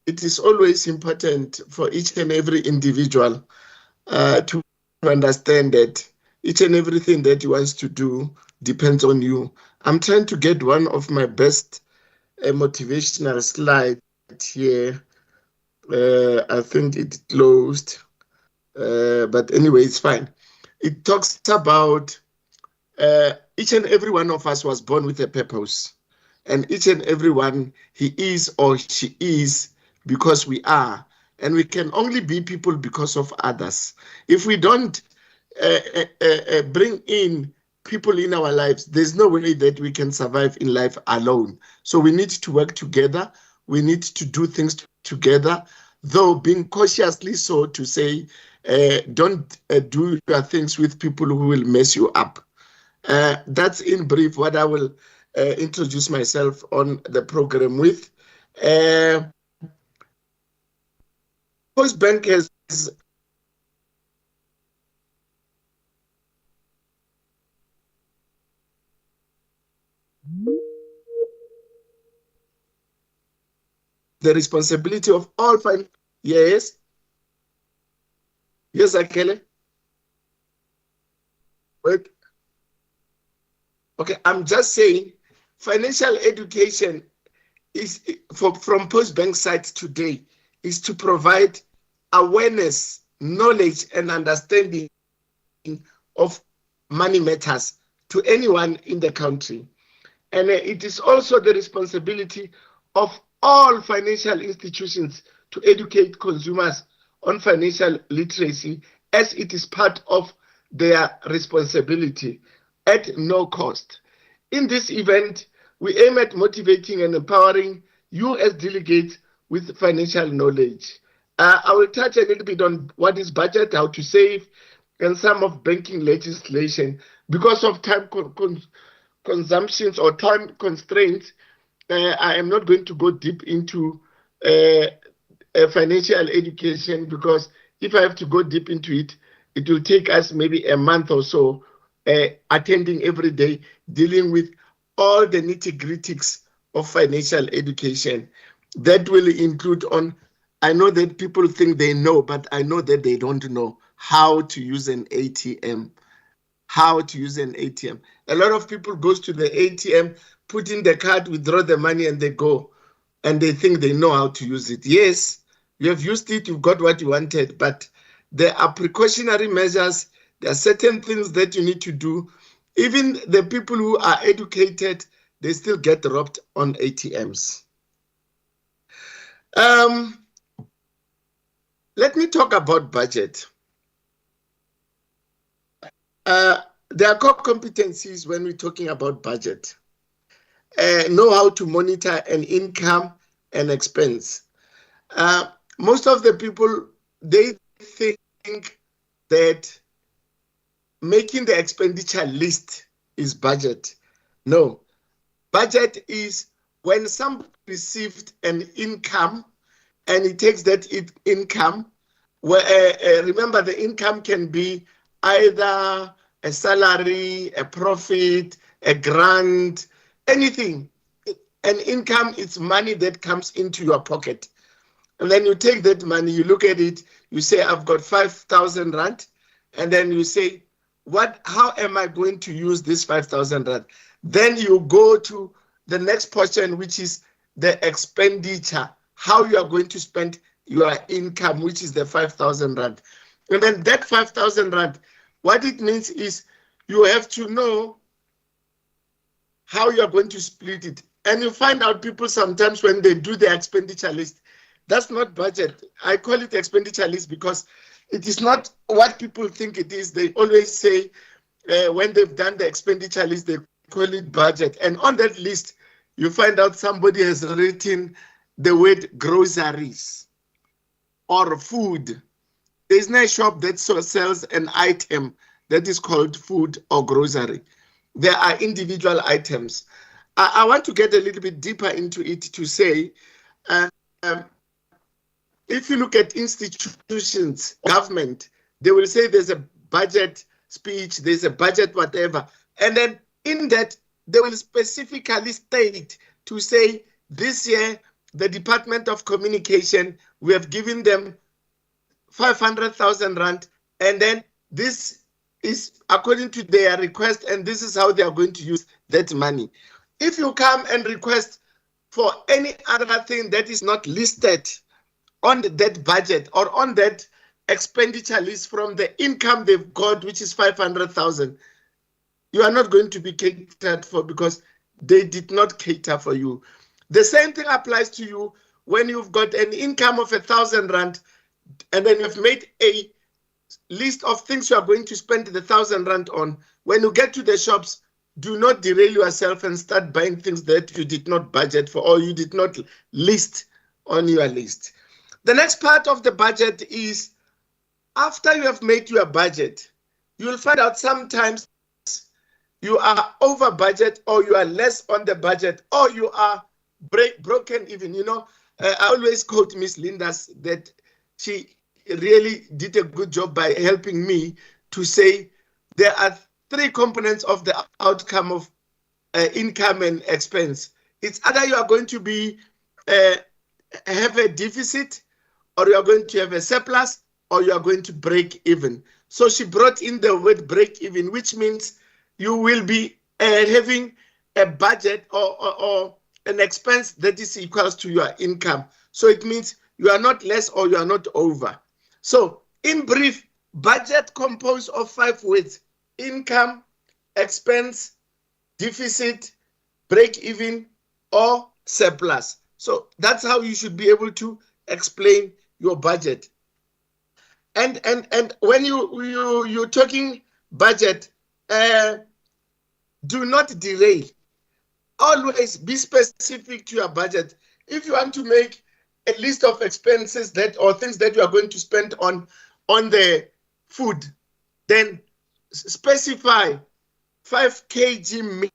it is always important for each and every individual to understand that each and everything that he wants to do depends on you. I'm trying to get one of my best motivational slides here. I think it closed, but anyway, it's fine. It talks about each and every one of us was born with a purpose, and each and every one, he is or she is because we are, and we can only be people because of others. If we don't bring in people in our lives, there's no way that we can survive in life alone. So we need to work together. We need to do things together, though being cautiously so to say, don't do your things with people who will mess you up. That's in brief what I will introduce myself on the program with. Post Bank has the responsibility of all yes. Yes, Akele. Wait. Okay, I'm just saying financial education is from Post Bank side today is to provide awareness, knowledge, and understanding of money matters to anyone in the country. And it is also the responsibility of all financial institutions to educate consumers on financial literacy, as it is part of their responsibility at no cost. In this event, we aim at motivating and empowering you as delegates with financial knowledge. I will touch a little bit on what is budget, how to save, and some of banking legislation. Because of time consumptions or time constraints, I am not going to go deep into financial education, because if I have to go deep into it, it will take us maybe a month or so attending every day, dealing with all the nitty-gritties of financial education. That will include I know that people think they know, but I know that they don't know how to use an ATM. How to use an ATM. A lot of people goes to the ATM, put in the card, withdraw the money, and they go. And they think they know how to use it. Yes, you have used it, you've got what you wanted, but there are precautionary measures. There are certain things that you need to do. Even the people who are educated, they still get robbed on ATMs. Let me talk about budget. There are core competencies when we're talking about budget. Know how to monitor an income and expense. Most of the people, they think that making the expenditure list is budget. No, budget is when somebody received an income and he takes that income. Remember, the income can be either a salary, a profit, a grant, anything. An income is money that comes into your pocket. And then you take that money, you look at it, you say, I've got 5,000 rand. And then you say, how am I going to use this 5,000 rand? Then you go to the next portion, which is the expenditure, how you are going to spend your income, which is the 5,000 rand. And then that 5,000 rand, what it means is you have to know how you are going to split it. And you find out people sometimes when they do the expenditure list, that's not budget. I call it expenditure list because it is not what people think it is. They always say when they've done the expenditure list, they call it budget. And on that list, you find out somebody has written the word groceries or food. There's no shop that sells an item that is called food or grocery. There are individual items. I want to get a little bit deeper into it to say, if you look at institutions, government, they will say there's a budget speech, there's a budget whatever. And then in that, they will specifically state to say, this year, the Department of Communication, we have given them 500,000 rand, and then this is according to their request, and this is how they are going to use that money. If you come and request for any other thing that is not listed on that budget or on that expenditure list from the income they've got, which is 500,000, you are not going to be catered for because they did not cater for you. The same thing applies to you when you've got an income of 1,000 rand and then you've made a list of things you are going to spend the 1,000 rand on. When you get to the shops, do not derail yourself and start buying things that you did not budget for or you did not list on your list. The next part of the budget is after you have made your budget, you will find out sometimes you are over budget or you are less on the budget or you are broken even. You know, I always quote Miss Linda's that she really did a good job by helping me to say there are three components of the outcome of income and expense. It's either you are going to be have a deficit, or you are going to have a surplus, or you are going to break even. So she brought in the word break even, which means you will be having a budget or an expense that is equals to your income. So it means you are not less or you are not over. So in brief, budget composed of 5 words: income, expense, deficit, break even, or surplus. So that's how you should be able to explain your budget. And when you're talking budget, do not derail. Always be specific to your budget. If you want to make a list of expenses that or things that you are going to spend on the food, then specify 5 kg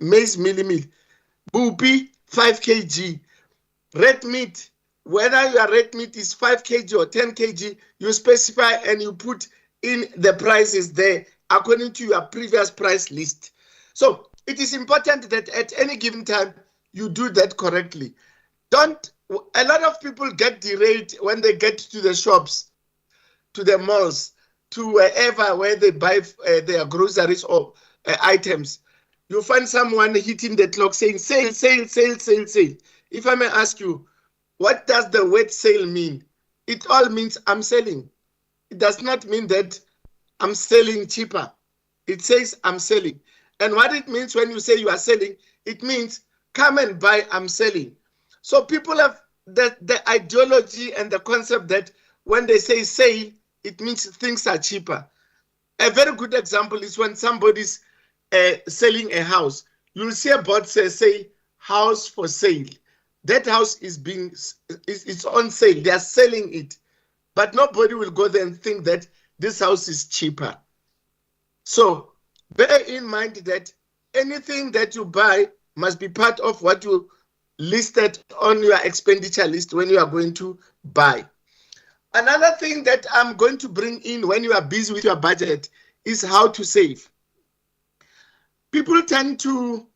maize meal, bupi 5 kg, red meat. Whether your red meat is 5 kg or 10 kg, you specify and you put in the prices there according to your previous price list. So it is important that at any given time you do that correctly. A lot of people get derailed when they get to the shops, to the malls, to wherever where they buy their groceries or items. You find someone hitting the clock saying sale, sale, sale, sale, sale. If I may ask you, what does the word sale mean? It all means I'm selling. It does not mean that I'm selling cheaper. It says I'm selling. And what it means when you say you are selling, it means come and buy, I'm selling. So people have the ideology and the concept that when they say sale, it means things are cheaper. A very good example is when somebody's selling a house. You'll see a board say house for sale. That house is on sale. They are selling it. But nobody will go there and think that this house is cheaper. So bear in mind that anything that you buy must be part of what you listed on your expenditure list when you are going to buy. Another thing that I'm going to bring in when you are busy with your budget is how to save. People tend to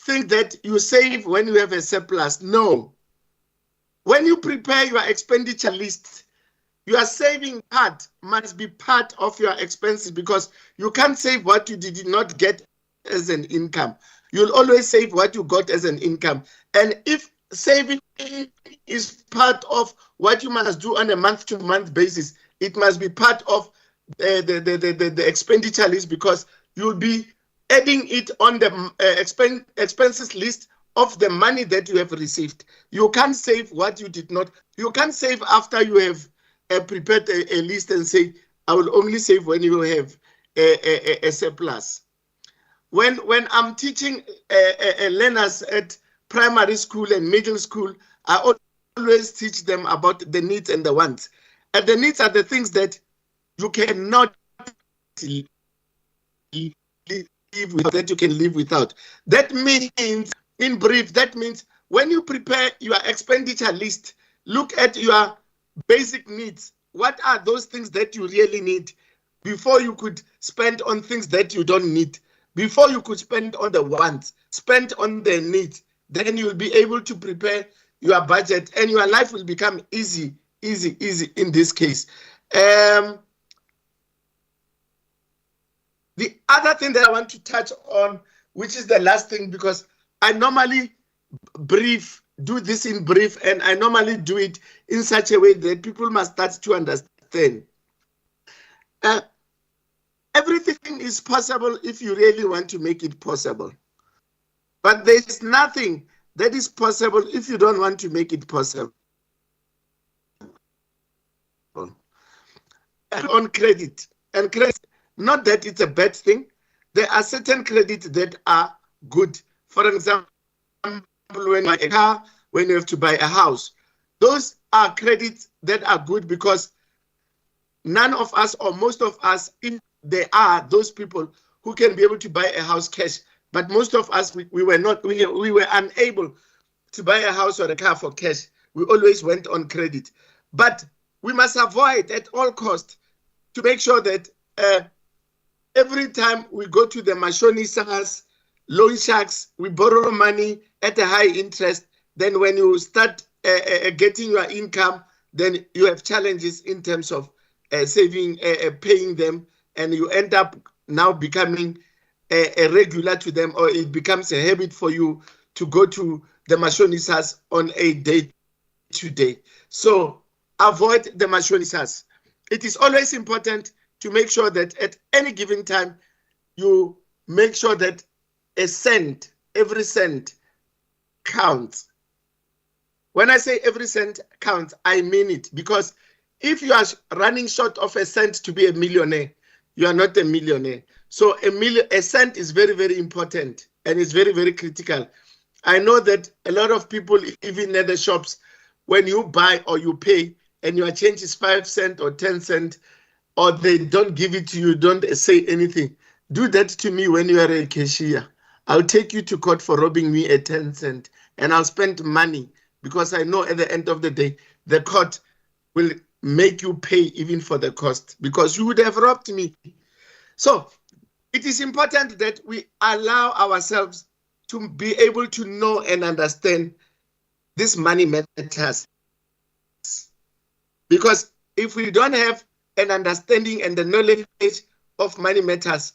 think that you save when you have a surplus. No. When you prepare your expenditure list, your saving part must be part of your expenses, because you can't save what you did not get as an income. You'll always save what you got as an income. And if saving is part of what you must do on a month-to-month basis, it must be part of the expenditure list, because you'll be adding it on the expenses list of the money that you have received. You can't save what you did not. You can't save after you have prepared a list and say, I will only save when you have a surplus. When I'm teaching learners at primary school and middle school, I always teach them about the needs and the wants. And the needs are the things that you cannot live without, that you can live without. That means, in brief, that means when you prepare your expenditure list, look at your basic needs. What are those things that you really need before you could spend on things that you don't need? Before you could spend on the wants, spend on the needs, then you'll be able to prepare your budget and your life will become easy in this case. The other thing that I want to touch on, which is the last thing, because I normally do this in brief, and I normally do it in such a way that people must start to understand. Everything is possible if you really want to make it possible. But there is nothing that is possible if you don't want to make it possible. On credit, and credit, not that it's a bad thing. There are certain credits that are good. For example, when you buy a car, when you have to buy a house, those are credits that are good, because none of us, or most of us, there are those people who can be able to buy a house cash, but most of us we were unable to buy a house or a car for cash. We always went on credit. But we must avoid at all costs to make sure that every time we go to the Mashonisas, loan sharks, we borrow money at a high interest. Then when you start getting your income, then you have challenges in terms of saving, paying them, and you end up now becoming a regular to them, or it becomes a habit for you to go to the Mashonisas on a day-to-day. So avoid the Mashonisas. It is always important to make sure that at any given time, you make sure that a cent, every cent counts. When I say every cent counts, I mean it, because if you are running short of a cent to be a millionaire, you are not a millionaire. So a cent is very, very important, and it's very, very critical. I know that a lot of people, even at the shops, when you buy or you pay and your change is 5 cents or 10 cents, or they don't give it to you, don't say anything. Do that to me when you are a cashier. I'll take you to court for robbing me at 10 cents, and I'll spend money, because I know at the end of the day, the court will make you pay even for the cost, because you would have robbed me. So it is important that we allow ourselves to be able to know and understand this money matters. Because if we don't have an understanding and the knowledge of money matters,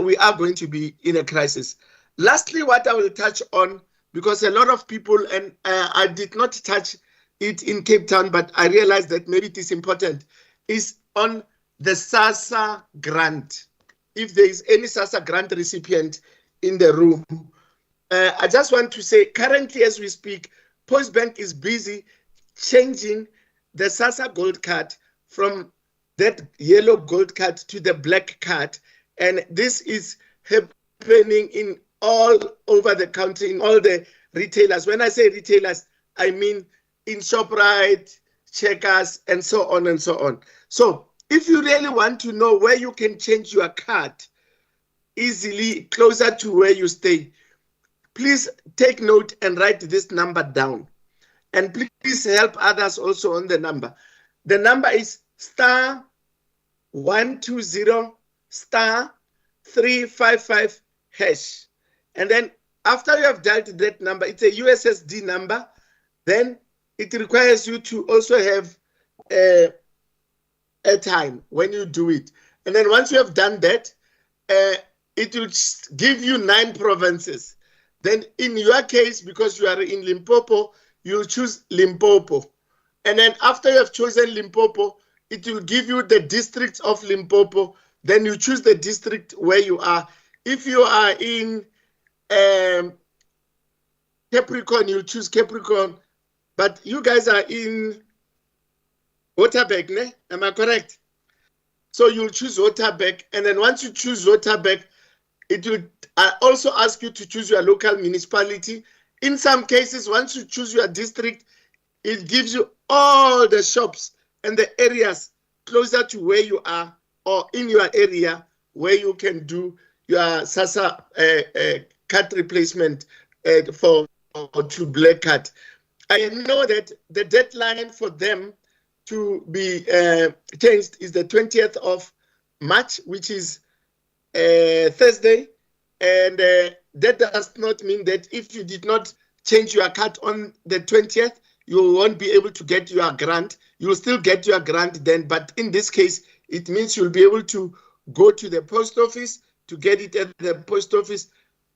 we are going to be in a crisis. Lastly, what I will touch on, because a lot of people, and I did not touch it in Cape Town, but I realized that maybe it is important, is on the SASSA grant. If there is any SASSA grant recipient in the room, I just want to say, currently as we speak, Postbank is busy changing the SASSA gold card from that yellow gold card to the black card. And this is happening in all over the country, in all the retailers. When I say retailers, I mean in ShopRite, Checkers, and so on and so on. So if you really want to know where you can change your card easily closer to where you stay, please take note and write this number down. And please help others also on the number. The number is *120*355#. And then after you have dialed that number, it's a USSD number. Then it requires you to also have a time when you do it. And then once you have done that, it will give you 9 provinces. Then in your case, because you are in Limpopo, you'll choose Limpopo. And then after you have chosen Limpopo, it will give you the districts of Limpopo. Then you choose the district where you are. If you are in Capricorn, you choose Capricorn. But you guys are in Waterberg, ne? Am I correct? So you'll choose Waterberg. And then once you choose Waterberg, it will also ask you to choose your local municipality. In some cases, once you choose your district, it gives you all the shops and the areas closer to where you are, or in your area where you can do your SASSA card replacement to black card. I know that the deadline for them to be changed is the 20th of March, which is Thursday. And that does not mean that if you did not change your card on the 20th, you won't be able to get your grant. You'll still get your grant then, but in this case, it means you'll be able to go to the post office to get it at the post office.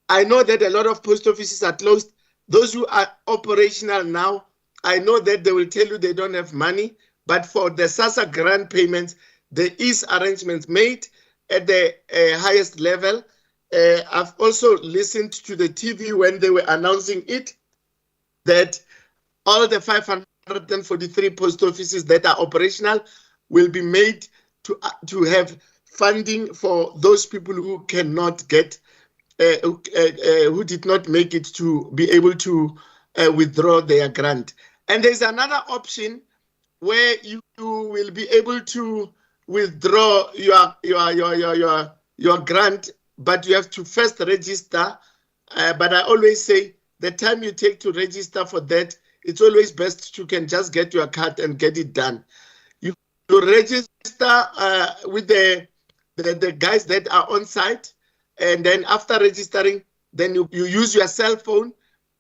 I know that a lot of post offices are closed. Those who are operational now, I know that they will tell you they don't have money, but for the SASSA grant payments, there is arrangements made at the highest level. I've also listened to the TV when they were announcing it, that all the 543 post offices that are operational will be made to have funding for those people who cannot get, who did not make it to be able to withdraw their grant. And there's another option where you will be able to withdraw your grant, but you have to first register. But I always say, the time you take to register for that, it's always best you can just get your card and get it done. You register with the guys that are on site, and then after registering, then you use your cell phone,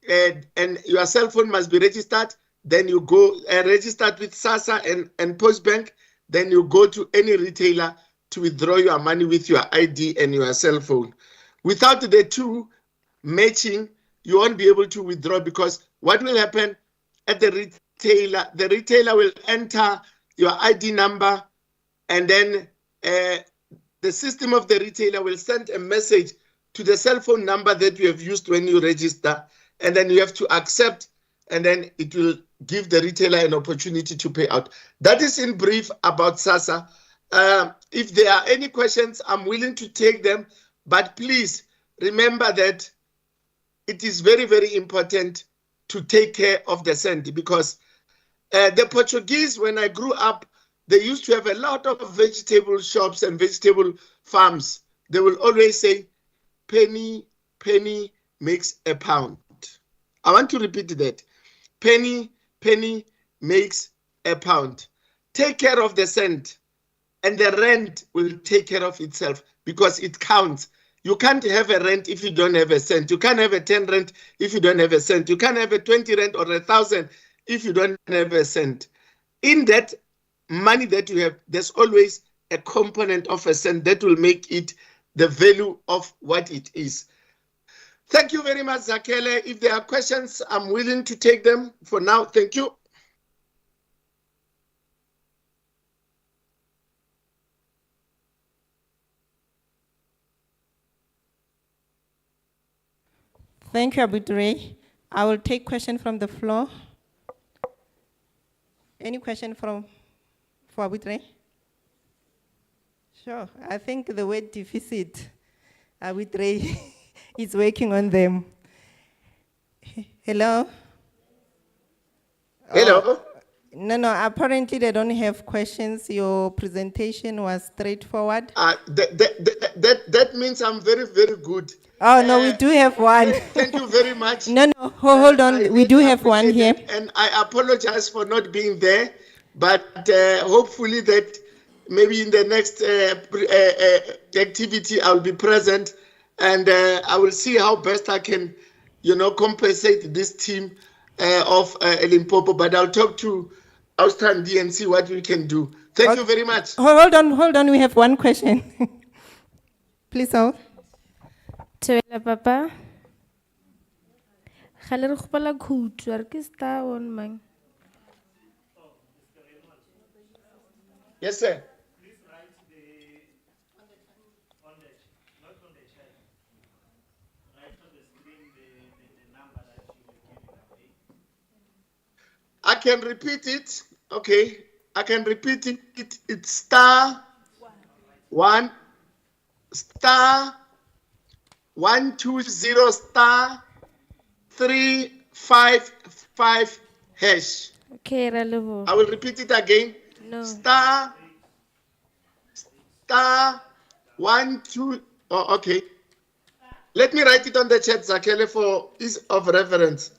and your cell phone must be registered. Then you go registered with SASSA and Postbank. Then you go to any retailer to withdraw your money with your ID and your cell phone. Without the two matching, you won't be able to withdraw, because what will happen at the retailer will enter your ID number, and then the system of the retailer will send a message to the cell phone number that you have used when you register, and then you have to accept, and then it will give the retailer an opportunity to pay out. That is in brief about SASSA. If there are any questions, I'm willing to take them, but please remember that it is very, very important to take care of the cent, because the Portuguese, when I grew up, they used to have a lot of vegetable shops and vegetable farms. They will always say, penny makes a pound. I want to repeat that. Penny makes a pound. Take care of the cent, and the rent will take care of itself, because it counts. You can't have a rent if you don't have a cent. You can't have a 10 rent if you don't have a cent. You can't have a 20 rent or 1,000 if you don't have a cent. In that money that you have, there's always a component of a cent that will make it the value of what it is. Thank you very much, Zakele. If there are questions, I'm willing to take them. For now, thank you. Thank you, Abutre. I will take question from the floor. Any question for Abutre? Sure. I think the word deficit, Abutre is working on them. Hello? Hello? No, apparently they don't have questions. Your presentation was straightforward. That means I'm very, very good. Oh, no, we do have one. Thank you very much. No, hold on. We do have one here. And I apologize for not being there, but hopefully that maybe in the next activity I'll be present, and I will see how best I can, compensate this team of Limpopo. But I'll talk to Austrandi and see what we can do. Thank you very much. Hold on. We have one question. Please hold. Tshwela papa. Gale re gopala khutso, a re ke star one man. Yes, sir. I can repeat it. Okay. I can repeat it. It's star 1 star 120 star 355 hash. Okay, relevant. I will repeat it again. No. Star 12. Oh, okay. Let me write it on the chat, Zakele, for ease of reference.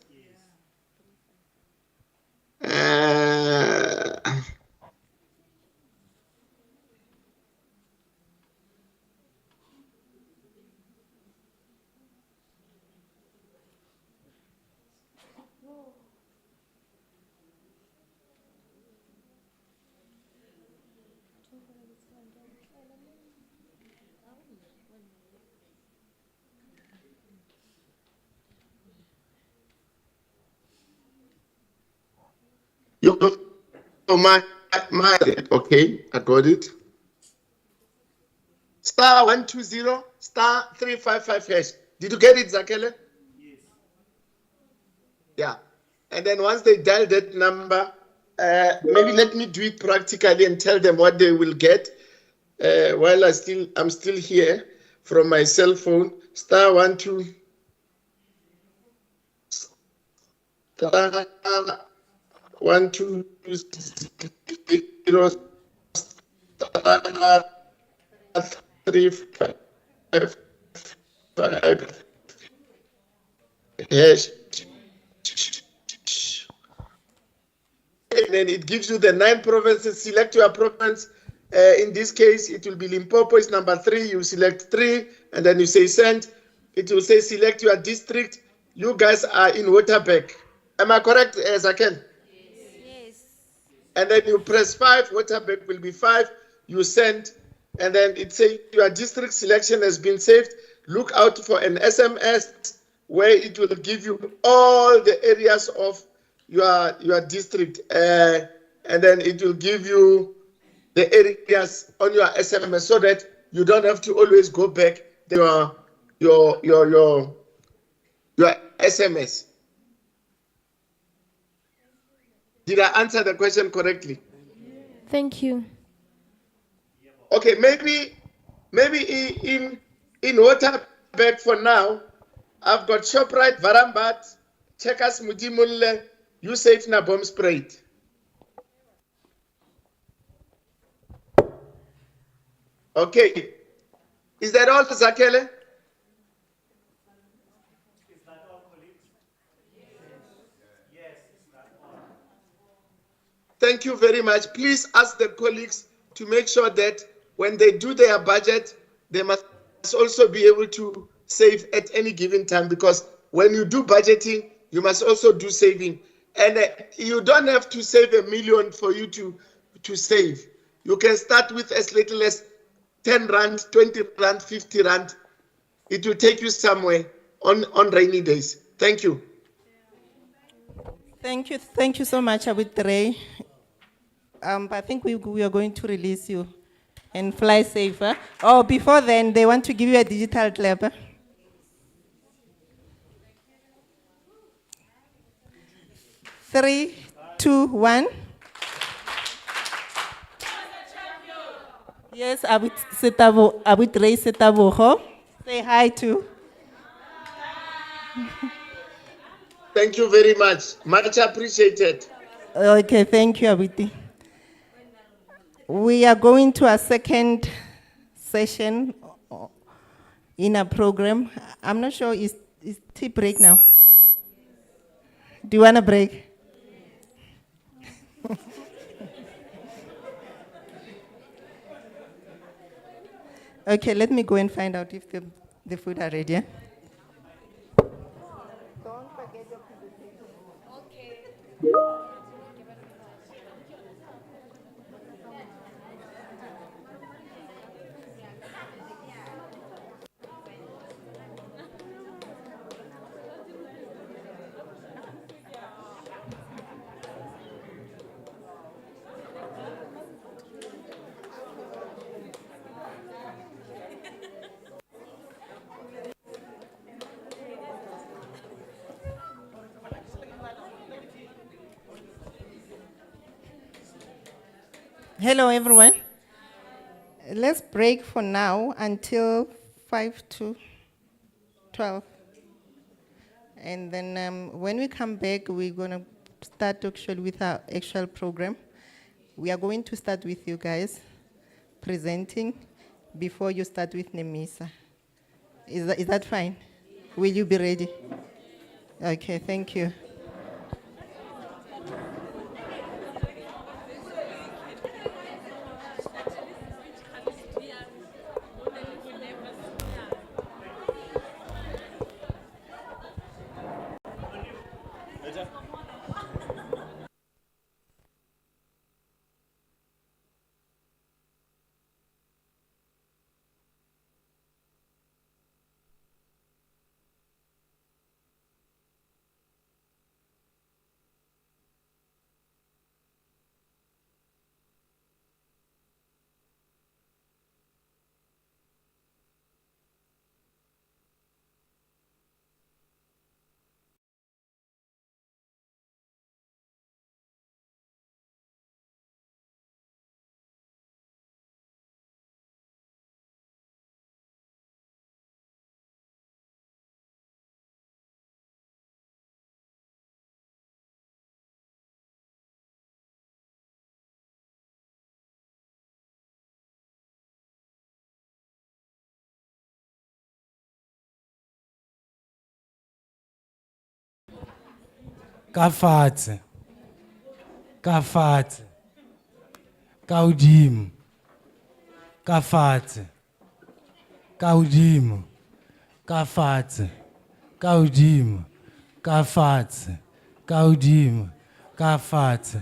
Okay, I got it. Star 120 star 355 hash. Did you get it, Zakele? Yes. Yeah. And then once they dial that number, maybe let me do it practically and tell them what they will get. While I'm still here from my cell phone. Star 12 star 120 star 355 hash. and then it gives you the 9 provinces. Select your province. In this case, it will be Limpopo. It's number 3. You select 3, and then you say send. It will say select your district. You guys are in Waterberg. Am I correct, Zaken? Yes. And then you press 5. Waterberg will be 5. You send, and then it says your district selection has been saved. Look out for an SMS where it will give you all the areas of your district, and then it will give you the areas on your SMS so that you don't have to always go back to your SMS. Did I answer the question correctly? Thank you. Okay, maybe in Waterberg for now, I've got Shoprite, Varambat, Checkers, Mudimulle, USAID, na bomb sprayed. Okay, is that all, Zakele? Thank you very much. Please ask the colleagues to make sure that when they do their budget, they must also be able to save at any given time, because when you do budgeting, you must also do saving. And you don't have to save $1 million for you to save. You can start with as little as 10 rand, 20 rand, 50 rand. It will take you somewhere on rainy days. Thank you. Thank you so much, Abutre. I think we are going to release you and fly safer. Oh, before then, they want to give you a digital clap. 3, 2, 1. Yes, Abutre Setaboho. Say hi to. Thank you very much. Much appreciated. Okay, thank you, Abuti. We are going to a second session in a program. I'm not sure, is tea break now? Do you want a break? Okay, let me go and find out if the food are ready. Hello, everyone. Let's break for now until 5 to 12. And then when we come back, we're going to start actually with our actual program. We are going to start with you guys presenting before you start with Nemisa. Is that fine? Will you be ready? Okay, thank you. Ka fatshe. ka fatshe, ka hodimo, ka fatshe, ka hodimo, ka fatshe, ka hodimo, ka fatshe, ka hodimo, ka fatshe.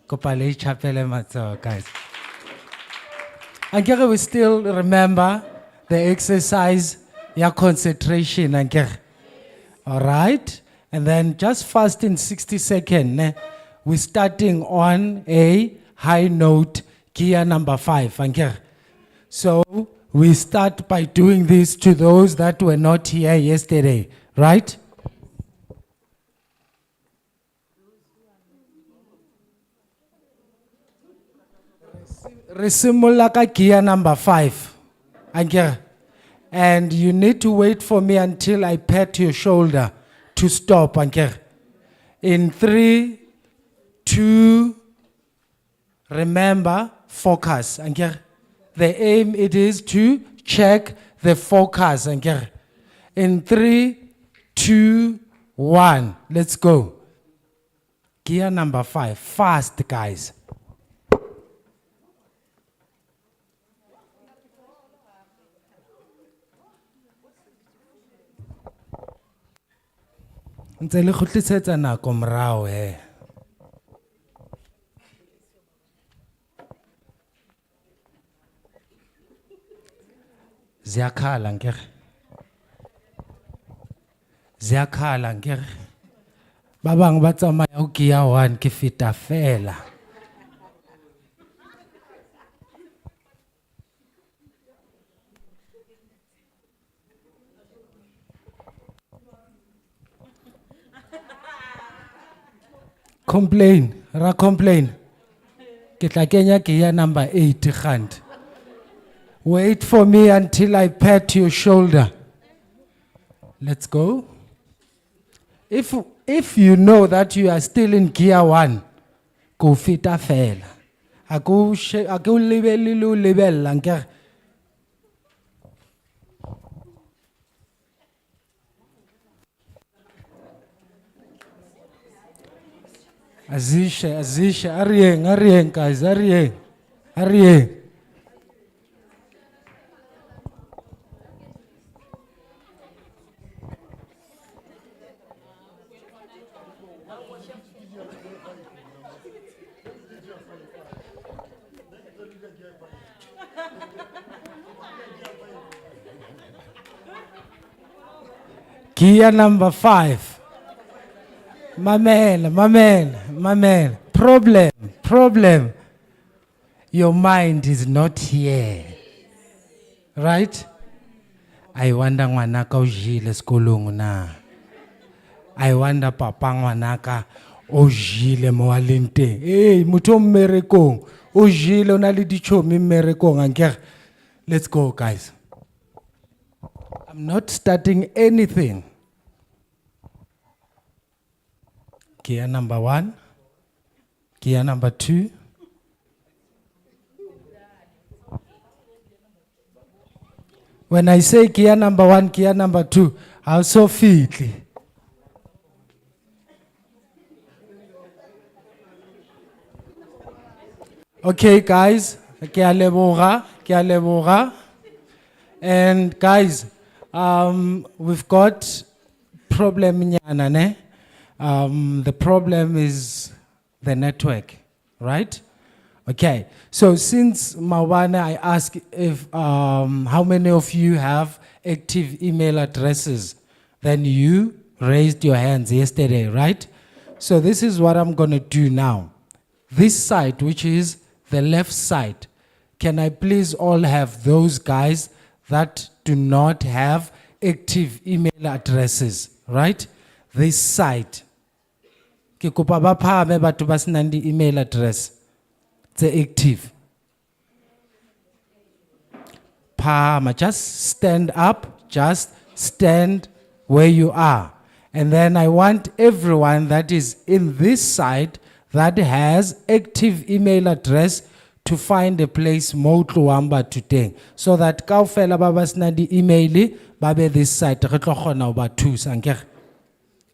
Kopa le ichapele matsoho, guys. Ankere, we still remember the exercise, your concentration, ankere. All right? And then just fast in 60 seconds, ne? We're starting on a high note, gear number 5, ankere. So we start by doing this to those that were not here yesterday, right? Resimula ka gear number 5, ankere. And you need to wait for me until I pat your shoulder to stop, ankere. In 3, 2, remember, focus, ankere. The aim it is to check the focus, ankere. In 3, 2, 1, let's go. Gear number 5, fast, guys. Ntse le kgutlisetsa nako morao he. Ziyakhala nkere. Ziyakhala nkere. Ba bang ba tsamaya ho gear 1 ke feta fela. Complain, ra complain. Ke tla kenya gear number 8 khand. Wait for me until I pat your shoulder. Let's go. If you know that you are still in gear 1, go feta fela. Ako lebella nkere. Azisha, Arieng, guys, Arieng. Gear number 5. My man. Problem. Your mind is not here. Right? I wonder ngwanaka o jile sekolong na. I wonder papa ngwanaka o jile mo a leng teng. Hey, motho o mmerekong o jile o na le dichomi mmerekong ankere. Let's go, guys. I'm not starting anything. Gear number 1, gear number 2. When I say gear number 1, gear number 2, how so fitly? Okay, guys, ke a leboga. And guys, we've got problem nyana ne. The problem is the network, right? Okay, so since Mawana, I ask if how many of you have active email addresses? Then you raised your hands yesterday, right? So this is what I'm gonna do now. This side, which is the left side, can I please all have those guys that do not have active email addresses, right? This side. Ke kopa ba phame batho ba senang di email address tse active. Phama, just stand up, just stand where you are. And then I want everyone that is in this side that has active email address to find a place mo tloamba today, so that kaofela ba ba senang di email ba be this side re tlo kgona ho ba thusa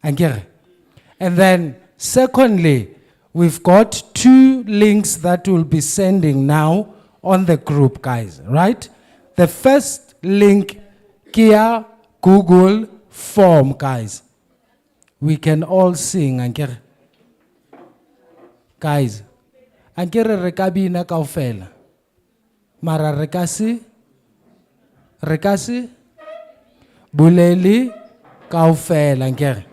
ankere. And then Secondly, we've got 2 links that we'll be sending now on the group, guys, right? The first link, Kia Google form, guys. We can all sing, ankere. Guys, ankere re ka bina kaofela. Mara re ka se buleli kaofela, ankere.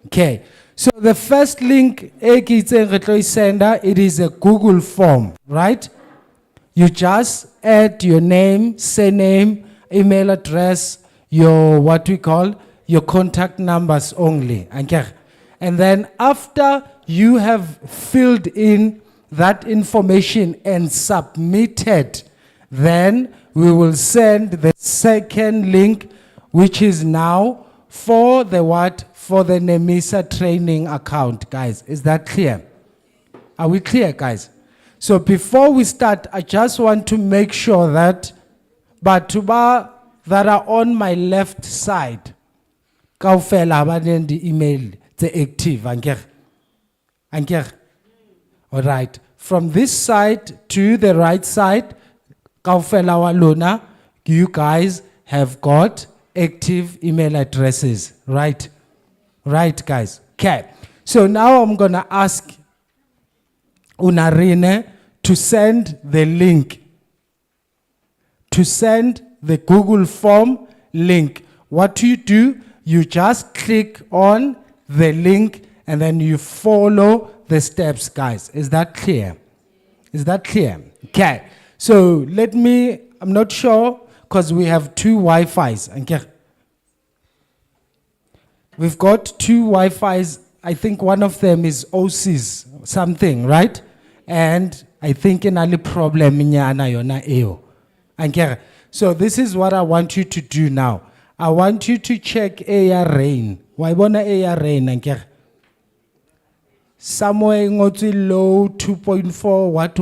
Okay. So the first link, it is a Google form, right? You just add your name, surname, email address, your what we call your contact numbers only. And then after you have filled in that information and submitted, then we will send the second link, which is now for the what? For the NEMISA training account, guys. Is that clear? Are we clear, guys? So before we start, I just want to make sure that Batuba that are on my left side, kaofela ba neng di email the active, anger. All right. From this side to the right side, kaofela wa lona, you guys have got active email addresses, right? Right, guys. Okay. So now I'm going to ask Unarine to send the link, to send the Google form link. What you do, you just click on the link and then you follow the steps, guys. Is that clear? Is that clear? Okay. So let me, I'm not sure because we have 2 Wi-Fis. Okay. We've got 2 Wi-Fis. I think one of them is OC's something, right? And I think another problem nyana yona eo. So this is what I want you to do now. I want you to check air rain. Why bona air rain? Somewhere ingotsi low 2.4 what,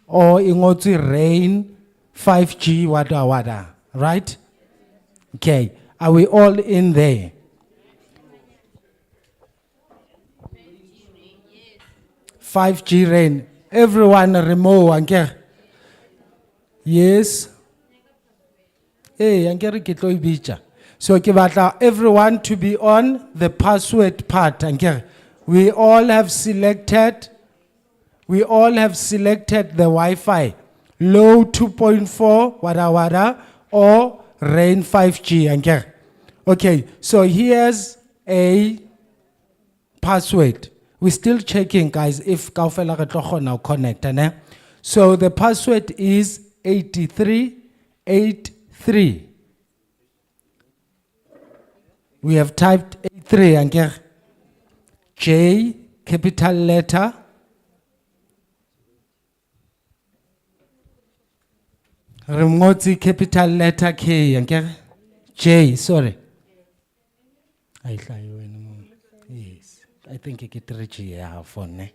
or ingotsi rain 5G wada, right? Okay. Are we all in there? 5G rain. Everyone remote, anke. Yes. Hey, anke ke tlo ibicha. So ke batla everyone to be on the password part, anke. We all have selected the Wi-Fi. Low 2.4 wada or rain 5G, anke. Okay, so here's a password. We're still checking, guys, if kaofela re tlo kgona connect, ne? So the password is 8383. We have typed 83, anke. J, capital letter. Remotely capital letter K, anke. J, sorry. Yes, I think I get 3G phone.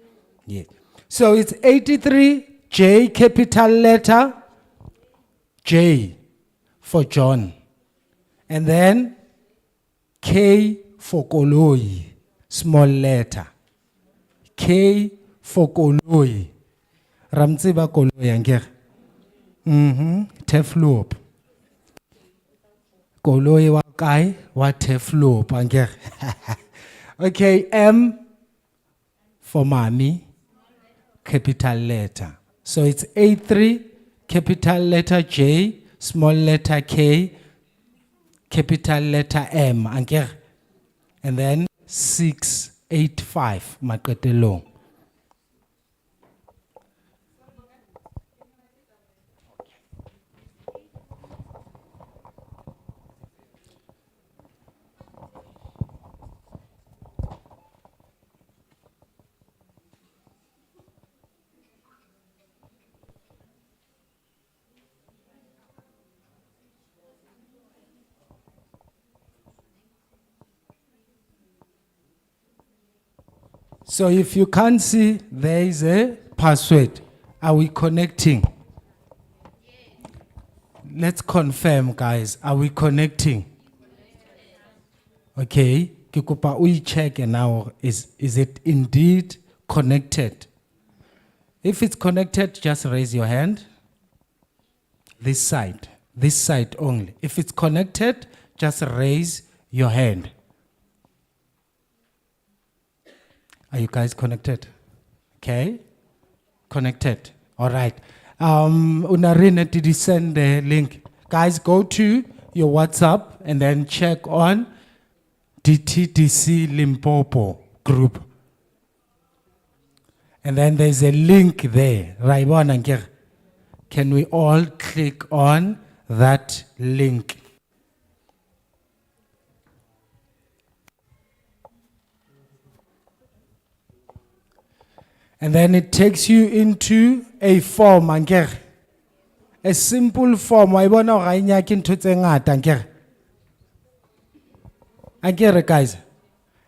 Yes. So it's 83, J, capital letter, J for John. And then K for Koloi, small letter. K for Koloi. Ramtsiba Koloi, anke. Tefloop. Koloi wa kai wa tefloop, anke. Okay, M for mommy, capital letter. So it's A3, capital letter J, small letter K, capital letter M, anke. And then 685, maqetelong. So if you can't see, there is a password. Are we connecting? Let's confirm, guys. Are we connecting? Okay. Ke kopa o check now, is it indeed connected? If it's connected, just raise your hand. This side only. If it's connected, just raise your hand. Are you guys connected? Okay? Connected. All right. Unarine, did you send the link? Guys, go to your WhatsApp and then check on DTDC Limpopo group. And then there's a link there. Raibon and Ger. Can we all click on that link? And then it takes you into a form, Anger. A simple form. Waibona o ga e nyake ntho tse ngata, Anger. Anger, guys.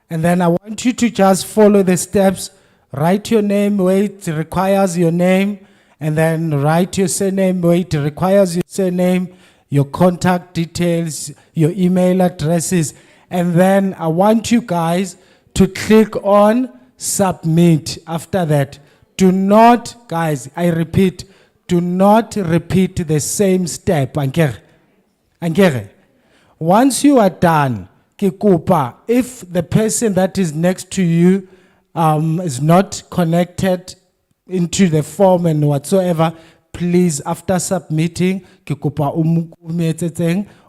And then I want you to just follow the steps. Write your name where it requires your name. And then write your surname where it requires your surname, your contact details, your email addresses. And then I want you guys to click on submit after that. Do not, guys, I repeat, do not repeat the same step. Angere. Once you are done, Kikupa, if the person that is next to you is not connected into the form and whatsoever, please, after submitting, Kikupa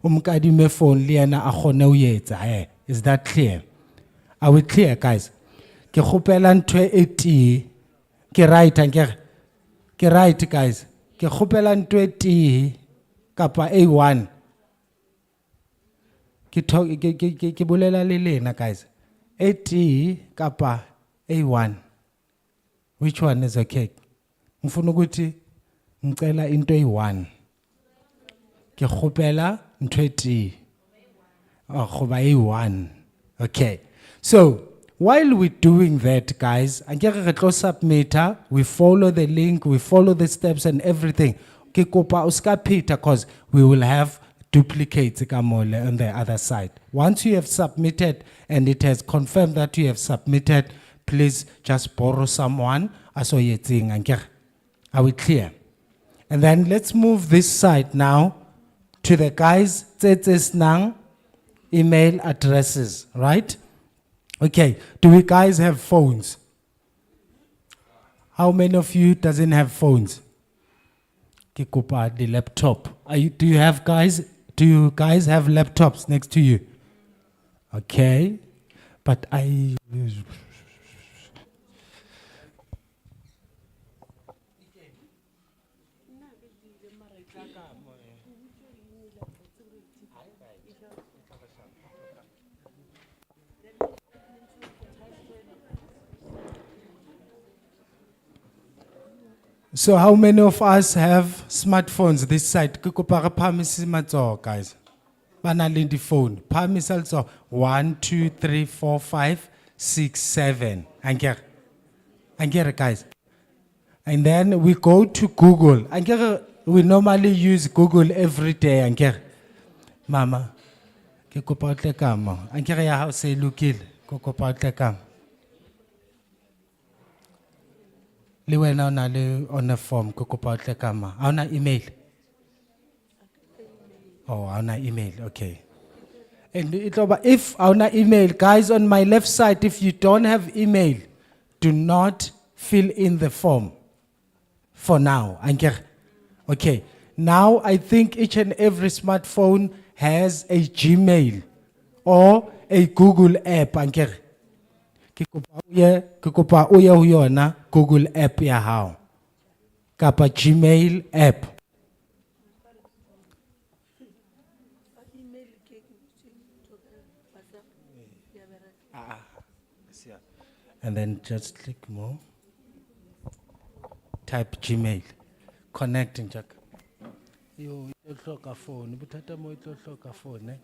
umkadime phone liana akone uyetsa. Is that clear? Are we clear, guys? Ke khopela ntwe eti ke right ankere ke right guys ke khopela ntwe eti kapa A1 ke bolela le lena guys eti kapa A1 which one is okay ngifuna ukuthi ngicela into A1 ke khopela ntwe eti khoba A1 okay so while we're doing that, guys, we follow the link, we follow the steps and everything. Because we will have duplicates on the other side. Once you have submitted and it has confirmed that you have submitted, please just borrow someone. Are we clear? And then let's move this side now to the guys' email addresses, right? Okay, do we guys have phones? How many of you doesn't have phones? Kikupa, the laptop. Do you guys have laptops next to you? Okay, but so how many of us have smartphones this side? Guys. Banalindi phone. Pamis also 1, 2, 3, 4, 5, 6, 7. Angere guys. And then we go to Google. Angere, we normally use Google every day. Angere. Mama. Angere ya house lukil. Kokopa Liwe na on a form, kukupa kama. Auna email. Oh, auna email, okay. And if auna email, guys, on my left side, if you don't have email, do not fill in the form. For now, okay. Now I think each and every smartphone has a Gmail or a Google app. Kikopa uya huyona Google app ya hao. Kapa Gmail app. And then just click more. Type Gmail. Connecting check. Yo, itloka phone. Butata mo itloka phone.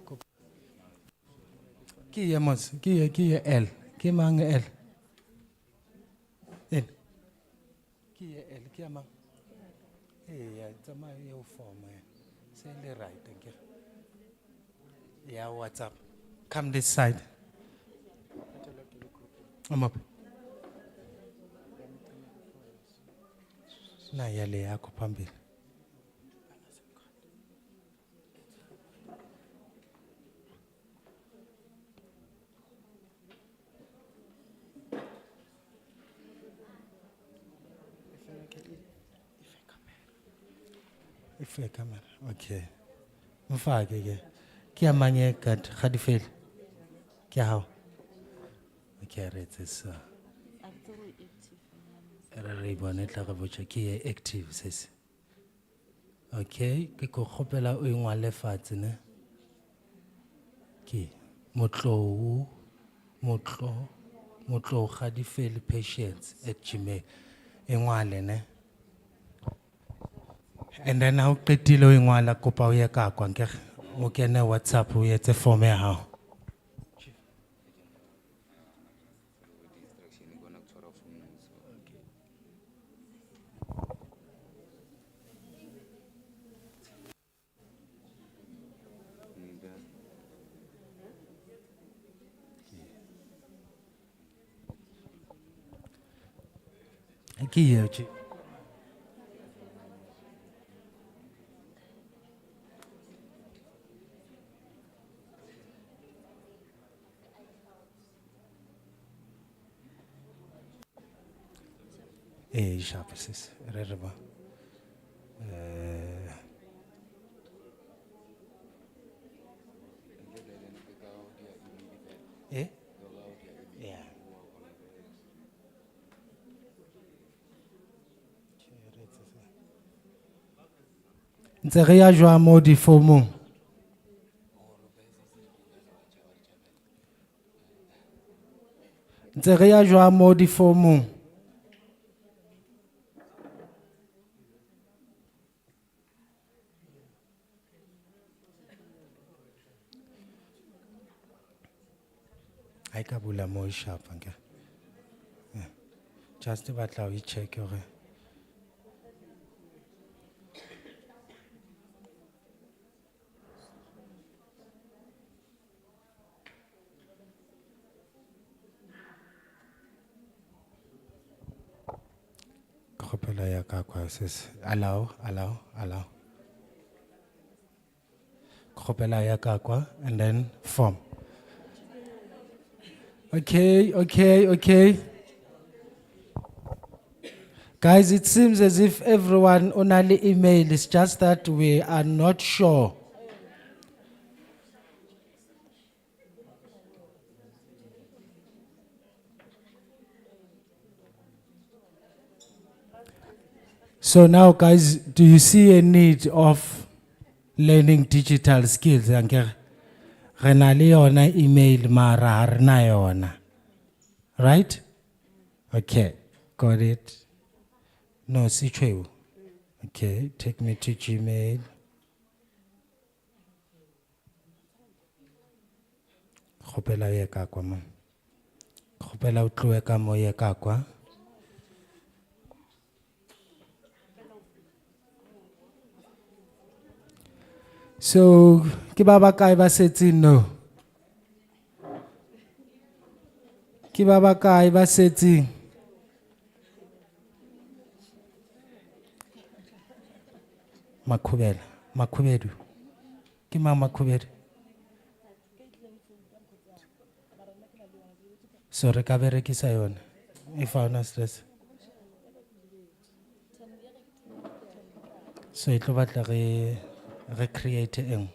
Kiye mos, kiye L. Kimang L. Then. Kiye L. Kiamang. Yeah, it's a my form. Say the right. Thank you. Yeah, what's up? Come this side. Amaphi? Na yale yakho phambili. Ife camera. Okay. Mfake ke. Ke a manye kat ga di fele. Ke hao. Okay, re tsa. Re bone tla go botsa ke ye active sese. Okay, ke go khopela o ingwale fatshe ne. Ke motlo ga di fele patience@gmail. Ingwale ne. And then how qetile o ingwala kopa o ye ka kwa nke o kene WhatsApp o etse form ya hao. Ke ye tje. Sharp sis. Rereba. Yeah. Ntse re ya jwa mo di formong. Ntse re ya jwa mo di formong. Ai ka bula mo sharp nke. Just batla o check hore. Khopela ya ka kwa sis. Allow. Khopela ya ka kwa and then form. Okay. Guys, it seems as if everyone on our email is just that we are not sure. So now, guys, do you see a need of learning digital skills? Re na le yona email mara ha re na yona. Right? Okay, got it. No, si chwe. Okay, take me to Gmail. Khopela ye ka kwa mo. Khopela o tloe ka mo ye ka kwa. So, ke ba kae ba setseng no? Ke ba kae ba setseng? Makhubedu. Ke mang Makhubedu? So re ka berekisa yona. If I honest this. So itlo batla re create eng.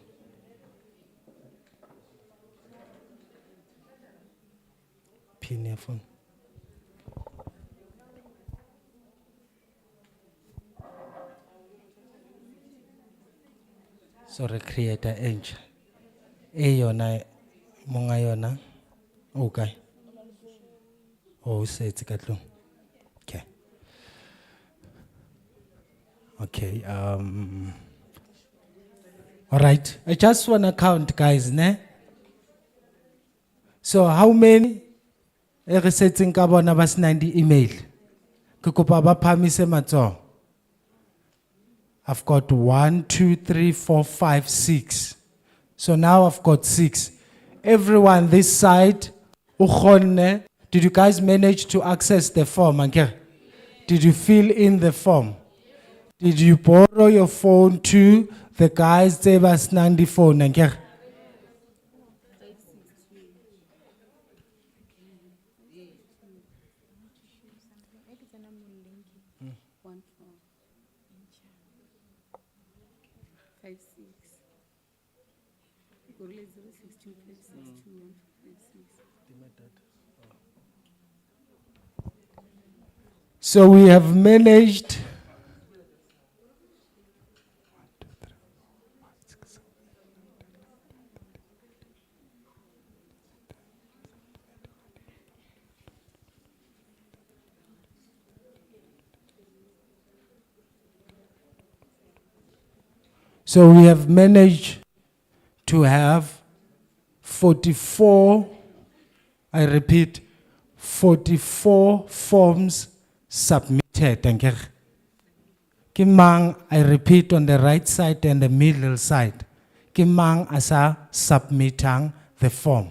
Pin ya phone. So re create eng. Yona monga yona. Okay. Oh, say it's katlong. Okay. All right. I just want to count, guys, ne? So how many setting ka bona ba 90 email? Ke kopa ba phamise matsoho. I've got 1, 2, 3, 4, 5, 6. So now I've got 6. Everyone this side, ukgonne Did you guys manage to access the form? Anke? Did you fill in the form? Did you borrow your phone to the guys that was the phone? Anke? So we have managed to have 44, I repeat, 44 forms submitted. Kimang, I repeat, on the right side and the middle side. Kimang asa submitting the form.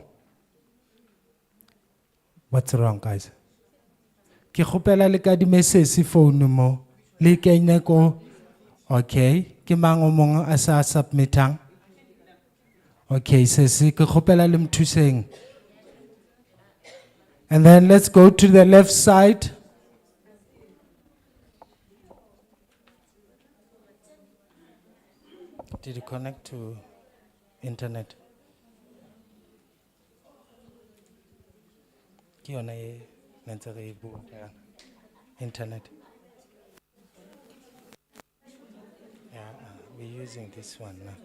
What's wrong, guys? Ki khopela le ka di message phone mo. Le kenya ko. Okay. Kimang omong asa submitting. Okay, sesi ki khopela le mthuseng. And then let's go to the left side. Did you connect to internet? Internet. Yeah, we're using this one now.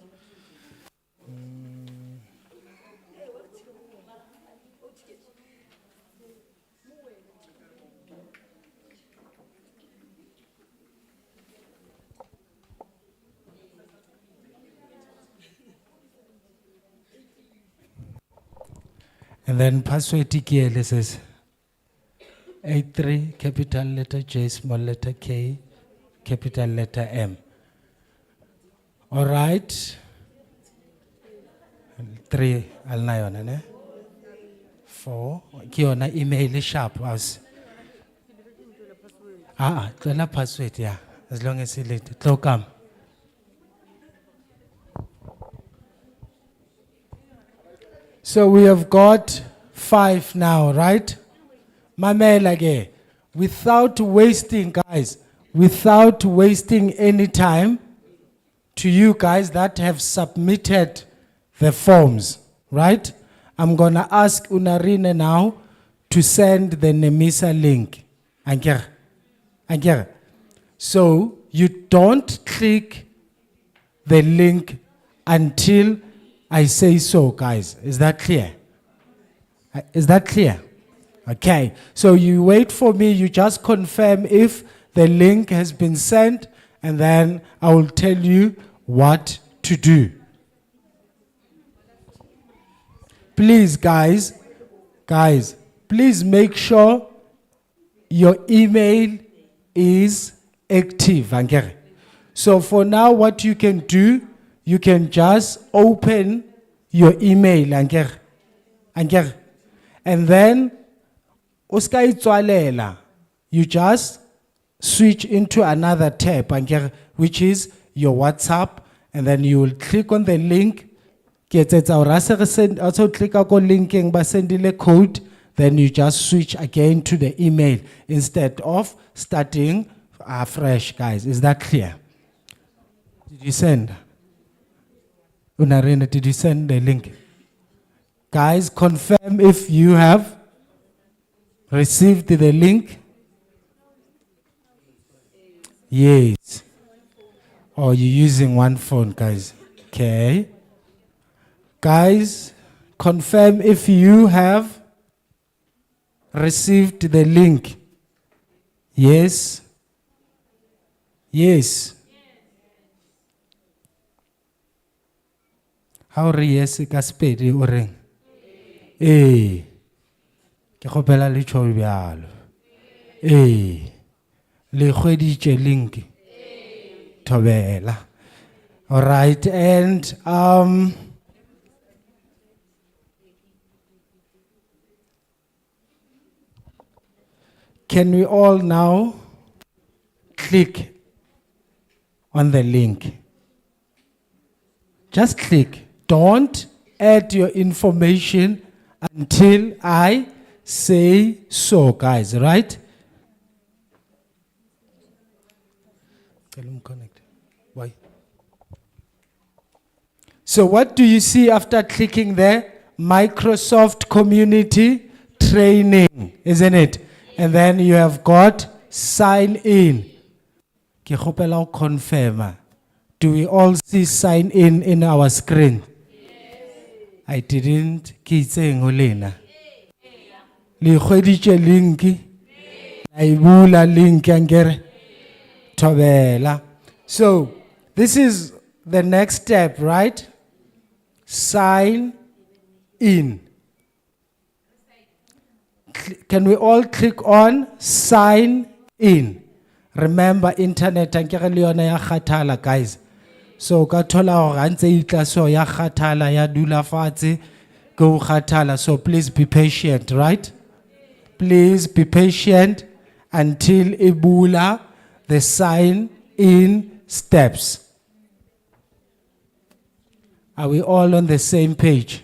And then password TKL says 83 capital letter J small letter K capital letter M. All right. 3 alnayon ne. 4 kiona email sharp as. Tla password yeah. As long as it come. So we have got 5 now, right? Mamelage, without wasting, guys, without wasting any time, to you guys that have submitted the forms, right? I'm gonna ask Unarine now to send the Nemisa link. Anger. So you don't click the link until I say so, guys. Is that clear? Is that clear? Okay. So you wait for me. You just confirm if the link has been sent, and then I will tell you what to do. Please, guys, please make sure your email is active. So for now, what you can do, you can just open your email, and then you just switch into another tab, which is your WhatsApp, and then you will click on the link. Also click on linking by sending a code, then you just switch again to the email instead of starting fresh, guys. Is that clear? Did you send? Unarena, did you send the link? Guys, confirm if you have received the link. Yes. Or you're using one phone, guys. Okay. Guys, confirm if you have received the link. Yes. Yes. How yes ka spedi o reng? Eh. Ke khopela le tšho bjalo. Eh. Le khweditše link. Thobela. All right, and Can we all now click on the link? Just click. Don't add your information until I say so, guys, right? Tell them connect. Why? So what do you see after clicking there? Microsoft Community Training, isn't it? And then you have got sign in. Ke kgopela ho confirm. Do we all see sign in our screen? I didn't ke itseng ho lena. Le kgweditse link. I bula link angere. Tobela. So, this is the next step, right? Sign in. Can we all click on sign in? Remember, internet ankere le yona ya kgathala, guys. So ka thola hore ha ntse e tla so ya kgathala ya dula fatshe go kgathala. So please be patient, right? Please be patient until ibula the sign in steps. Are we all on the same page?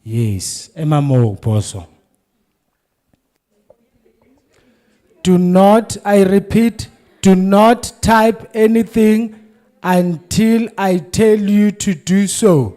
Yes. Emma Mo Boso. Do not, I repeat, do not type anything until I tell you to do so.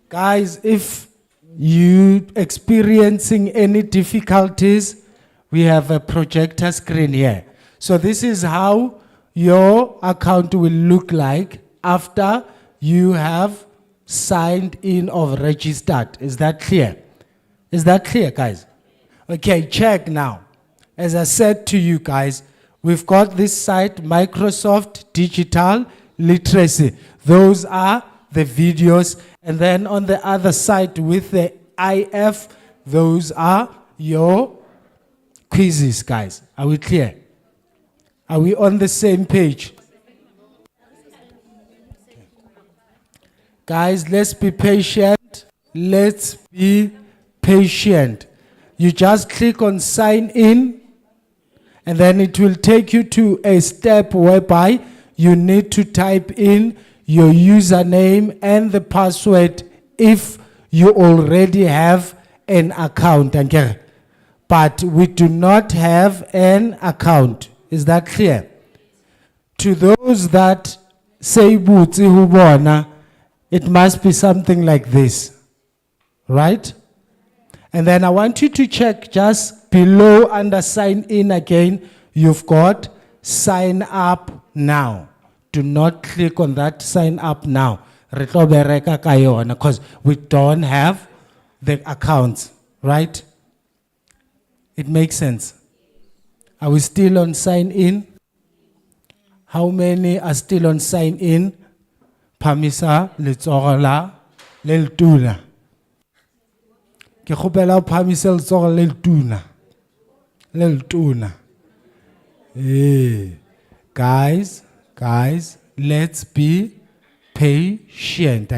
Guys, if you experiencing any difficulties, we have a projector screen here. So this is how your account will look like after you have signed in or registered. Is that clear? Is that clear, guys? Okay, check now. As I said to you guys, we've got this site, Microsoft Digital Literacy. Those are the videos. And then on the other side with the IF, those are your quizzes, guys. Are we clear? Are we on the same page? Guys, let's be patient. Let's be patient. You just click on sign in, and then it will take you to a step whereby you need to type in your username and the password if you already have an account. But we do not have an account. Is that clear? To those that say Butsi Hubona, it must be something like this, right? And then I want you to check just below under sign in again, you've got sign up now. Do not click on that sign up now. Because we don't have the accounts, right? It makes sense. Are we still on sign in? How many are still on sign in? Pamisa, letsola, leltuna. Ke khopela phamisa letsogo leltuna. Leltuna. Guys, let's be patient.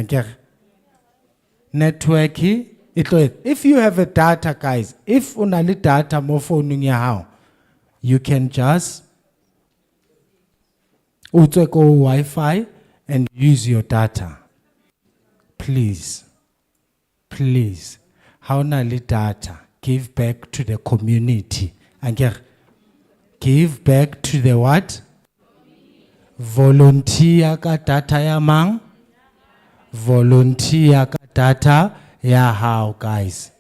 Networky. If you have a data, guys, if unali data mo phone how, you can just go Wi-Fi and use your data. Please. How nali data? Give back to the community. Give back to the what? Volunteer ka data ya mang? Volunteer ka data ya how, guys?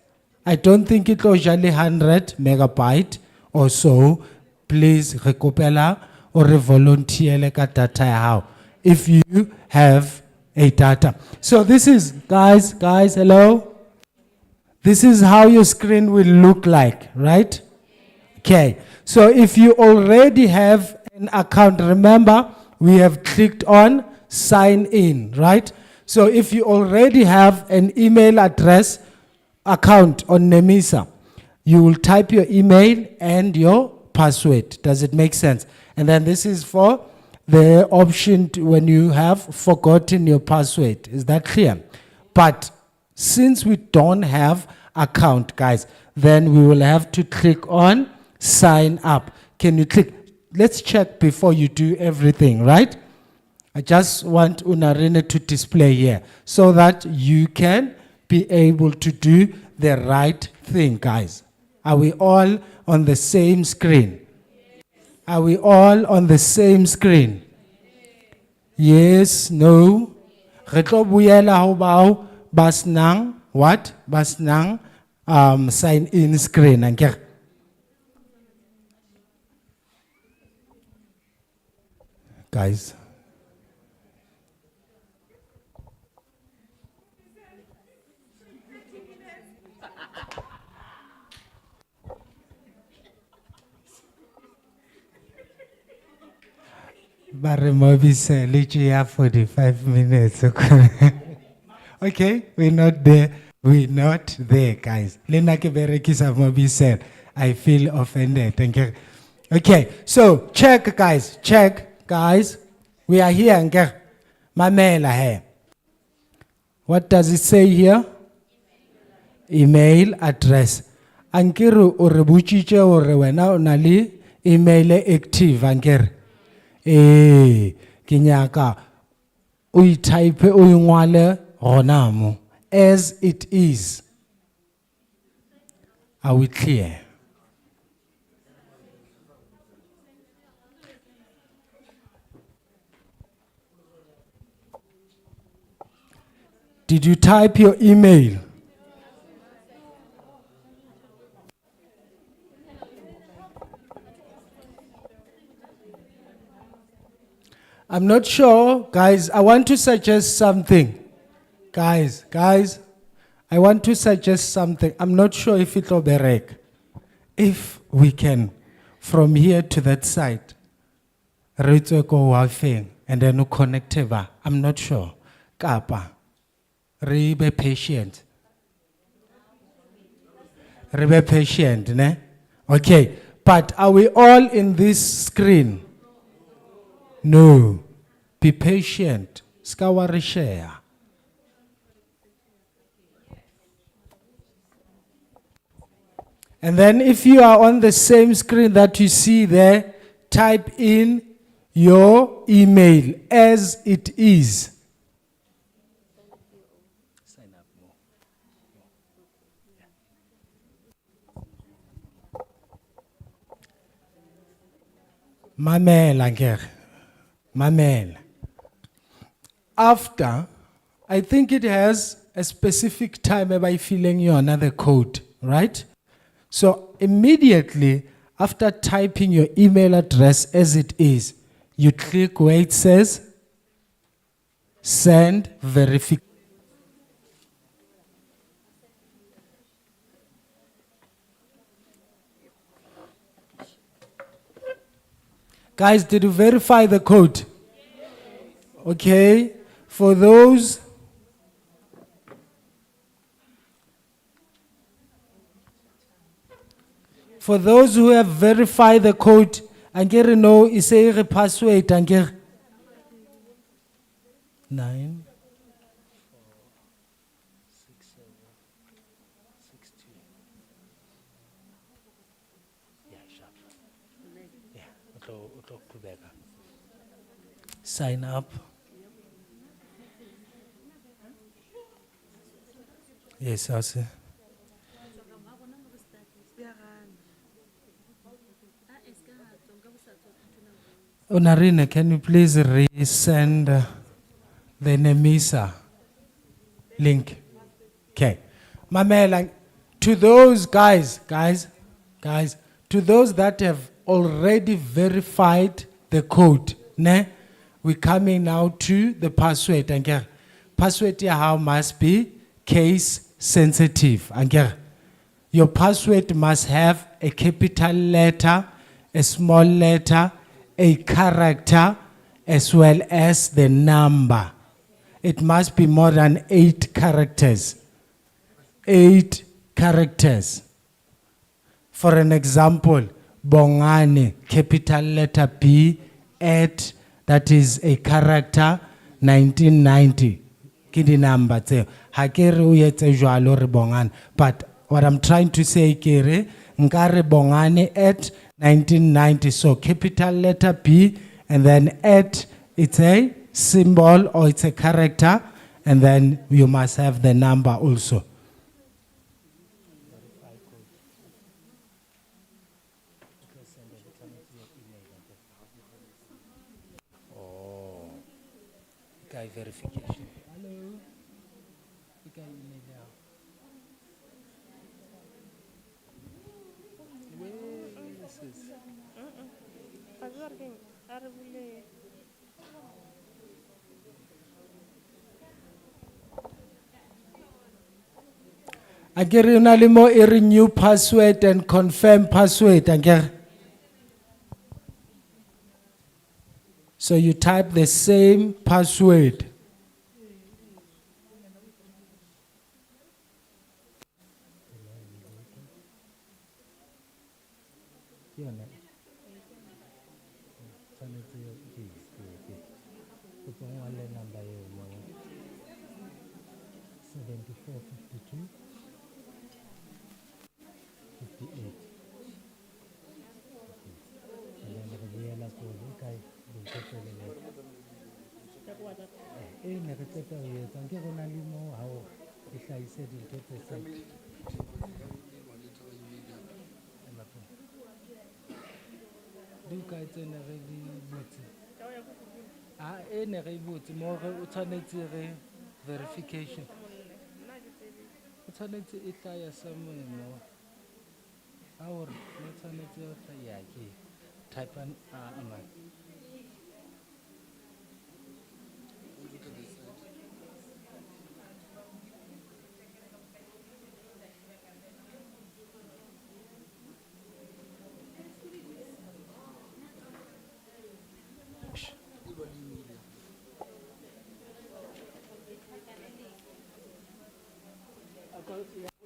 I don't think it was only 100 megabyte or so. Please recopela or volunteer ka data ya how if you have a data. So this is, guys, hello? This is how your screen will look like, right? Okay, so if you already have an account, remember, we have clicked on sign in, right? So if you already have an email address account on Nemisa, you will type your email and your password. Does it make sense? And then this is for the option when you have forgotten your password. Is that clear? But since we don't have account, guys, then we will have to click on sign up. Can you click? Let's check before you do everything, right? I just want Unarine to display here so that you can be able to do the right thing, guys. Are we all on the same screen? Are we all on the same screen? Yes, no. Re tlo boela ho bao ba senang what? Ba senang sign in screen. Ankere? Guys. Bare mobise lichi 45 minutes. Okay, we're not there. We're not there, guys. Lena ke berekisa mobise. I feel offended. Thank you. Okay, so check, guys. Check, guys. We are here. Nke. Mamela here. What does it say here? Email address. Ankiru ore buchiche ore wena onali email active ankere. Kinyaka uyi type uyi ngwale gonamo as it is. Are we clear? Did you type your email? I'm not sure, guys. I want to suggest something. Guys, I want to suggest something. I'm not sure if it will be right. If we can, from here to that side, and then connect. I'm not sure. Kapa, be patient. Be patient, ne? Okay, but are we all in this screen? No. Be patient. Skawari share. And then if you are on the same screen that you see there, type in your email as it is. Mamel, Anger. Mamel. After, I think it has a specific time by filling you another code, right? So immediately after typing your email address as it is, you click where it says send verification. Guys, did you verify the code? Okay. For those who have verified the code, angere no isere password angere 9 6 7 6 2. Yeah, sharp. Yeah, utlo kubeka. Sign up. Yes, I see. Onarine, can you please resend the Nemisa link? Okay. Mamela, to those guys, to those that have already verified the code, ne? We're coming now to the password. Password how must be case sensitive. Your password must have a capital letter, a small letter, a character, as well as the number. It must be more than 8 characters. 8 characters. For an example, Bongani, capital letter B, at, that is a character, 1990. Kidi number tse. Hakere uyetse jwalo re Bongani. But what I'm trying to say kere, nkare Bongani at 1990. So capital letter B, and then at, it's a symbol or it's a character, and then you must have the number also. Guy verification. Hello. Guy email now. Agere una le mo e renew password and confirm password agere. So you type the same password. Verification. Type an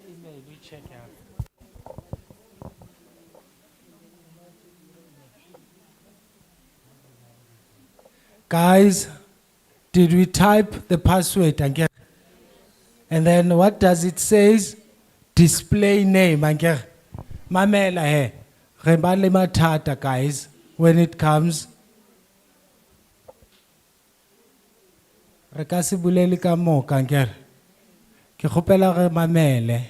email, we check out. Guys, did we type the password again? And then what does it say? Display name again. Mamela he. Rebale matata, guys, when it comes. Rekasi buleli ka moka ngere. Ke khopela re mamele.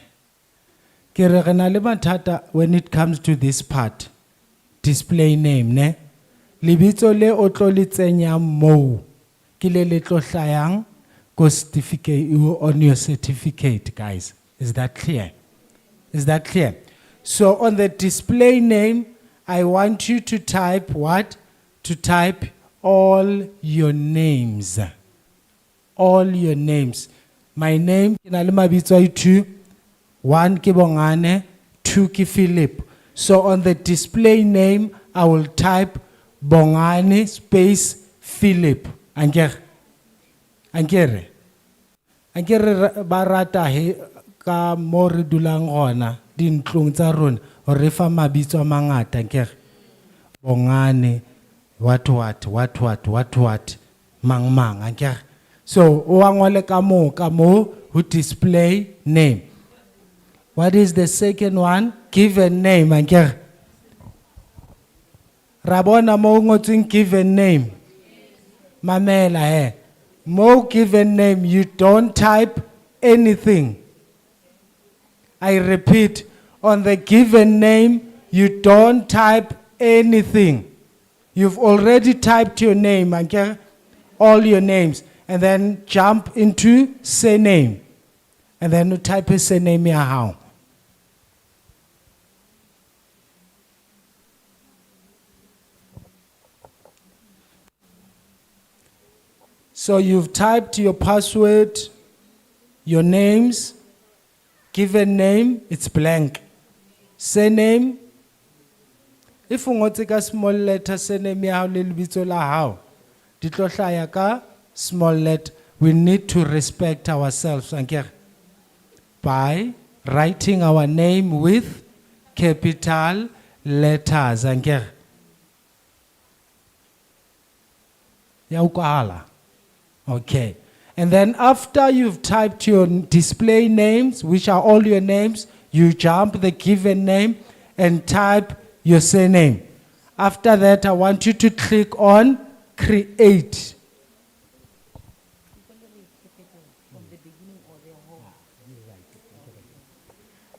Ke re re na le mathata when it comes to this part. Display name ne. Libitso le o tlo le tsenyang mo. Ke le tlo hlayang ko certificate on your certificate, guys. Is that clear? Is that clear? So on the display name, I want you to type what? To type all your names. All your names. My name, two. 1 ke Bongane, 2 ke Philip. So on the display name, I will type Bongane space Philip. Angere. Angere. Angere barata he ka mo re dulang gona dintlong tsa rona o re fa mabitso a mangata angere. Bongane what mang angere. So o angole ka mo who display name. What is the second one? Given name angere. Rabona mo ngotsweng given name. Mamela he. Mo given name, you don't type anything. I repeat, on the given name, you don't type anything. You've already typed your name, okay? All your names. And then jump into surname. And then you type a surname here how. So you've typed your password, your names, given name, it's blank. Surname, if you want to take a small letter, surname ya little bit how. Ditlo hlaya ka small letter. We need to respect ourselves by writing our name with capital letters ankere. Ya ukwala. Okay. And then after you've typed your display names, which are all your names, you jump the given name and type your surname. After that, I want you to click on create.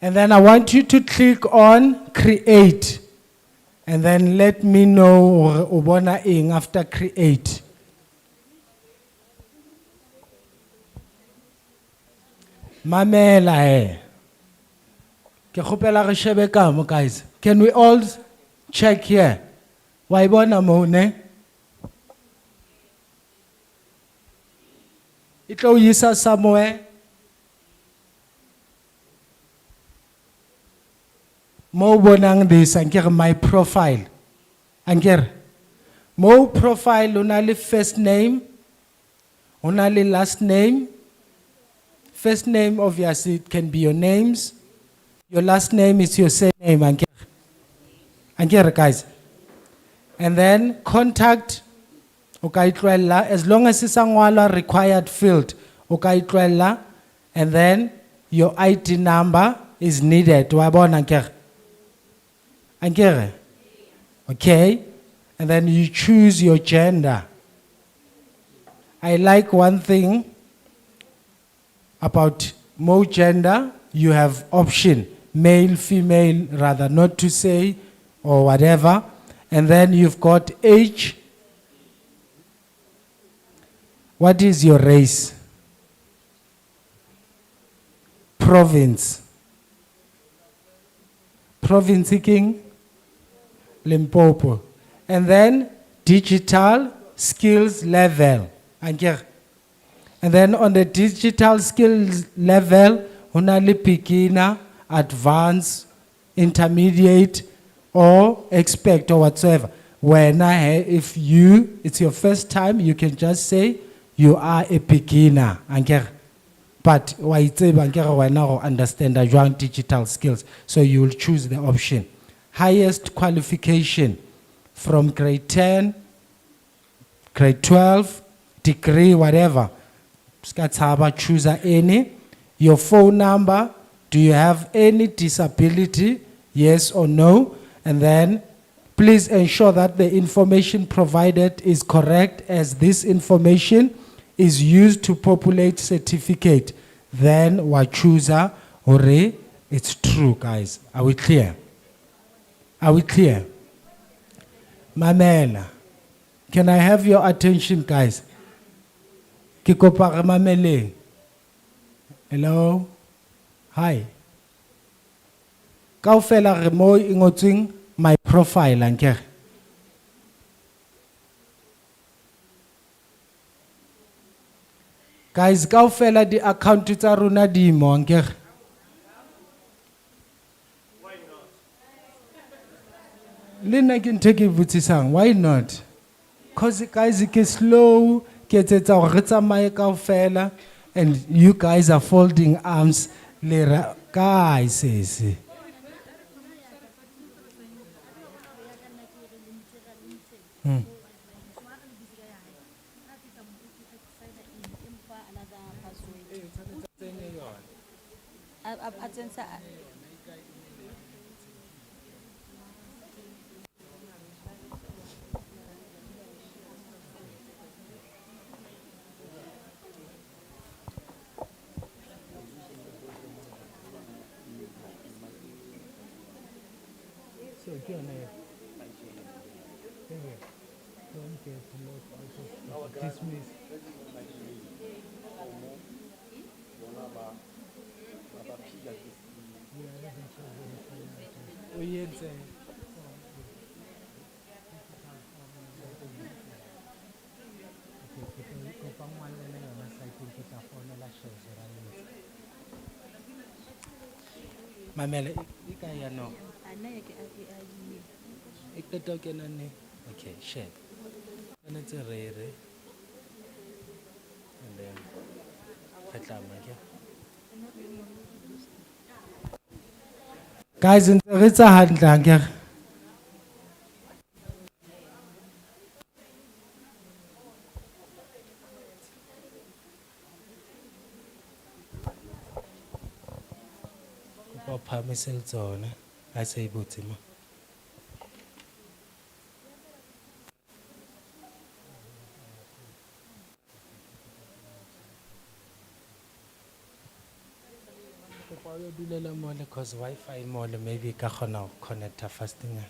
And then I want you to click on create. And then let me know ubona ing after create. Mamela Ke kgopela re shebe ka mo, guys. Can we all check here? Wa ibona mo ne? It tlo isa somewhere. Mo bonang this ankere my profile. Ankere. Mo profile una le first name, una le last name. First name, obviously, it can be your names. Your last name is your surname, Ankere, guys. And then contact, as long as it's a required field, and then your ID number is needed. Ankere. Okay? And then you choose your gender. I like one thing about more gender, you have option, male, female, rather not to say, or whatever. And then you've got age. What is your race? Province. Province King, Limpopo. And then digital skills level. And then on the digital skills level, only beginner, advanced, intermediate, or expert or whatsoever. If it's your first time, you can just say you are a beginner. But why understand the digital skills? So you will choose the option. Highest qualification from grade 10, grade 12, degree, whatever. Choose any. Your phone number. Do you have any disability? Yes or no? And then please ensure that the information provided is correct, as this information is used to populate certificate. Then wachuza ore, it's true, guys. Are we clear? Are we clear? Mamela, can I have your attention, guys? Hello? Hi. Kaufela re mo ingotsweng my profile ankere. Guys, kaufela di account tsa rona di mo ankere. Lena ke ntse ke botsisang, why not? Cause guys ke slow, ke etsetsa hore re tsamaye kaofela, and you guys are folding arms. Guys, Mamela, ikaya no. Ikata kenane. Okay, share. And it's a rare. And then guys, in the handler. Kopa o phahamisele tsona, ha se e botse mo. Kopa o yo dulela mole, cause Wi-Fi mole maybe e ka kgona ho connecta fastinyana.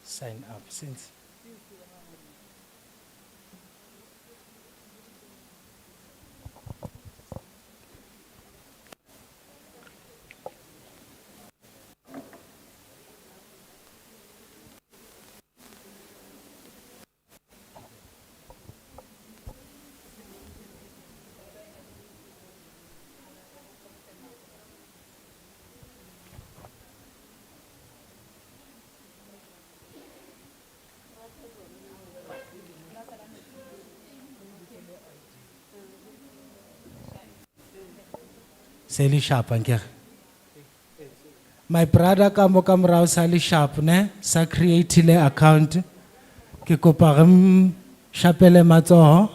Sign up since. Sally Sharp ankere. My brother ka mo ka morao Sally Sharp ne sa create le account ke kopa re shapele matsoho.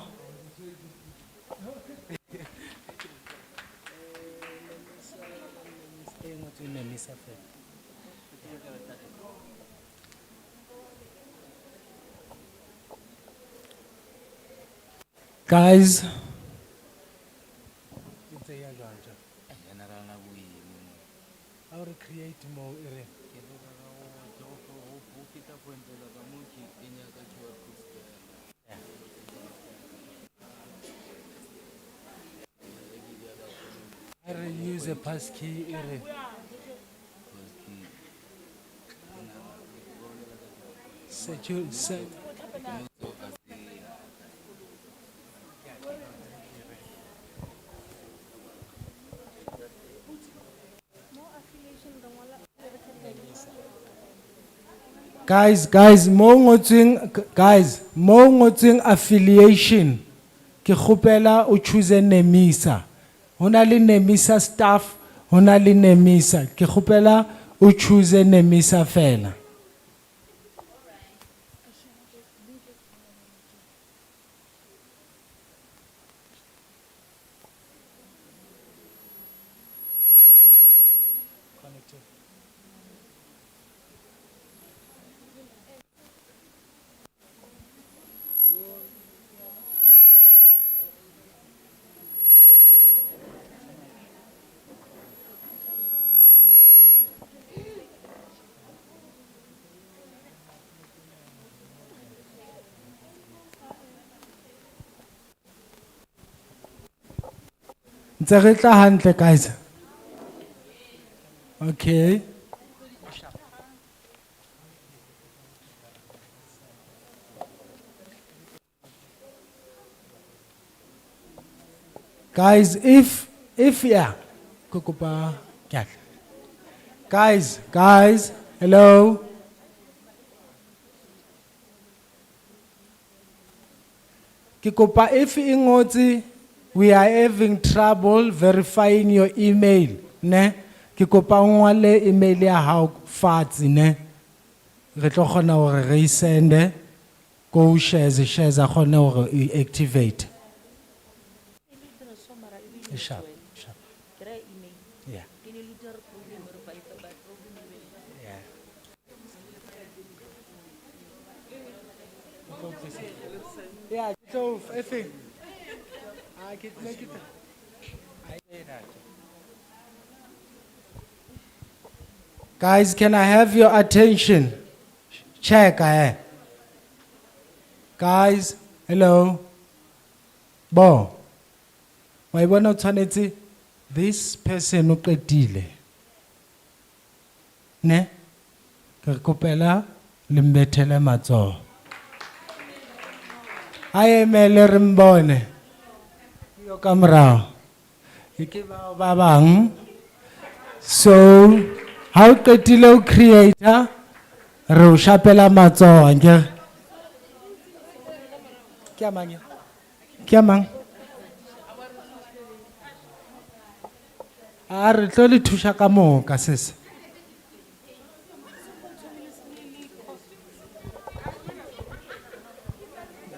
Guys, how to create more area. I use a passkey area. Guys, mo ngotsweng affiliation. Ke kgopela o choose Nemisa. Hona le Nemisa staff, hona le Nemisa. Ke kgopela o choose Nemisa fela. Ntse re tla hantle guys. Okay. Guys, if yeah, kukupa kyal. Guys, hello. Kikopa if ingoti we are having trouble verifying your email, ne? Kikopa ngwale email ya hao fatshe ne? Re tlo kgona hore re sende go shares a kgone hore e activate. Sharp. Yeah. Yeah, so if I can make it. Guys, can I have your attention? Check, Guys, hello. Bo. Why wanna turn it? This person uqedile. Ne? Ke kopela le mbethele matsoho. Ayemele re mbone. Yo ka morao. Ke ba bang. So, how qetile o creator re o shapela matsoho nje. Ke a mang? Ke a mang? A re tlo le thusha ka moka sese.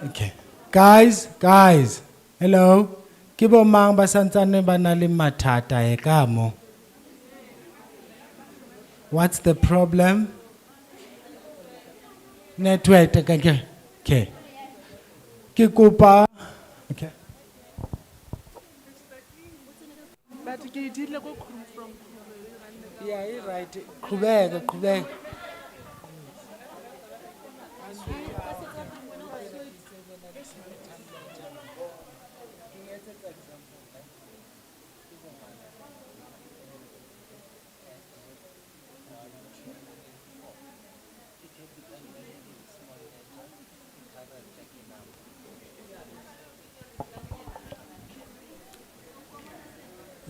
Okay. Guys, hello. Kibo mang basantsane banale matata e ka mo. What's the problem? Network okay. Okay. Ke kopa. Okay. But ke dile go from. Yeah, you're right. Kubeka.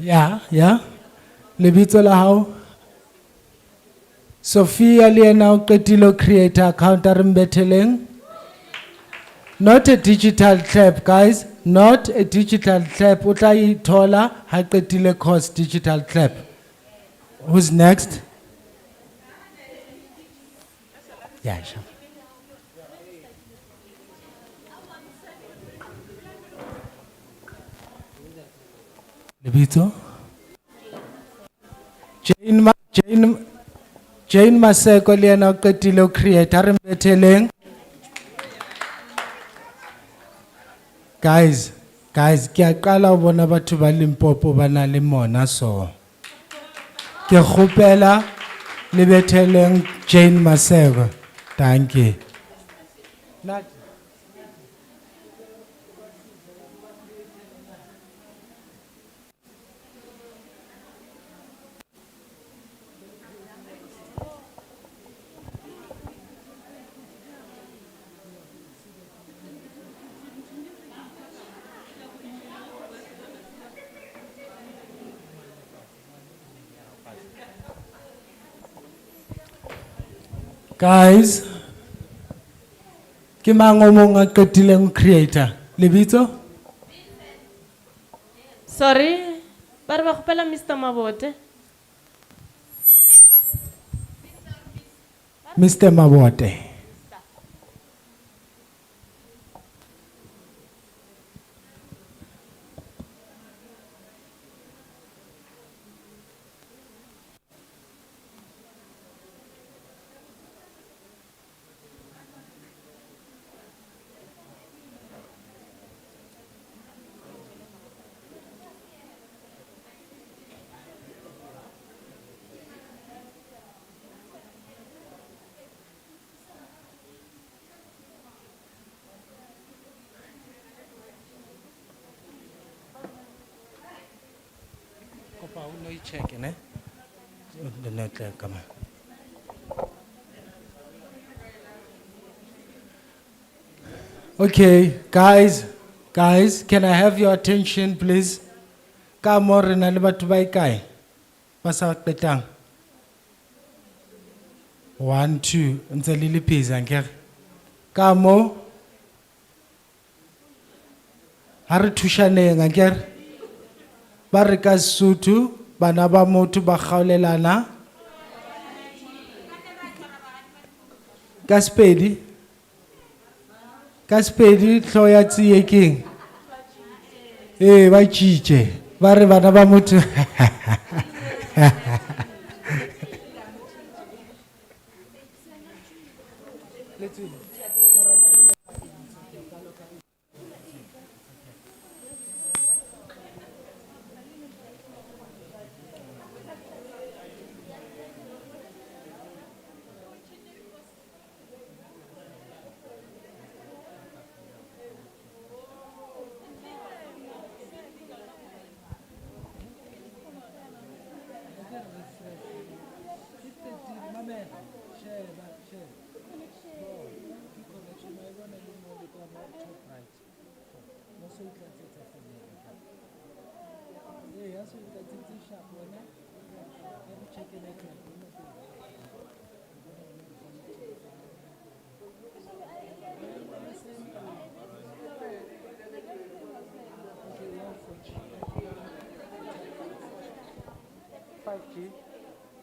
Yeah. Lebitso la hao. Sophia Liena Ketilo creator account Mbetheleng. Not a digital clap, guys. Not a digital clap. Utai Tola Haketile course digital clap. Who's next? Yeah, sure. Lebitso? Jane Maseko Liena Ketilo creator Mbetheleng. Guys, ke a qala ho bona batho ba Limpopo ba na le mona so. Ke kgopela le Betheleng Jane Maseko. Thank you. Guys, ke mang o mong a qetileng creator? Lebitso? Sorry, ba re ba kgopela Mr. Mabote. Mr. Mabote. Check in, the network, come on. Okay, guys, can I have your attention, please? Come on, na le batho ba ikae? Ba sa qetang. 1, 2, ntse le le pizza nkere. Ka mo. Ha re thushaneng nkere. Ba re ka Sotho bana ba motho ba kgaolelana. Ka Sepedi tlho ya tsiye keng. Ba tshitse ba re bana ba motho.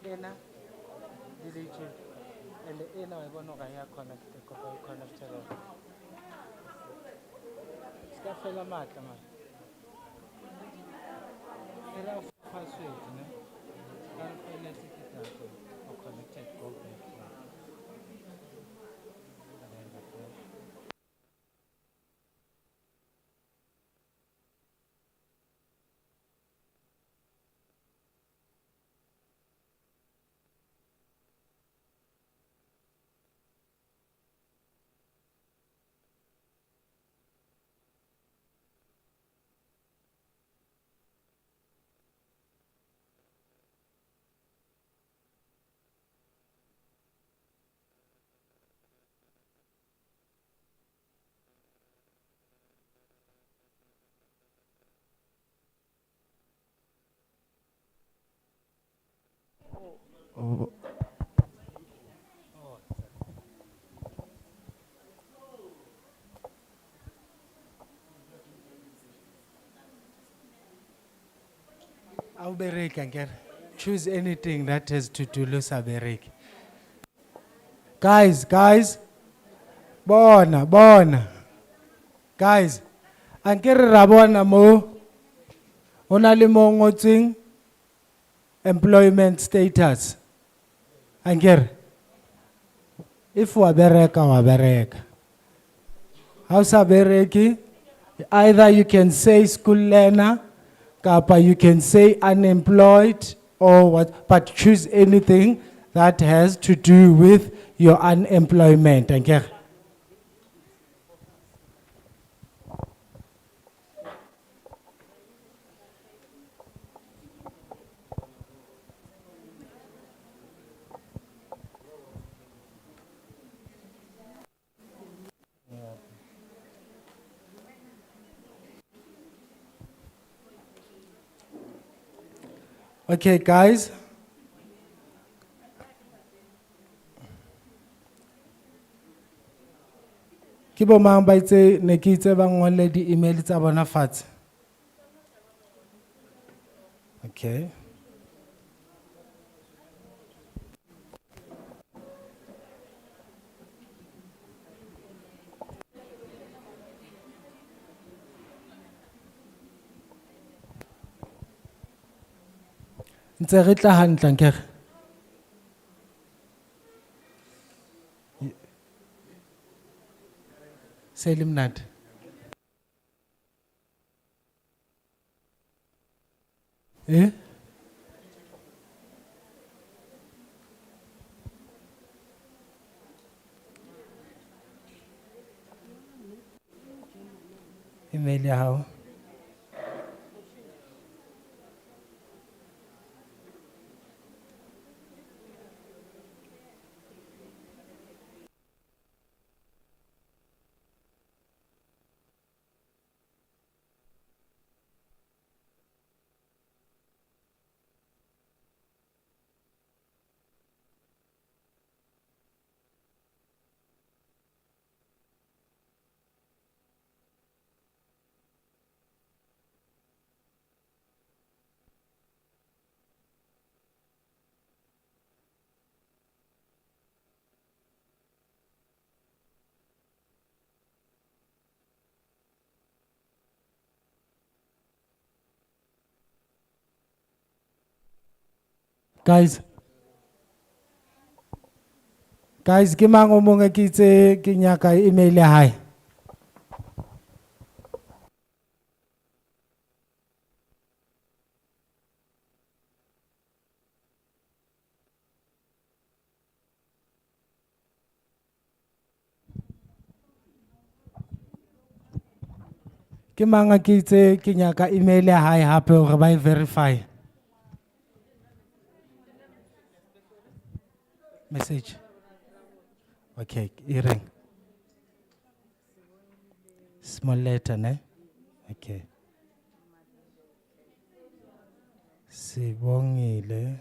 Ena delete and ena I bona ga ya connect connected. Oh. Awubereki angere. Choose anything that has to do with Bereki. Guys. Bona. Guys, angere rabona mo. Ona le mo ngotseng employment status. Angere. If wa bereka. How sa bereki? Either you can say school learner, kapa you can say unemployed or what, but choose anything that has to do with your unemployment. Okay? Okay, guys. Kibo mang ba itse ne ke itse ba ngole di email tsa bona fatshe. Okay. Ntse re tla hantle nkere. Selimnat. Eh? Email ya hao. Guys, ke mang o mongwe ke itse ke nyaka email ya hae. Ke mang a ke itse ke nyaka email ya hae hape hore ba e verify. Message. Okay, iring. Small letter, ne? Okay. Sibongile.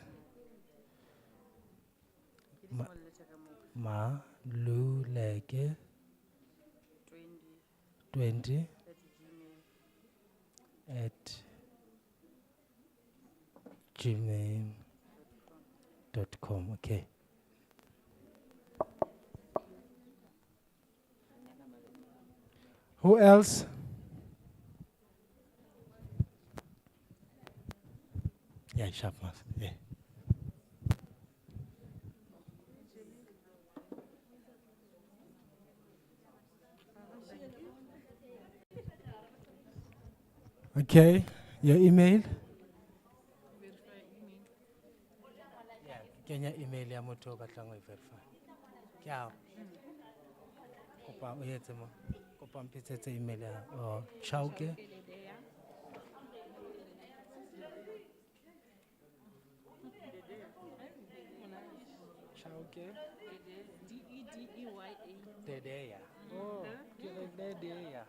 Maluleke. 20 at gmail.com. Okay. Who else? Okay, sharp mouth. Yeah. Okay, your email? Yeah, kenya email ya motho o batlang ho e verify. Ke hao. Kopa o etse mo. Kopa mpitsetse email ya hao. Chauke. Chauke. Dedeya. Oh, ke re Dedeya.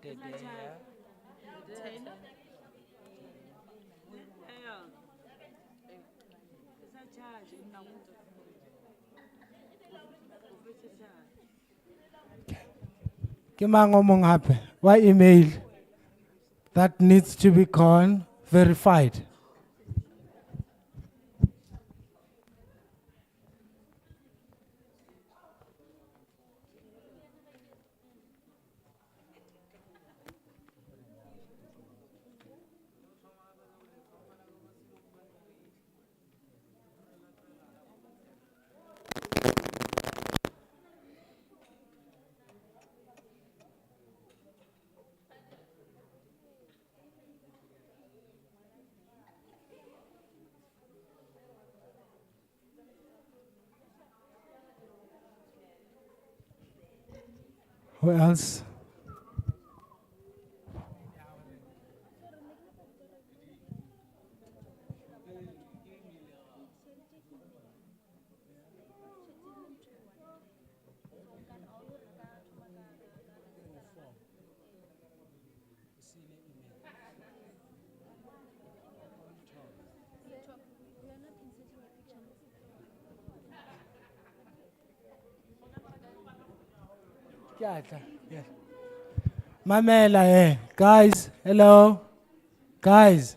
Dedeya. Ke mang o mong hape wa email that needs to be verified. Who else? Yes. Mamela, guys, hello. Guys.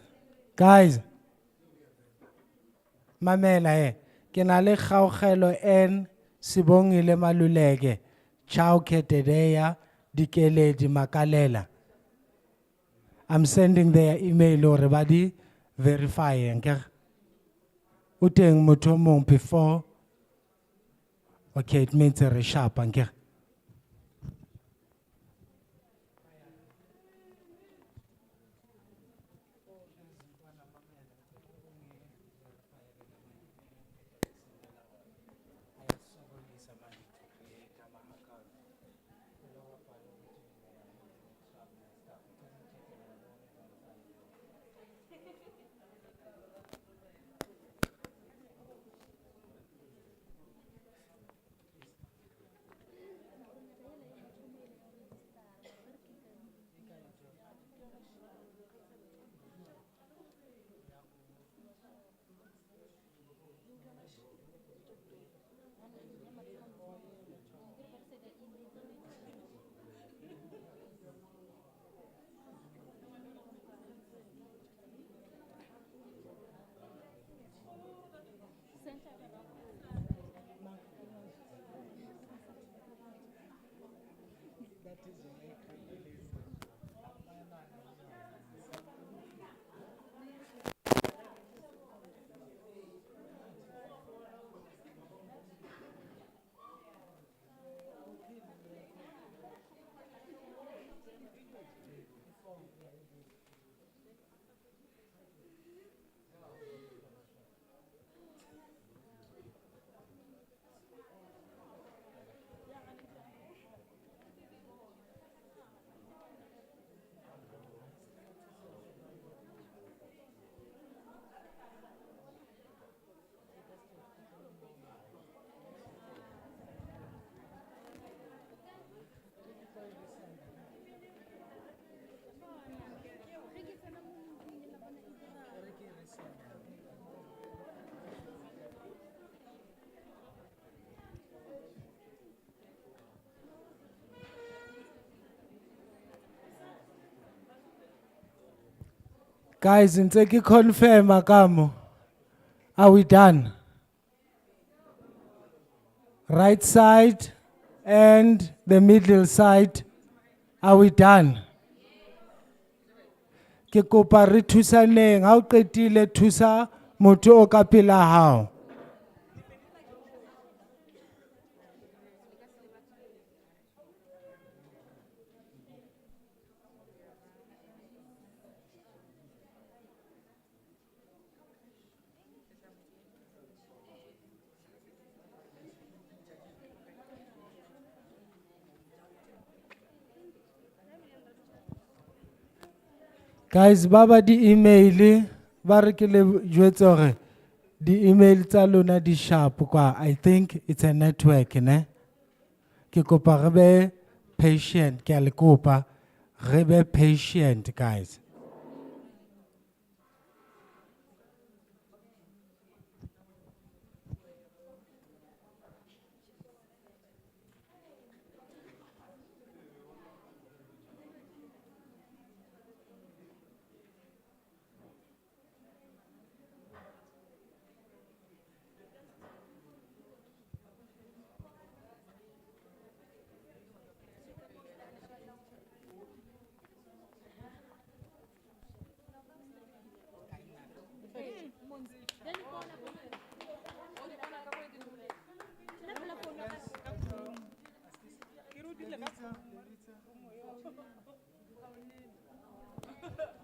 Mamela, ke na le kgaogelo N Sibongile Maluleke. Chauke Dedeya Dikeledi Makalela. I'm sending their email or everybody verifying. Uteng motho o mong before. Okay, it means a sharp. Guys, ntse ke confirm akamo. Are we done? Right side and the middle side. Are we done? Ke kopa re thusaneng, ha o qetile thusa motho o ka pela hao. Guys, baba di email, ba re ke le jwetse hore di email tsa lona di sharp kwa. I think it's a network, ne? Ke kopa re be patient, ke a le kopa re be patient, guys.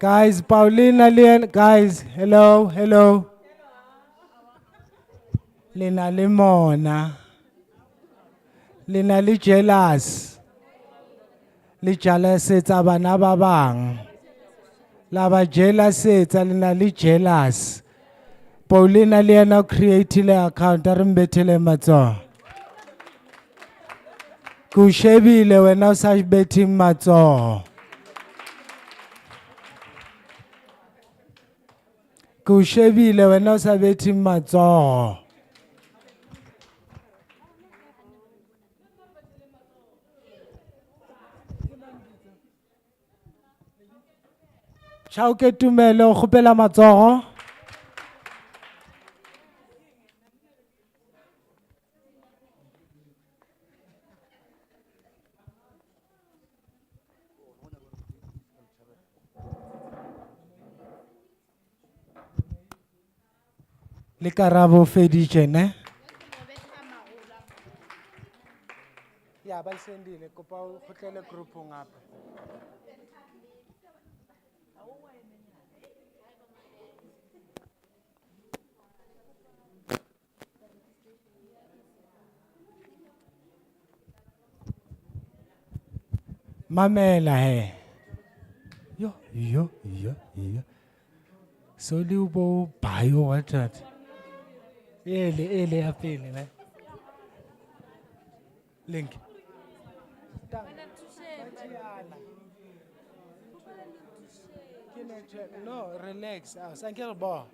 Guys, Paulina, guys, hello, hello. Lena le mona. Lena le jealous. Le jealous etsa bana ba bang. La ba jealous etsa lena le jealous. Paulina le yena o create-ile account a re mbethele matsoho. Ke o shebile wena o sa betheng matsoho. Ke o shebile wena o sa betheng matsoho. Ciao ke tumele o kgopela matsoho. Le karabo feditše ne? Ya ba sendile kopa o kgotlele groupong gape. Mamela he. Yo. So le bo bayo what that? Ele ya pele ne. Link. No, relax. Sanke bo.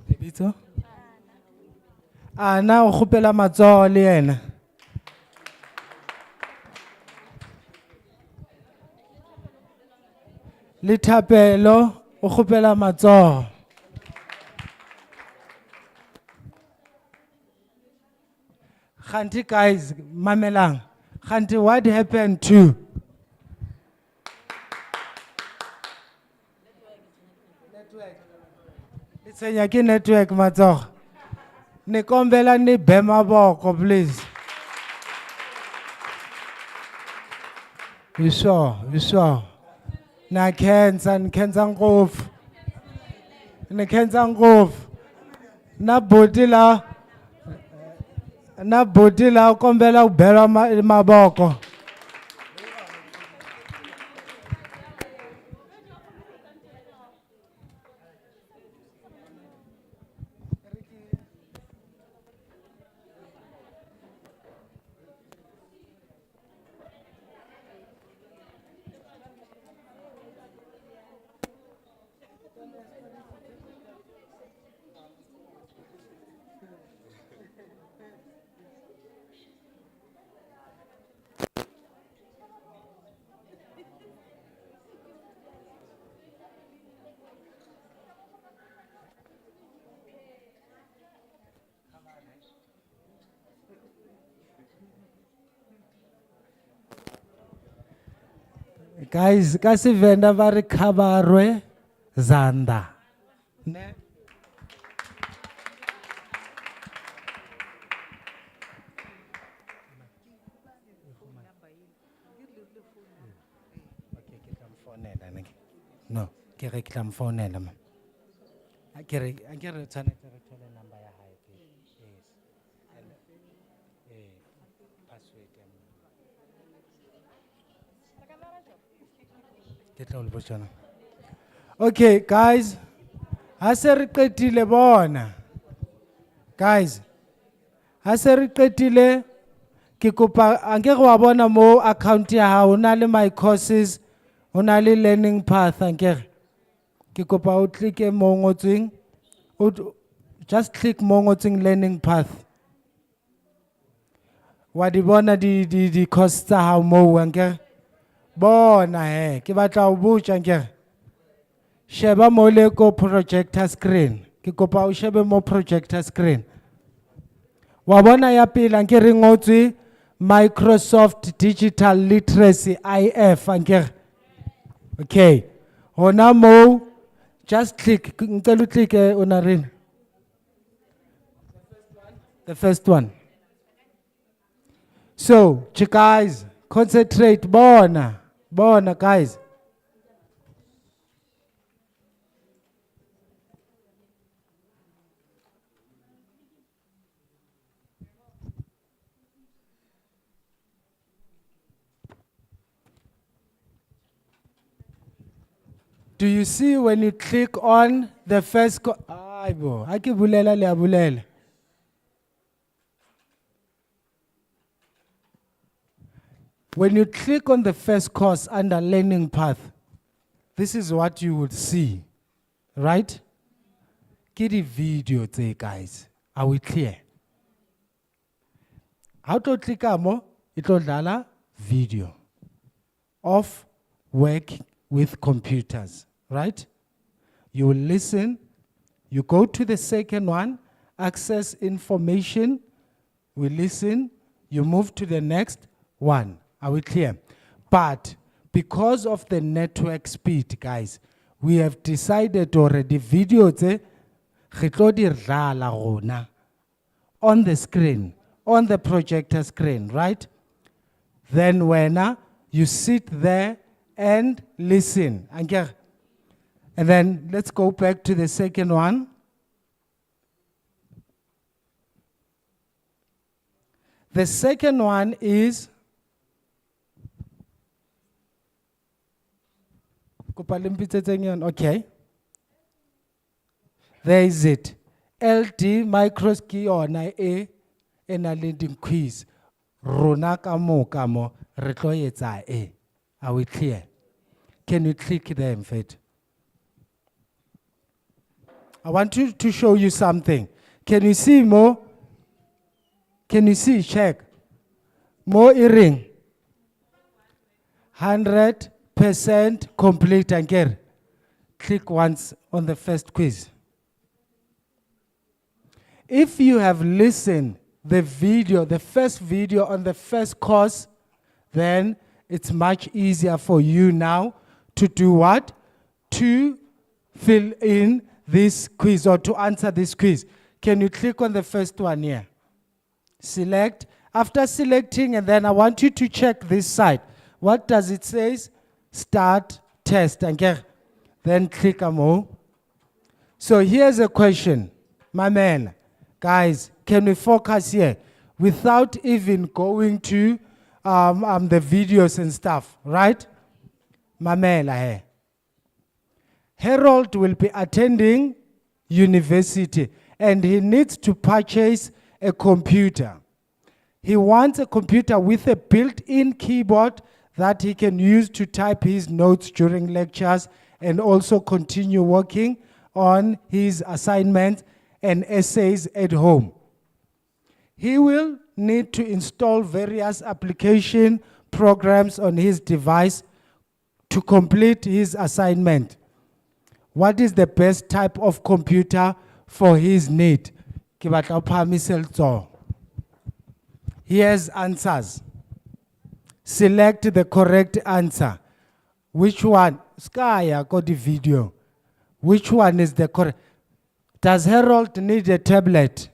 Lebitso? Ana o kgopela matsoho le yena. Le Thapelo o kgopela matsoho. Khanti guys, mamelang. Khanti what happened to? Senya ke network matsoho. Ne kombela ni bema boko please. You saw. Na cancer ngofu. Ne cancer ngofu. Na body la kombela ubela maboko. Guys, kasi venda vari khabarwe zanda. Ne? No, ke re ke tla mfounela ma. Akere tshwanetse re thole number ya hae. Yes. And password ya mo. Ke tla o le botjana. Okay, guys. Ha se re qetile bona. Guys. Ha se re qetile ke kopa anke go bona mo account ya hao na le my courses, ona le learning path anke. Ke kopa o click mo ngotsweng. Just click mo ngotsweng learning path. Wa di bona di course tsa hao mo anke. Bona he, ke batla o botsa anke. Sheba mo le ko projector screen. Ke kopa o shebe mo projector screen. Wa bona ya pele anke re ngotswe Microsoft Digital Literacy IF anke. Okay. Hona mo just click. Ngicela click ona rin. The first one. So, guys, concentrate bona. Bona guys. Do you see when you click on the first aibo, ha ke bulela le a bulela. When you click on the first course under learning path, this is what you would see, right? Get the video there, guys. Are we clear? How to click mo? It will dala video of work with computers, right? You will listen, you go to the second one, access information, we listen, you move to the next one. Are we clear? But because of the network speed, guys, we have decided already video on the screen, on the projector screen, right? Then when you sit there and listen. And then let's go back to the second one. The second one is okay. There is it. LD microski or a leading quiz. Ronaka mo kamo retloyetsa e. Are we clear? Can you click there, in fact? I want you to show you something. Can you see more? Can you see? Check. More earring. 100% complete again. Click once on the first quiz. If you have listened the video, the first video on the first course, then it's much easier for you now to do what? To fill in this quiz or to answer this quiz. Can you click on the first one here? Select. After selecting, and then I want you to check this side. What does it say? Start test. Then click on more. So here's a question. My man, guys, can we focus here without even going to the videos and stuff, right? Mamela here. Harold will be attending university and he needs to purchase a computer. He wants a computer with a built-in keyboard that he can use to type his notes during lectures and also continue working on his assignments and essays at home. He will need to install various application programs on his device to complete his assignment. What is the best type of computer for his need? Ke batla o phahamise letsoho. Here's answers. Select the correct answer. Which one? Skaya got the video. Which one is the correct? Does Harold need a tablet?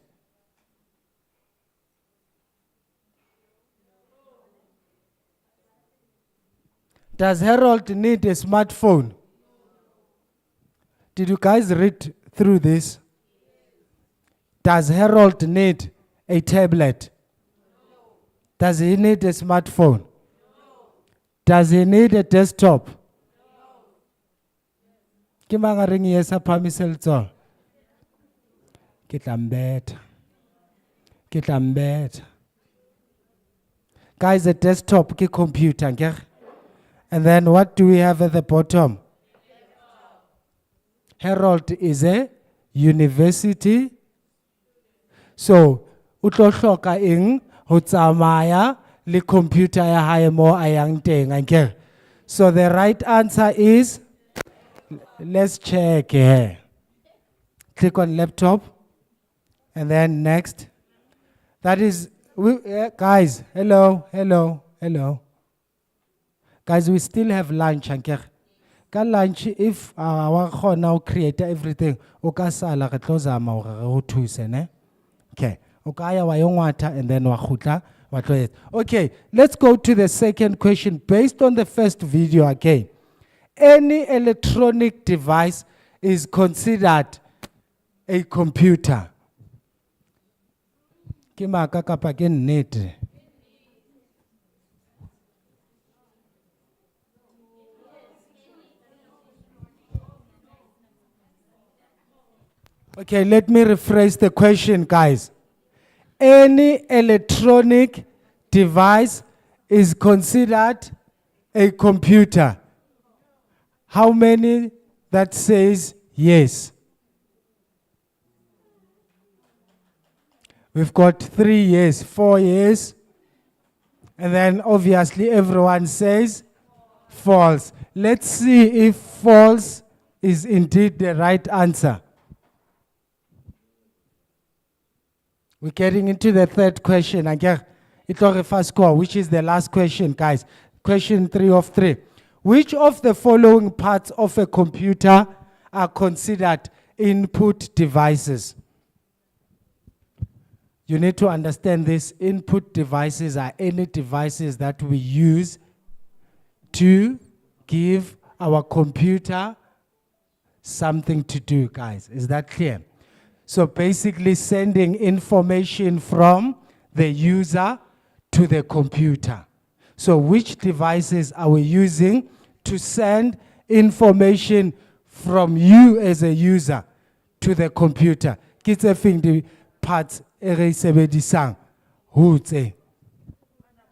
Does Harold need a smartphone? Did you guys read through this? Does Harold need a tablet? Does he need a smartphone? Does he need a desktop? Ke mang a reng yes a phamise letsoho? Ke tla mbetha. Ke tla mbetha. Guys, a desktop ke computer, nkere? And then what do we have at the bottom? Harold is a university. So, utlo hloka eng ho tsamaya le computer ya hae mo a yang teng, nkere? So the right answer is, let's check here. Click on laptop. And then next. That is, guys, hello. Guys, we still have lunch, nkere? Ka lunch, if wa khona o create everything, o ka sala re tlo zama hore re ho thuse, ne? Okay. O ka ya wa yo ngwatha and then wa khutla wa tlo etsa. Okay, let's go to the second question based on the first video again. Any electronic device is considered a computer. Ke maka kapa ke nnete? Okay, let me rephrase the question, guys. Any electronic device is considered a computer. How many that says yes? We've got 3 years, 4 years, and then obviously everyone says false. Let's see if false is indeed the right answer. We're getting into the third question. It'll first score, which is the last question, guys. Question 3 of 3. Which of the following parts of a computer are considered input devices? You need to understand this. Input devices are any devices that we use to give our computer something to do, guys. Is that clear? So basically sending information from the user to the computer. So which devices are we using to send information from you as a user to the computer? Ke tse feng di parts e re sebedisang ho tse?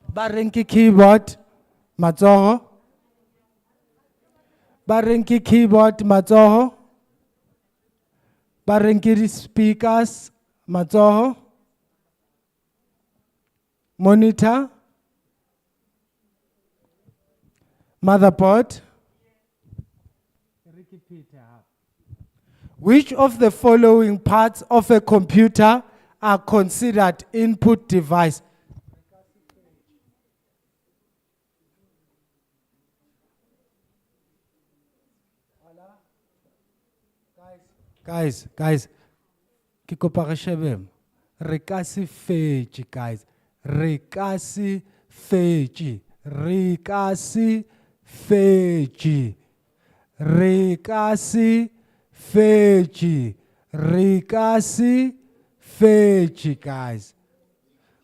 Ba reng ke keyboard matsoho? Ba reng ke keyboard matsoho? Ba reng ke di speakers matsoho? Monitor? Motherboard? Which of the following parts of a computer are considered input device? Guys, ke kopa re shebem. Re ka se fetše, guys. Re ka se fetše. Re ka se fetše. Re ka se fetše. Re ka se fetše, guys.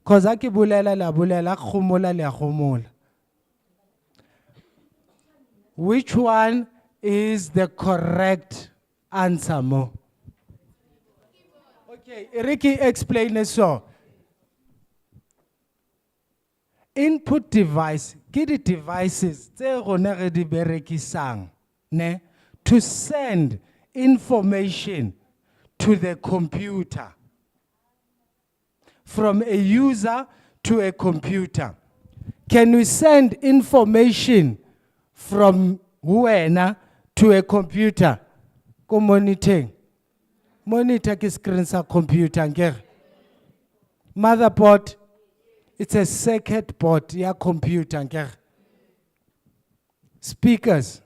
Cause ha ke bolela la bolela, kgomola le kgomola. Which one is the correct answer mo? Okay, Ricky explain so. Input device, ke di devices tse rona re di berekisang, ne, to send information to the computer. From a user to a computer. Can we send information from whoever to a computer? Go monitoring. Monitor ki screen sa computer ngere. Motherboard, it's a circuit board ya computer ngere. Speakers,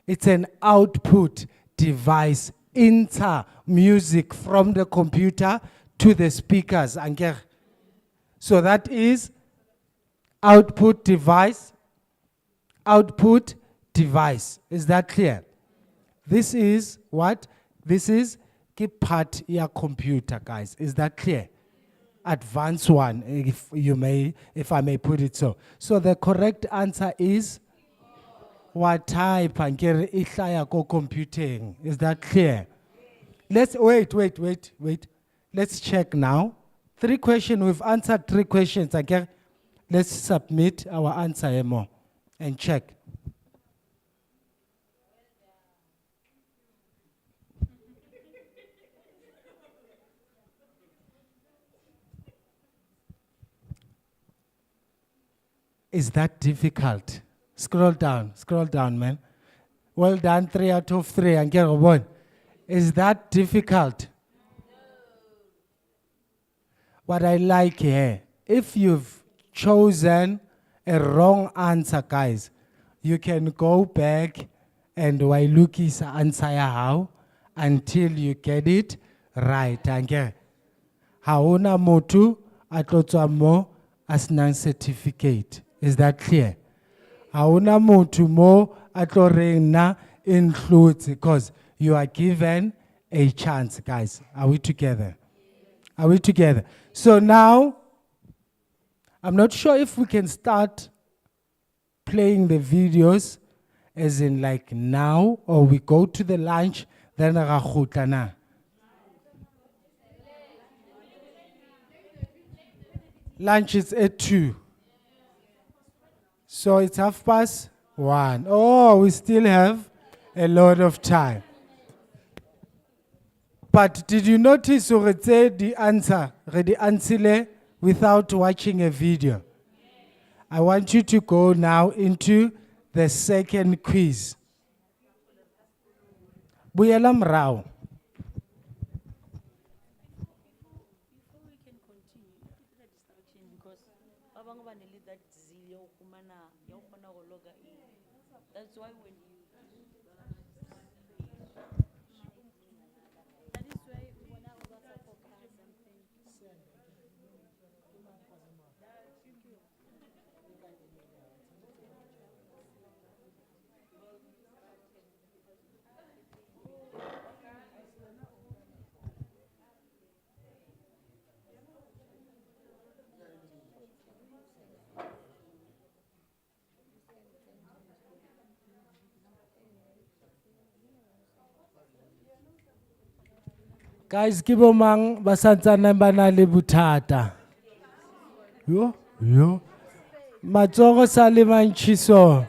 it's an output device. Enter music from the computer to the speakers angere. So that is output device. Output device. Is that clear? This is what? This is ki part ya computer, guys. Is that clear? Advanced one, if I may put it so. So the correct answer is what type angere ihlaya ko computing. Is that clear? Let's wait. Let's check now. 3 questions, we've answered 3 questions. Okay? Let's submit our answer more and check. Is that difficult? Scroll down, man. Well done, 3 out of 3. And get one. Is that difficult? What I like here, if you've chosen a wrong answer, guys, you can go back and Wailuki's answer how until you get it right. Ange, hauna motu atlotswa mo as non-certificate. Is that clear? Hauna motu mo atlorena includes because you are given a chance, guys. Are we together? Are we together? So now, I'm not sure if we can start playing the videos as in like now, or we go to the lunch, then na. Lunch is at 2. So it's 1:30. Oh, we still have a lot of time. But did you notice or say the answer, the answer without watching a video? I want you to go now into the second quiz. Buyela mrao. That's why when you Guys, kibo mang basantsana bana le buthata. Yo. Matsogo sa le mantšiso.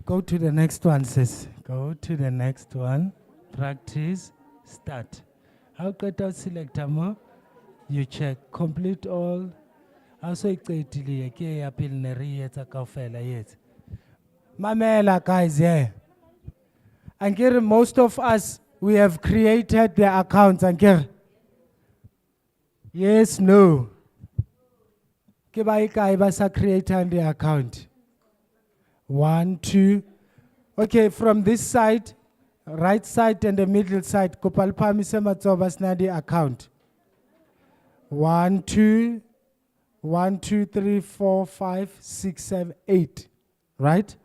Go to the next one, sis. Go to the next one. Practice. Start. How could I select mo? You check. Complete all. Also, exactly. Okay, appeal neri yeta kaufela yet. Mamela, guys, yeah. And here, most of us, we have created the accounts. And here, yes, no. Kibai basa creating the account. 1, 2. Okay, from this side, right side and the middle side, Kopalpami Sematsobas Nadi account. 1, 2, 1, 2, 3, 4, 5, 6, 7, 8. Right?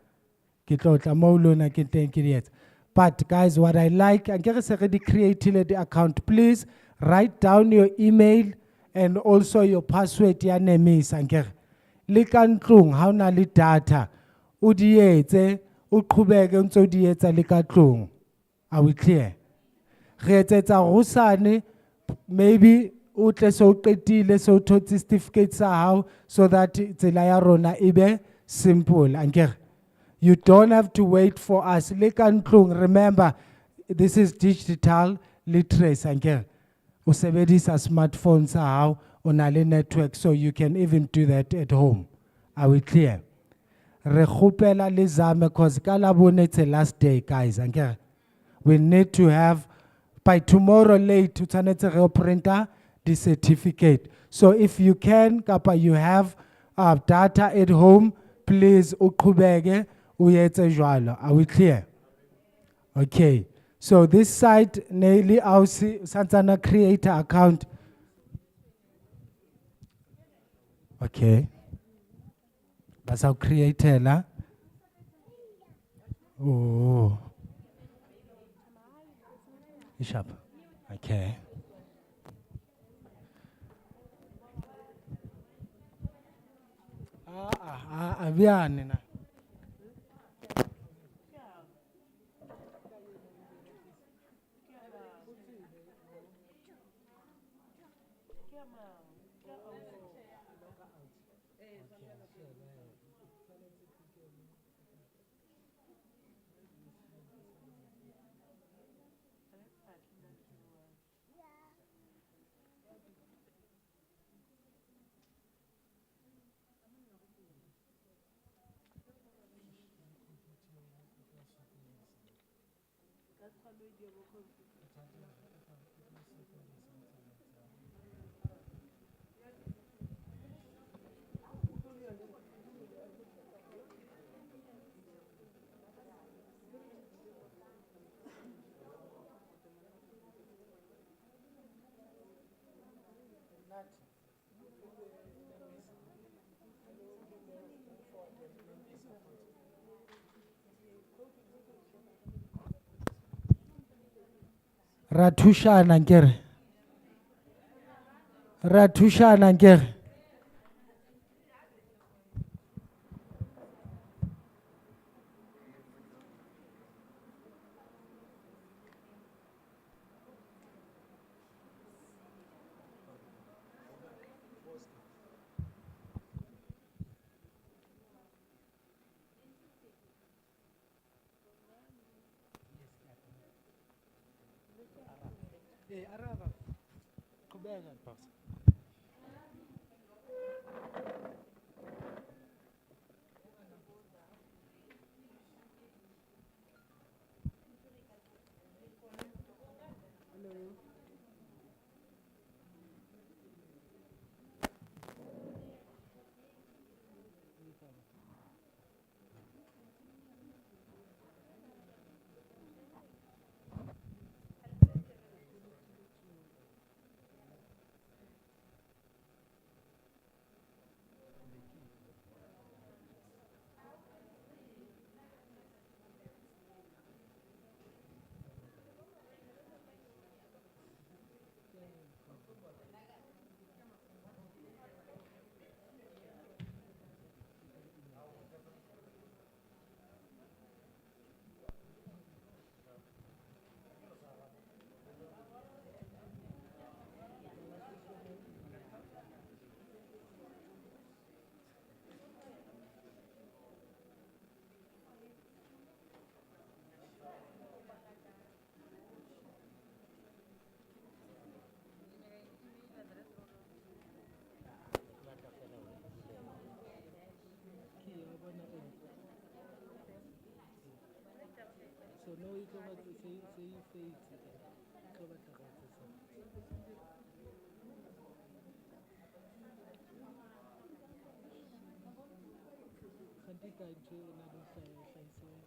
But guys, what I like, I guess already created the account. Please write down your email and also your password. le ka ntlong ha o na le data o di etse o qhubeke o ntse o di etsa le ka tlong. Are we clear? Re etsetsa hosane maybe o tle so qetile so thotse certificate sa hao so that tsela ya rona e be simple ankere. You don't have to wait for us. Le ka ntlong, remember this is digital literacy ankere. O sebedisa smartphone sa hao o na le network so you can even do that at home. Are we clear? Re kgopela le zame cause ka Labone it's the last day guys ankere. We need to have by tomorrow late to tshwanetse re printer the certificate. So if you can kapa you have data at home, please uqhubeke uyetse jwalo. Are we clear? Okay. So this site Nelly Ausi Santana creator account. Okay. That's our creator la. Oh. Ishap. Okay. Avian na. Rathushana nkere. Rathushana nkere.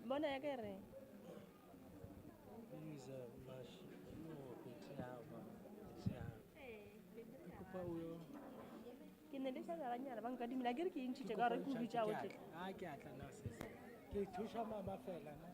Bona ya ke re. Ke ne le sa ga nyana ba nka dimela ke re ke intshitse ka re ke bitsa o tle. Ke atla na sese. Ke thusha mama fela na.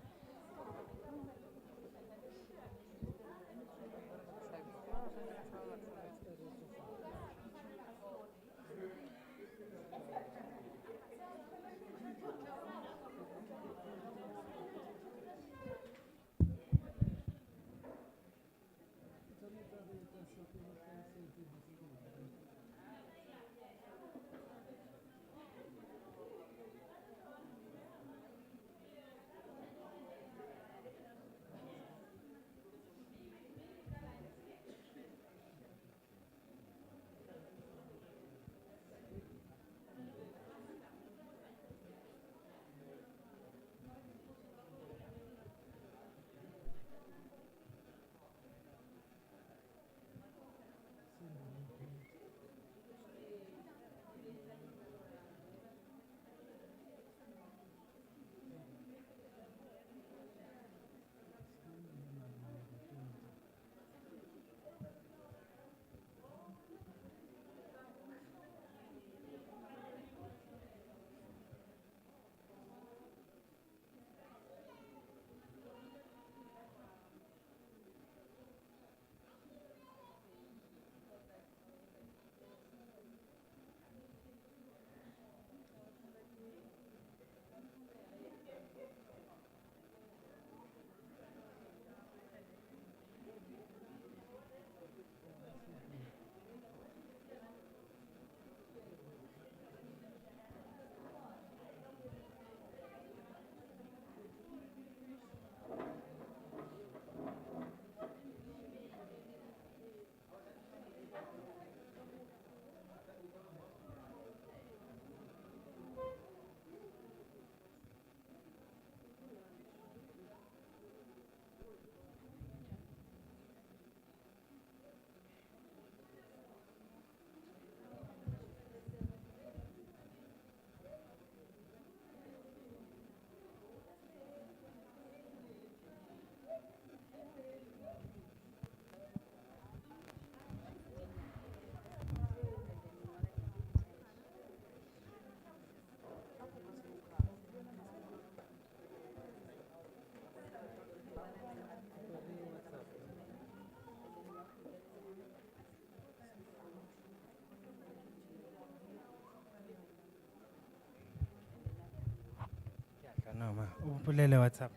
No, ma. Upulele WhatsApp.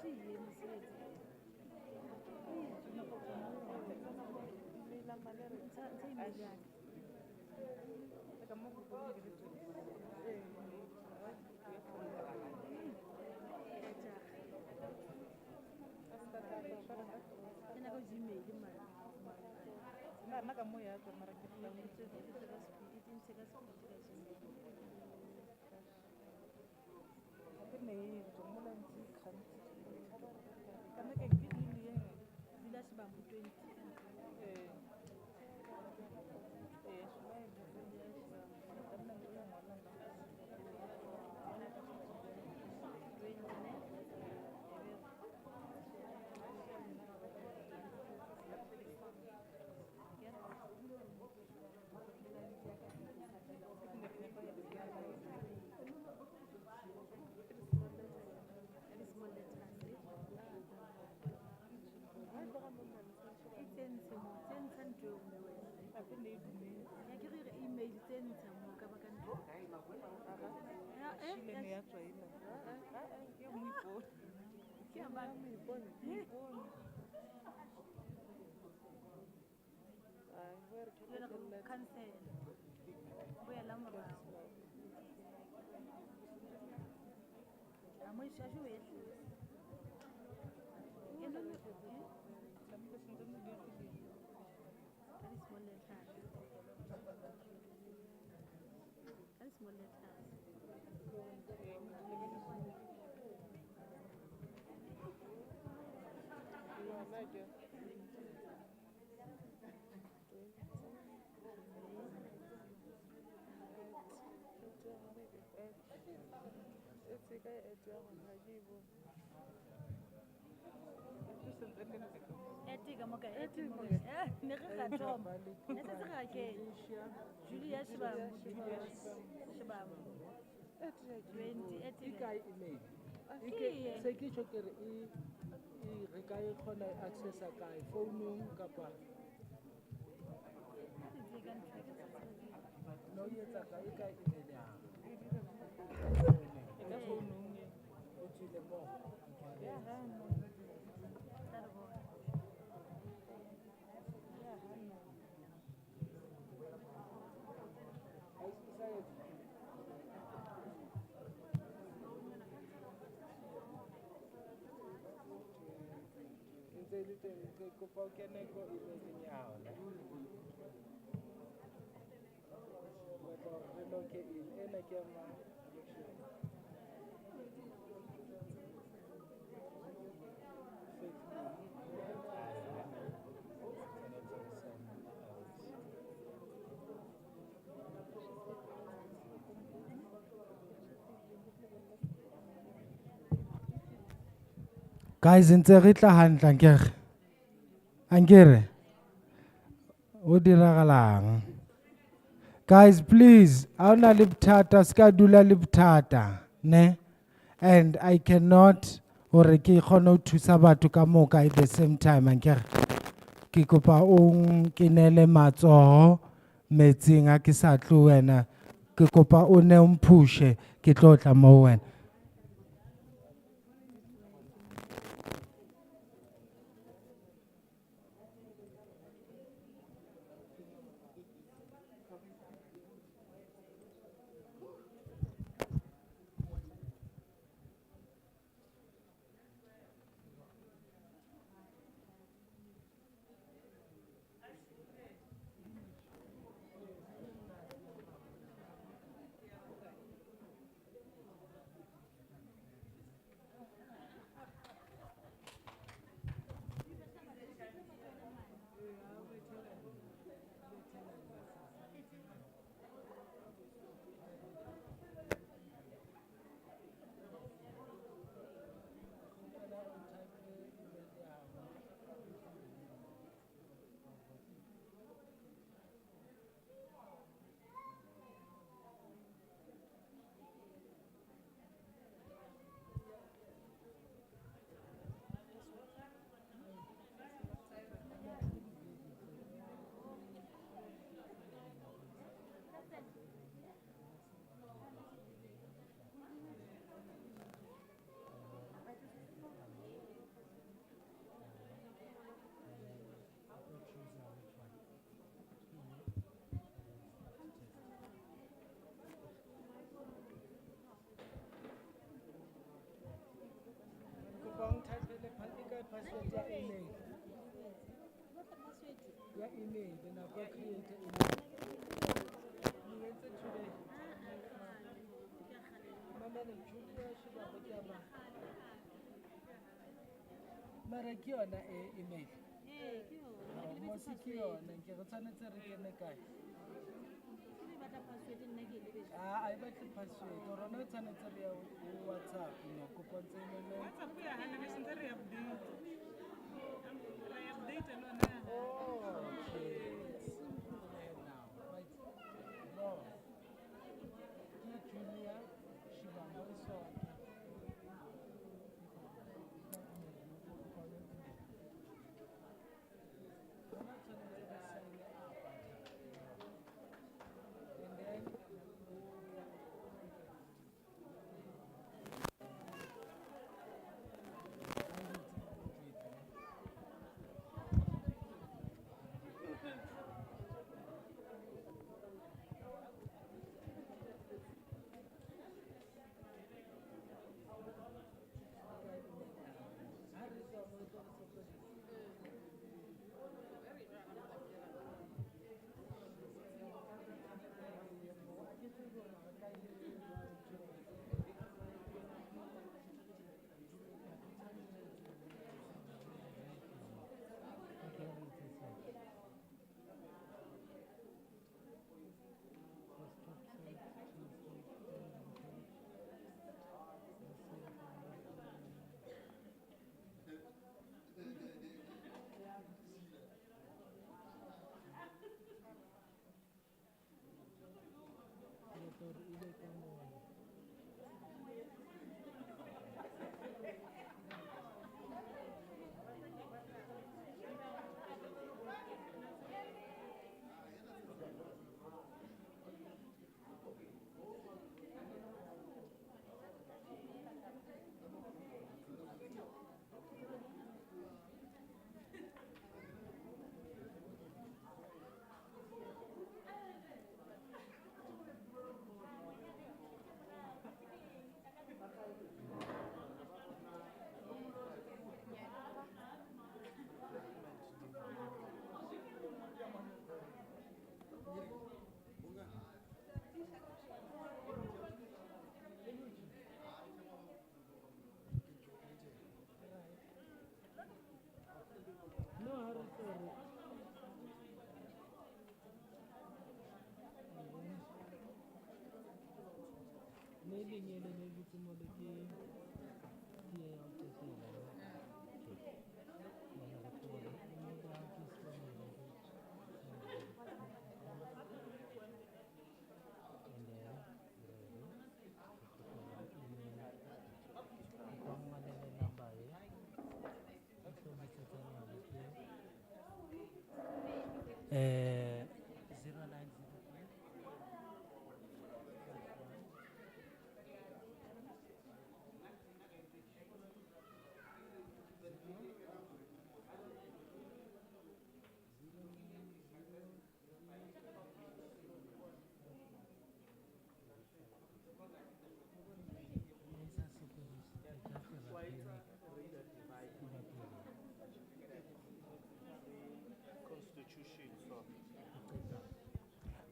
She Guys, ntse re tla hantle ankere. Ankere. O diragalang. Guys, please, ha ona le bothata, ska dula le bothata, ne? And I cannot hore ke kgone ho thusa batho ka moka at the same time ankere. Ke kopa o nkenele matsoho metsing ha ke sa tlo wena. Ke kopa o ne o mphushe ke tlo tla mo wena. Mara ke yona email. Mosi ke yona ke re tshwanetse re kene kae? Ah, I batle password. Rona o tshwanetse re ya ho WhatsApp no kopa ntse le WhatsApp ya hana re sentse re update. Re update lona. Okay. Now, right. No. Ke Julia Shibambo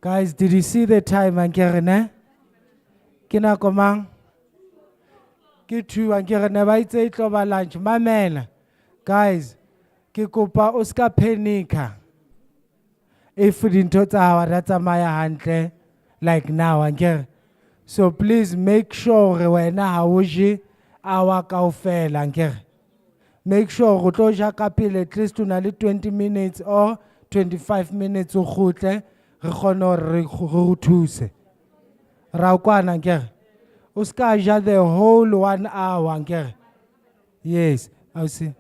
Guys, did you see the time, Ankere, ne? Kina komang? Ke 2 Ankere ne ba itse e tlo ba lunch. Mamela. Guys, ke kopa o ska panica. If dintho tsa hao ra tsamaya hantle like now, Ankere. So please make sure wena ha o je awa kaofela, Ankere. Make sure go tlo ja ka pele at least una le 20 minutes or 25 minutes o khutle. Re kgone hore re go thuse. Ra kwana nkere. O ska ja the whole 1 hour nkere. Yes, I see.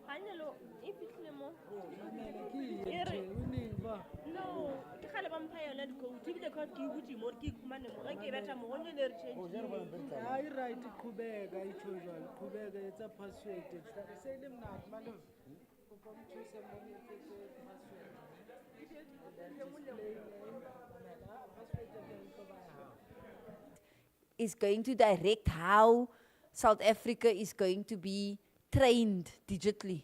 Hanyalo, e fihlile mo. E re, no, ke kgale ba mpha yona di-code, ebile code ke e butse mo, ke ikhumane mo, ge ke betha mo, go nne le re change. Hayi right qhubeka itsho njalo qhubeka etsa password sele mnati malo ukomthuse is going to direct how South Africa is going to be trained digitally.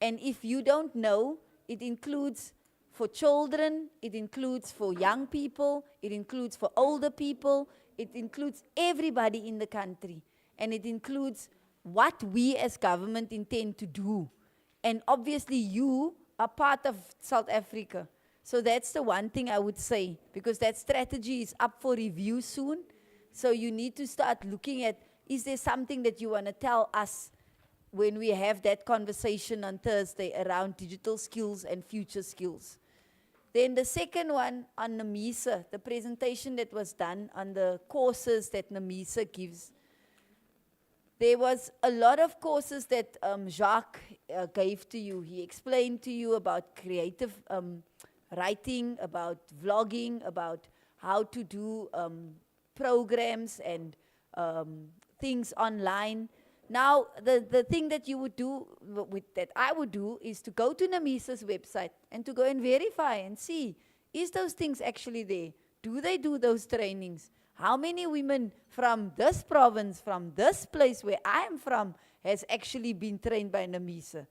And if you don't know, it includes for children, it includes for young people, it includes for older people, it includes everybody in the country. And it includes what we as government intend to do. And obviously you are part of South Africa. So that's the one thing I would say, because that strategy is up for review soon. So you need to start looking at, is there something that you want to tell us when we have that conversation on Thursday around digital skills and future skills? Then the second one on NAMISA, the presentation that was done on the courses that NAMISA gives. There was a lot of courses that Jacques gave to you. He explained to you about creative writing, about vlogging, about how to do programs and things online. Now, the thing that you would do, that I would do, is to go to NAMISA's website and to go and verify and see, is those things actually there? Do they do those trainings? How many women from this province, from this place where I am from, has actually been trained by NAMISA?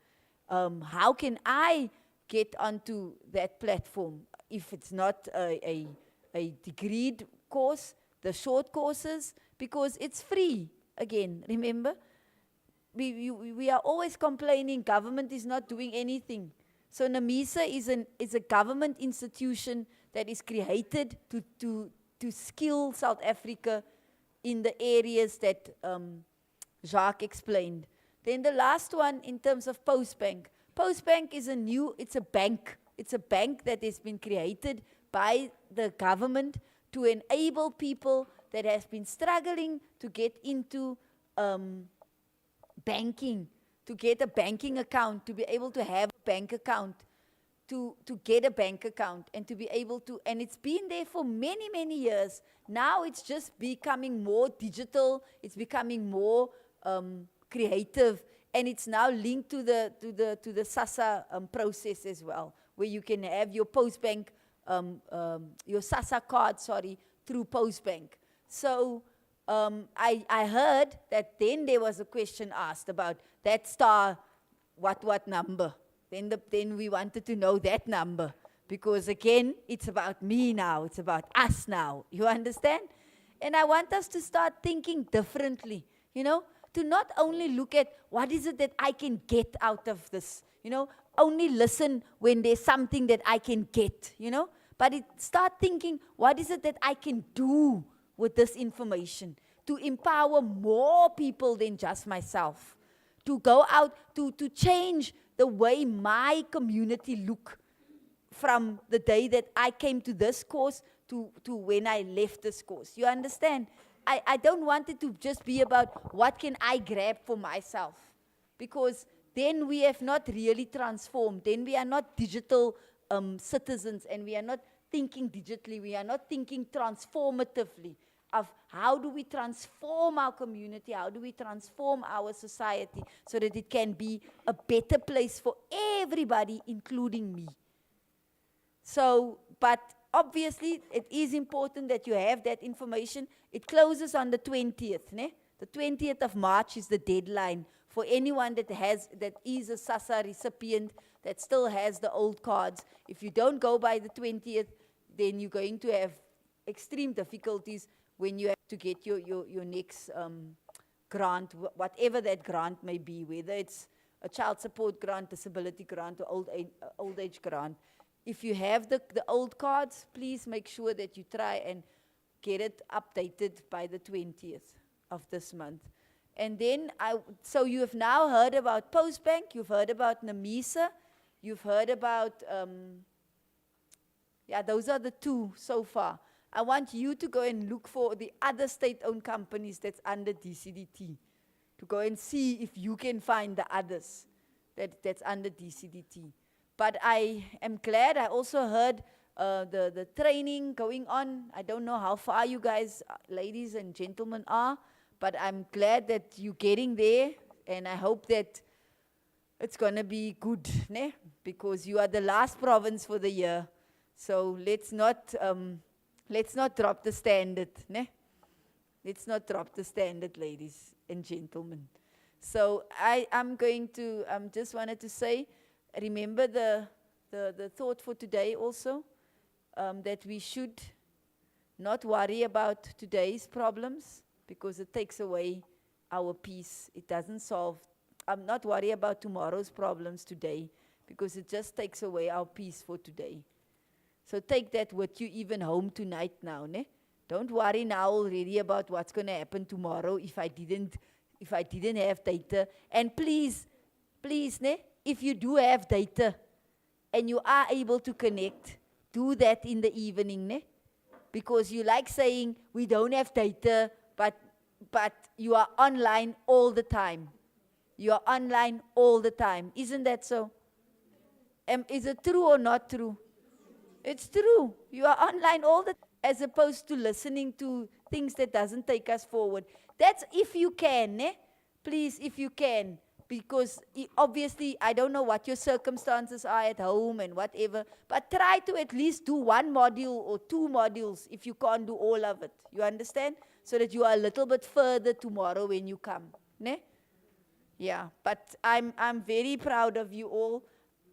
How can I get onto that platform if it's not a degreed course, the short courses, because it's free. Again, remember? We are always complaining government is not doing anything. So NAMISA is a government institution that is created to skill South Africa in the areas that Jacques explained. Then the last one in terms of Postbank. Postbank is it's a bank. It's a bank that has been created by the government to enable people that have been struggling to get into banking, to get a banking account, to be able to have a bank account, to get a bank account and to be able to, and it's been there for many, many years. Now it's just becoming more digital, it's becoming more creative, and it's now linked to the SASSA process as well, where you can have your Postbank, your SASSA card, through Postbank. So I heard that then there was a question asked about that star, what number? Then we wanted to know that number, because again, it's about me now, it's about us now, you understand? And I want us to start thinking differently, to not only look at what is it that I can get out of this, only listen when there's something that I can get, but start thinking, what is it that I can do with this information to empower more people than just myself, to go out, to change the way my community look from the day that I came to this course to when I left this course. You understand? I don't want it to just be about what can I grab for myself, because then we have not really transformed. Then we are not digital citizens, and we are not thinking digitally. We are not thinking transformatively of how do we transform our community, how do we transform our society so that it can be a better place for everybody, including me. So, but obviously, it is important that you have that information. It closes on the 20th. The 20th of March is the deadline for anyone that is a SASSA recipient that still has the old cards. If you don't go by the 20th, then you're going to have extreme difficulties when you have to get your next grant, whatever that grant may be, whether it's a child support grant, disability grant, or old age grant. If you have the old cards, please make sure that you try and get it updated by the 20th of this month. And then so you have now heard about Postbank, you've heard about NAMISA, you've heard about, yeah, those are the two so far. I want you to go and look for the other state-owned companies that's under DCDT, to go and see if you can find the others that's under DCDT. But I am glad. I also heard the training going on. I don't know how far you guys, ladies and gentlemen, are, but I'm glad that you're getting there, and I hope that it's going to be good, ne? Because you are the last province for the year. So let's not drop the standard, ne? Let's not drop the standard, ladies and gentlemen. So I'm going to just wanted to say, remember the thought for today also, that we should not worry about today's problems because it takes away our peace. It doesn't solve. I'm not worried about tomorrow's problems today because it just takes away our peace for today. So take that with you even home tonight now, ne? Don't worry now already about what's going to happen tomorrow if I didn't have data. And please, ne, if you do have data and you are able to connect, do that in the evening, ne? Because you like saying we don't have data, but you are online all the time. You are online all the time. Isn't that so? Is it true or not true? It's true. You are online all the time, as opposed to listening to things that doesn't take us forward. That's if you can, ne? Please, if you can. Because obviously, I don't know what your circumstances are at home and whatever, but try to at least do one module or two modules if you can't do all of it. You understand? So that you are a little bit further tomorrow when you come, ne? Yeah, but I'm very proud of you all.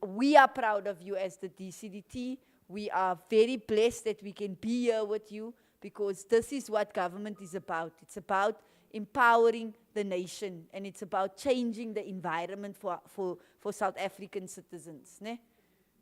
We are proud of you as the DCDT. We are very blessed that we can be here with you because this is what government is about. It's about empowering the nation and it's about changing the environment for South African citizens. Ne?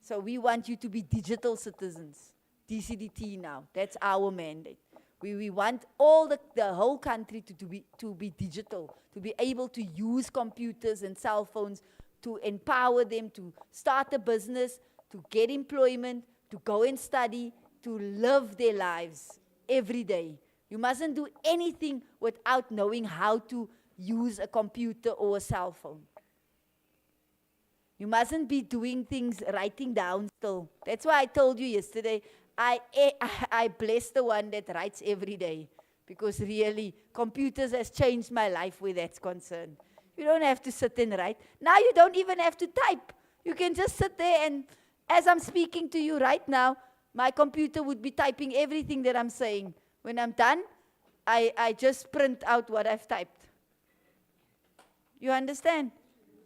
So we want you to be digital citizens, DCDT now. That's our mandate. We want all the whole country to be digital, to be able to use computers and cell phones, to empower them to start a business, to get employment, to go and study, to live their lives every day. You mustn't do anything without knowing how to use a computer or a cell phone. You mustn't be doing things, writing down still. That's why I told you yesterday, I bless the one that writes every day. Because really, computers has changed my life where that's concerned. You don't have to sit and write. Now you don't even have to type. You can just sit there and as I'm speaking to you right now, my computer would be typing everything that I'm saying. When I'm done, I just print out what I've typed. You understand?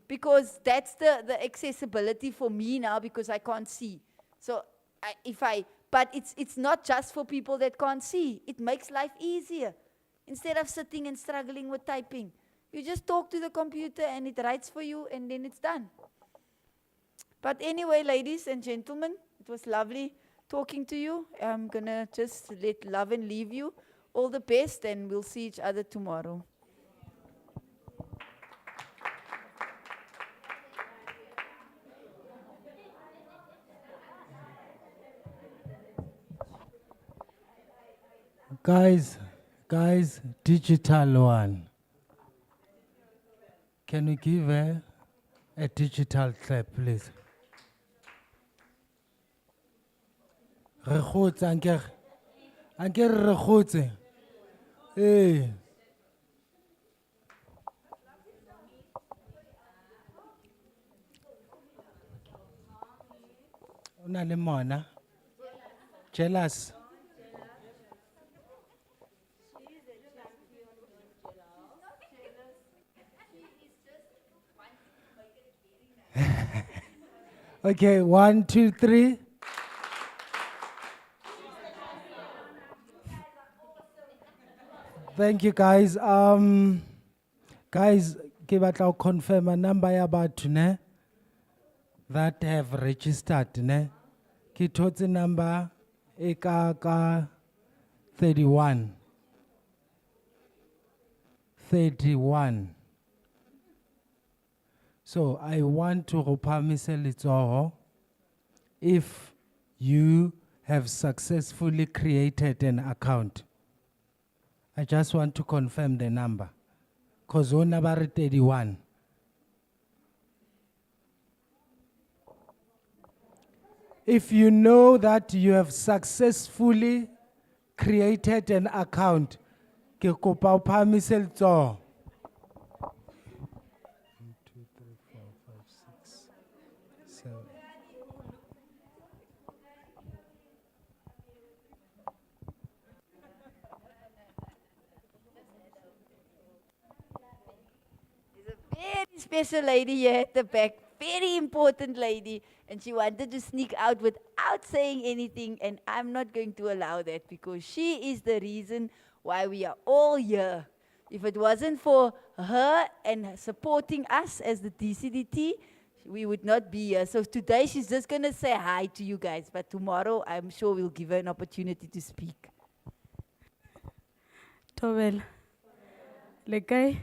Because that's the accessibility for me now because I can't see. So but it's not just for people that can't see. It makes life easier. Instead of sitting and struggling with typing, you just talk to the computer and it writes for you and then it's done. But anyway, ladies and gentlemen, it was lovely talking to you. I'm going to just let love and leave you. All the best and we'll see each other tomorrow. Guys, digital one. Can we give her a digital clap, please? Re khotse anke re khotse. Hey. Una le mona. Jealous. Okay, 1, 2, 3. Thank you, guys. Guys, give us our confirm a number about ne that have registered ne. Ki thotse number eka 31. 31. So I want to phamise letsoho if you have successfully created an account. I just want to confirm the number. Because on number 31. If you know that you have successfully created an account, ke kopa o phamise letsoho. 1, 2, 3, 4, 5, 6, 7. Very special lady here at the back, very important lady, and she wanted to sneak out without saying anything, and I'm not going to allow that because she is the reason why we are all here. If it wasn't for her and supporting us as the DCDT, we would not be here. So today she's just going to say hi to you guys, but tomorrow I'm sure we'll give her an opportunity to speak. Tobel, lekay.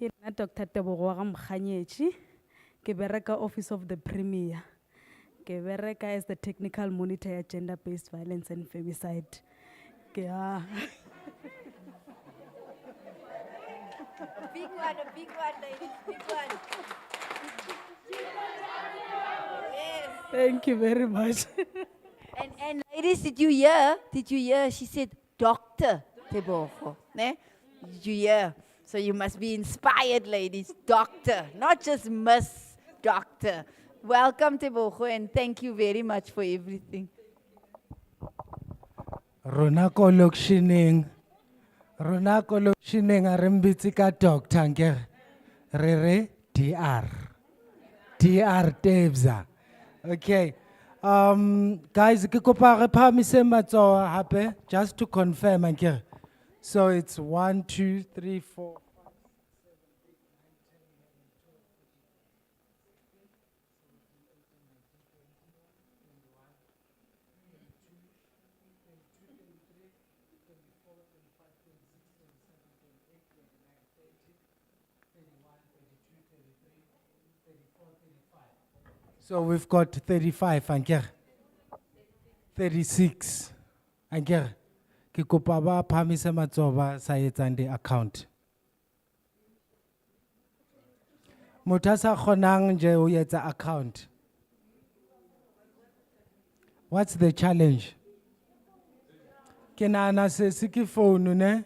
Ke nna Dr. Tebogo ga Mokganyetši, ke bereka Office of the Premier. Ke bereka as the technical monitor at gender-based violence and femicide. Ke Big one, ladies, big one. Yes. Thank you very much. And ladies, did you hear? She said, Dr. Tebogo. Ne? Did you hear? So you must be inspired, ladies. Doctor, not just Miss Doctor. Welcome, Tebogo, and thank you very much for everything. Ronako lokshining arimbitsi ka doctor ngere. Rere DR. DR Tebza. Okay. Guys, ke kopa re phamise matsoho hape just to confirm ngere. So it's 1, 2, 3, 4. So we've got 35, Anker. 36, Anker. Ke kopa ba phamise matsoho ba sa etsang the account. Motho a sa kgonang nje o etsa account. What's the challenge? Ke nahana se ke phone ne?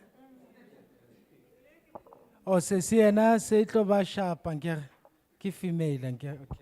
O se ena se tlo ba sharp Anker. Ke female Anker. Okay.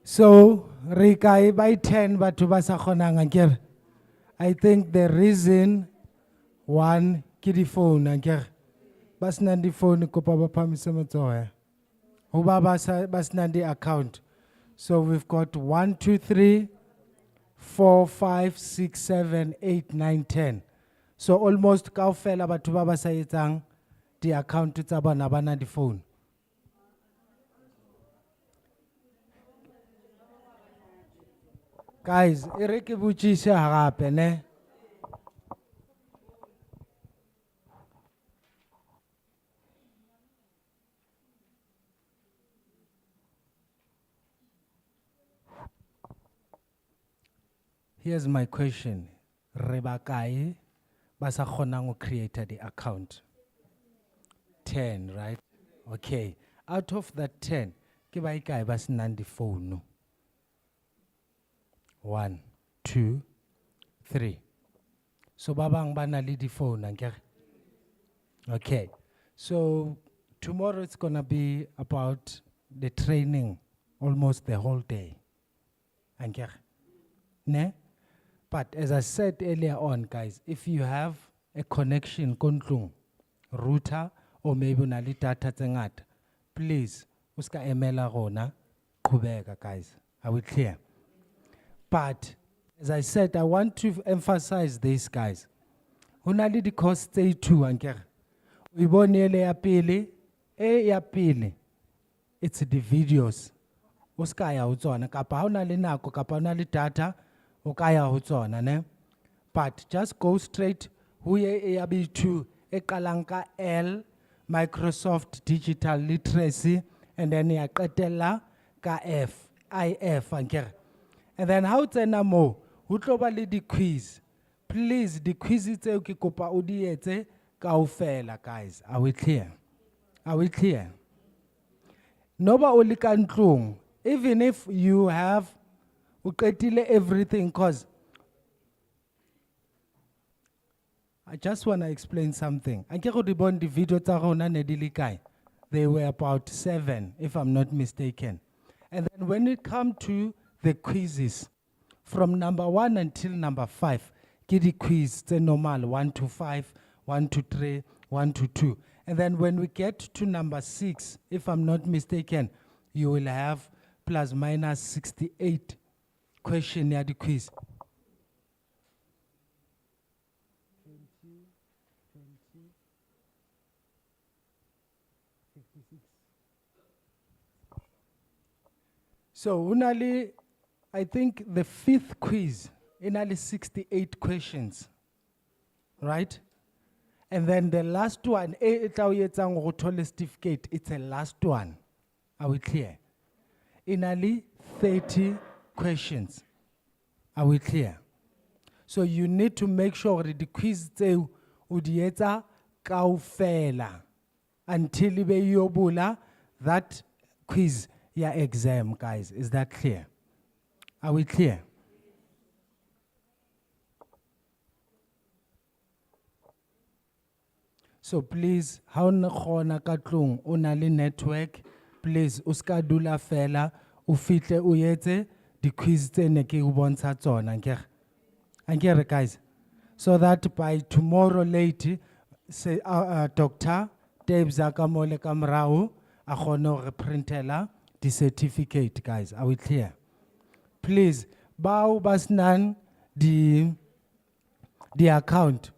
So, Rikai by 10, but to Basakhonang Anker. I think the reason one kidi phone Anker. Basnandi phone Kopaba Pamisamato. Ubaba Basnandi account. So we've got 1, 2, 3, 4, 5, 6, 7, 8, 9, 10. So almost kaofela batho ba ba sa etsang di-account tsa bona ba na di-phone. Guys, e re ke botsise gape ne? Here's my question. Re ba kae ba sa kgonang ho create the account? 10, right? Okay. Out of that 10, ke ba ikae ba senang di-phone? 1, 2, 3. So ba bang ba na le di-phone ankere? Okay. So tomorrow it's gonna be about the training almost the whole day. Ankere? Ne? But as I said earlier on, guys, if you have a connection, kontlung, router, or maybe unali data tse ngata, please, uska emela rona, qhubeka, guys. Are we clear? But as I said, I want to emphasize this, guys. Unali di cost tse two ankere. We bonele ya pele, ya pele. It's the videos. Uska ya utsona kapa ha una le nako kapa una le data. Ukaya hutsona ne, but just go straight huye AB2 ekalanka L Microsoft Digital Literacy and then ya qetella ka F IF ankere. And then how tsena mo ho tlo ba le di quiz. Please di quiz tseo ke kopa o di etse kaofela, guys. Are we clear? Are we clear? Noba o le ka ntlong, even if you have uqedile everything, cause I just want to explain something. I get the bond the video tsa rona ne di le kae? They were about 7, if I'm not mistaken. And then when it come to the quizzes, from number 1 until number 5, get the quiz the normal 1 to 5, 1 to 3, 1 to 2. And then when we get to number 6, if I'm not mistaken, you will have plus minus 68 question ya the quiz. So unali, I think the 5th quiz, inali 68 questions, right? And then the last one, certificate, it's a last one. Are we clear? Inali 30 questions. Are we clear? So you need to make sure that the quiz tseo o di etsa kaofela until ibe yobula that quiz ya exam, guys. Is that clear? Are we clear? So please, ha o ne kgona ka tlung o na le network, please uska dula fela o fihle o etse di quiz tse ne ke o bontsha tsona ankere. Ankere, guys, so that by tomorrow late say Dr. Dave Zakamole Kamrao a kgone re printela the certificate, guys. Are we clear? Please, bao basnan the account.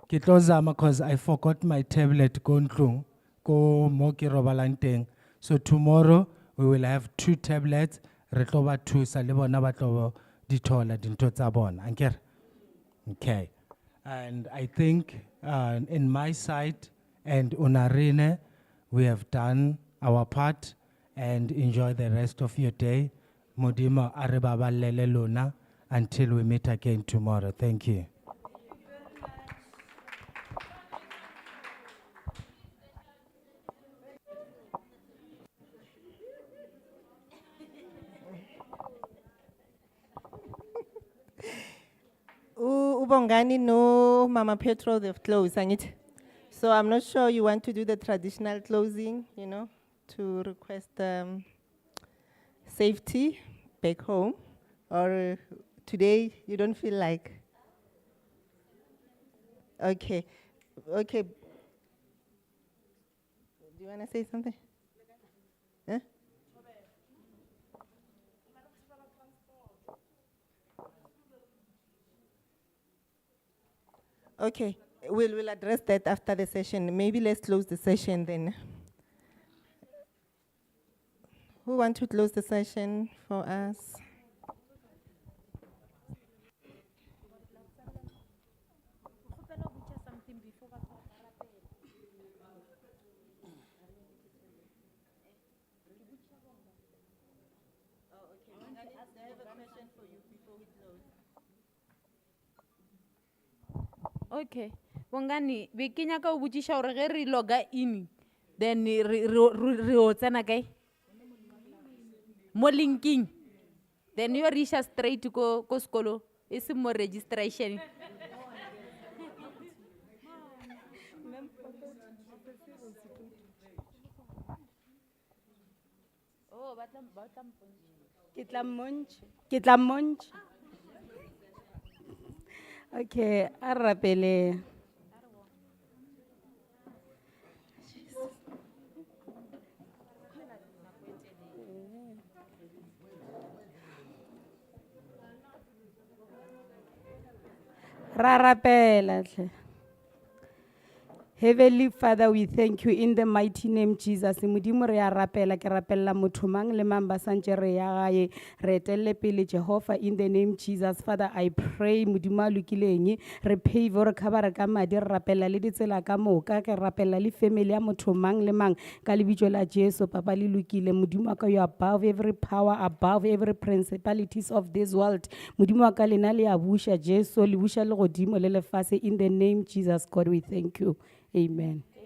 Ke tlo zama because I forgot my tablet ko ntlong ko mo ke robalang teng. So tomorrow we will have 2 tablets. Re tlo ba thusa le bona ba tlo di thola dintho tsa bona. Ankere? Okay. And I think in my side and Unarine, we have done our part, and enjoy the rest of your day. Modimo arebaba lele lona until we meet again tomorrow. Thank you. Ubongani no Mama Petro, they've closed, angithi? So I'm not sure you want to do the traditional closing, to request safety back home, or today you don't feel like? Okay, okay. Do you want to say something? Huh? Okay, we'll address that after the session. Maybe let's close the session then. Who want to close the session for us? Okay. Bongani, be ke nyaka ho botsisha hore ge re loga in, then re o tsena kae? Mo linking. Then you reach straight to go skolo. It's more registration. Oh, Ke tla mmontsha. Okay, a rapele. Ra rapela hle. Heavenly Father, we thank you in the mighty name Jesus. Modimo re a rapela ke rapella motho mang le mang ba santse re ya gae re etelle pele Jehovah in the name Jesus. Father, I pray modimo a lokileng re pave re cover ka madi re rapella le ditsela ka moka ke rapella le family ya motho mang le mang ka lebitso la Jesu papa le lokile modimo ka you above every power, above every principalities of this world. Modimo ka lena le a busha Jesu le busha le godimo le lefase in the name Jesus God we thank you. Amen.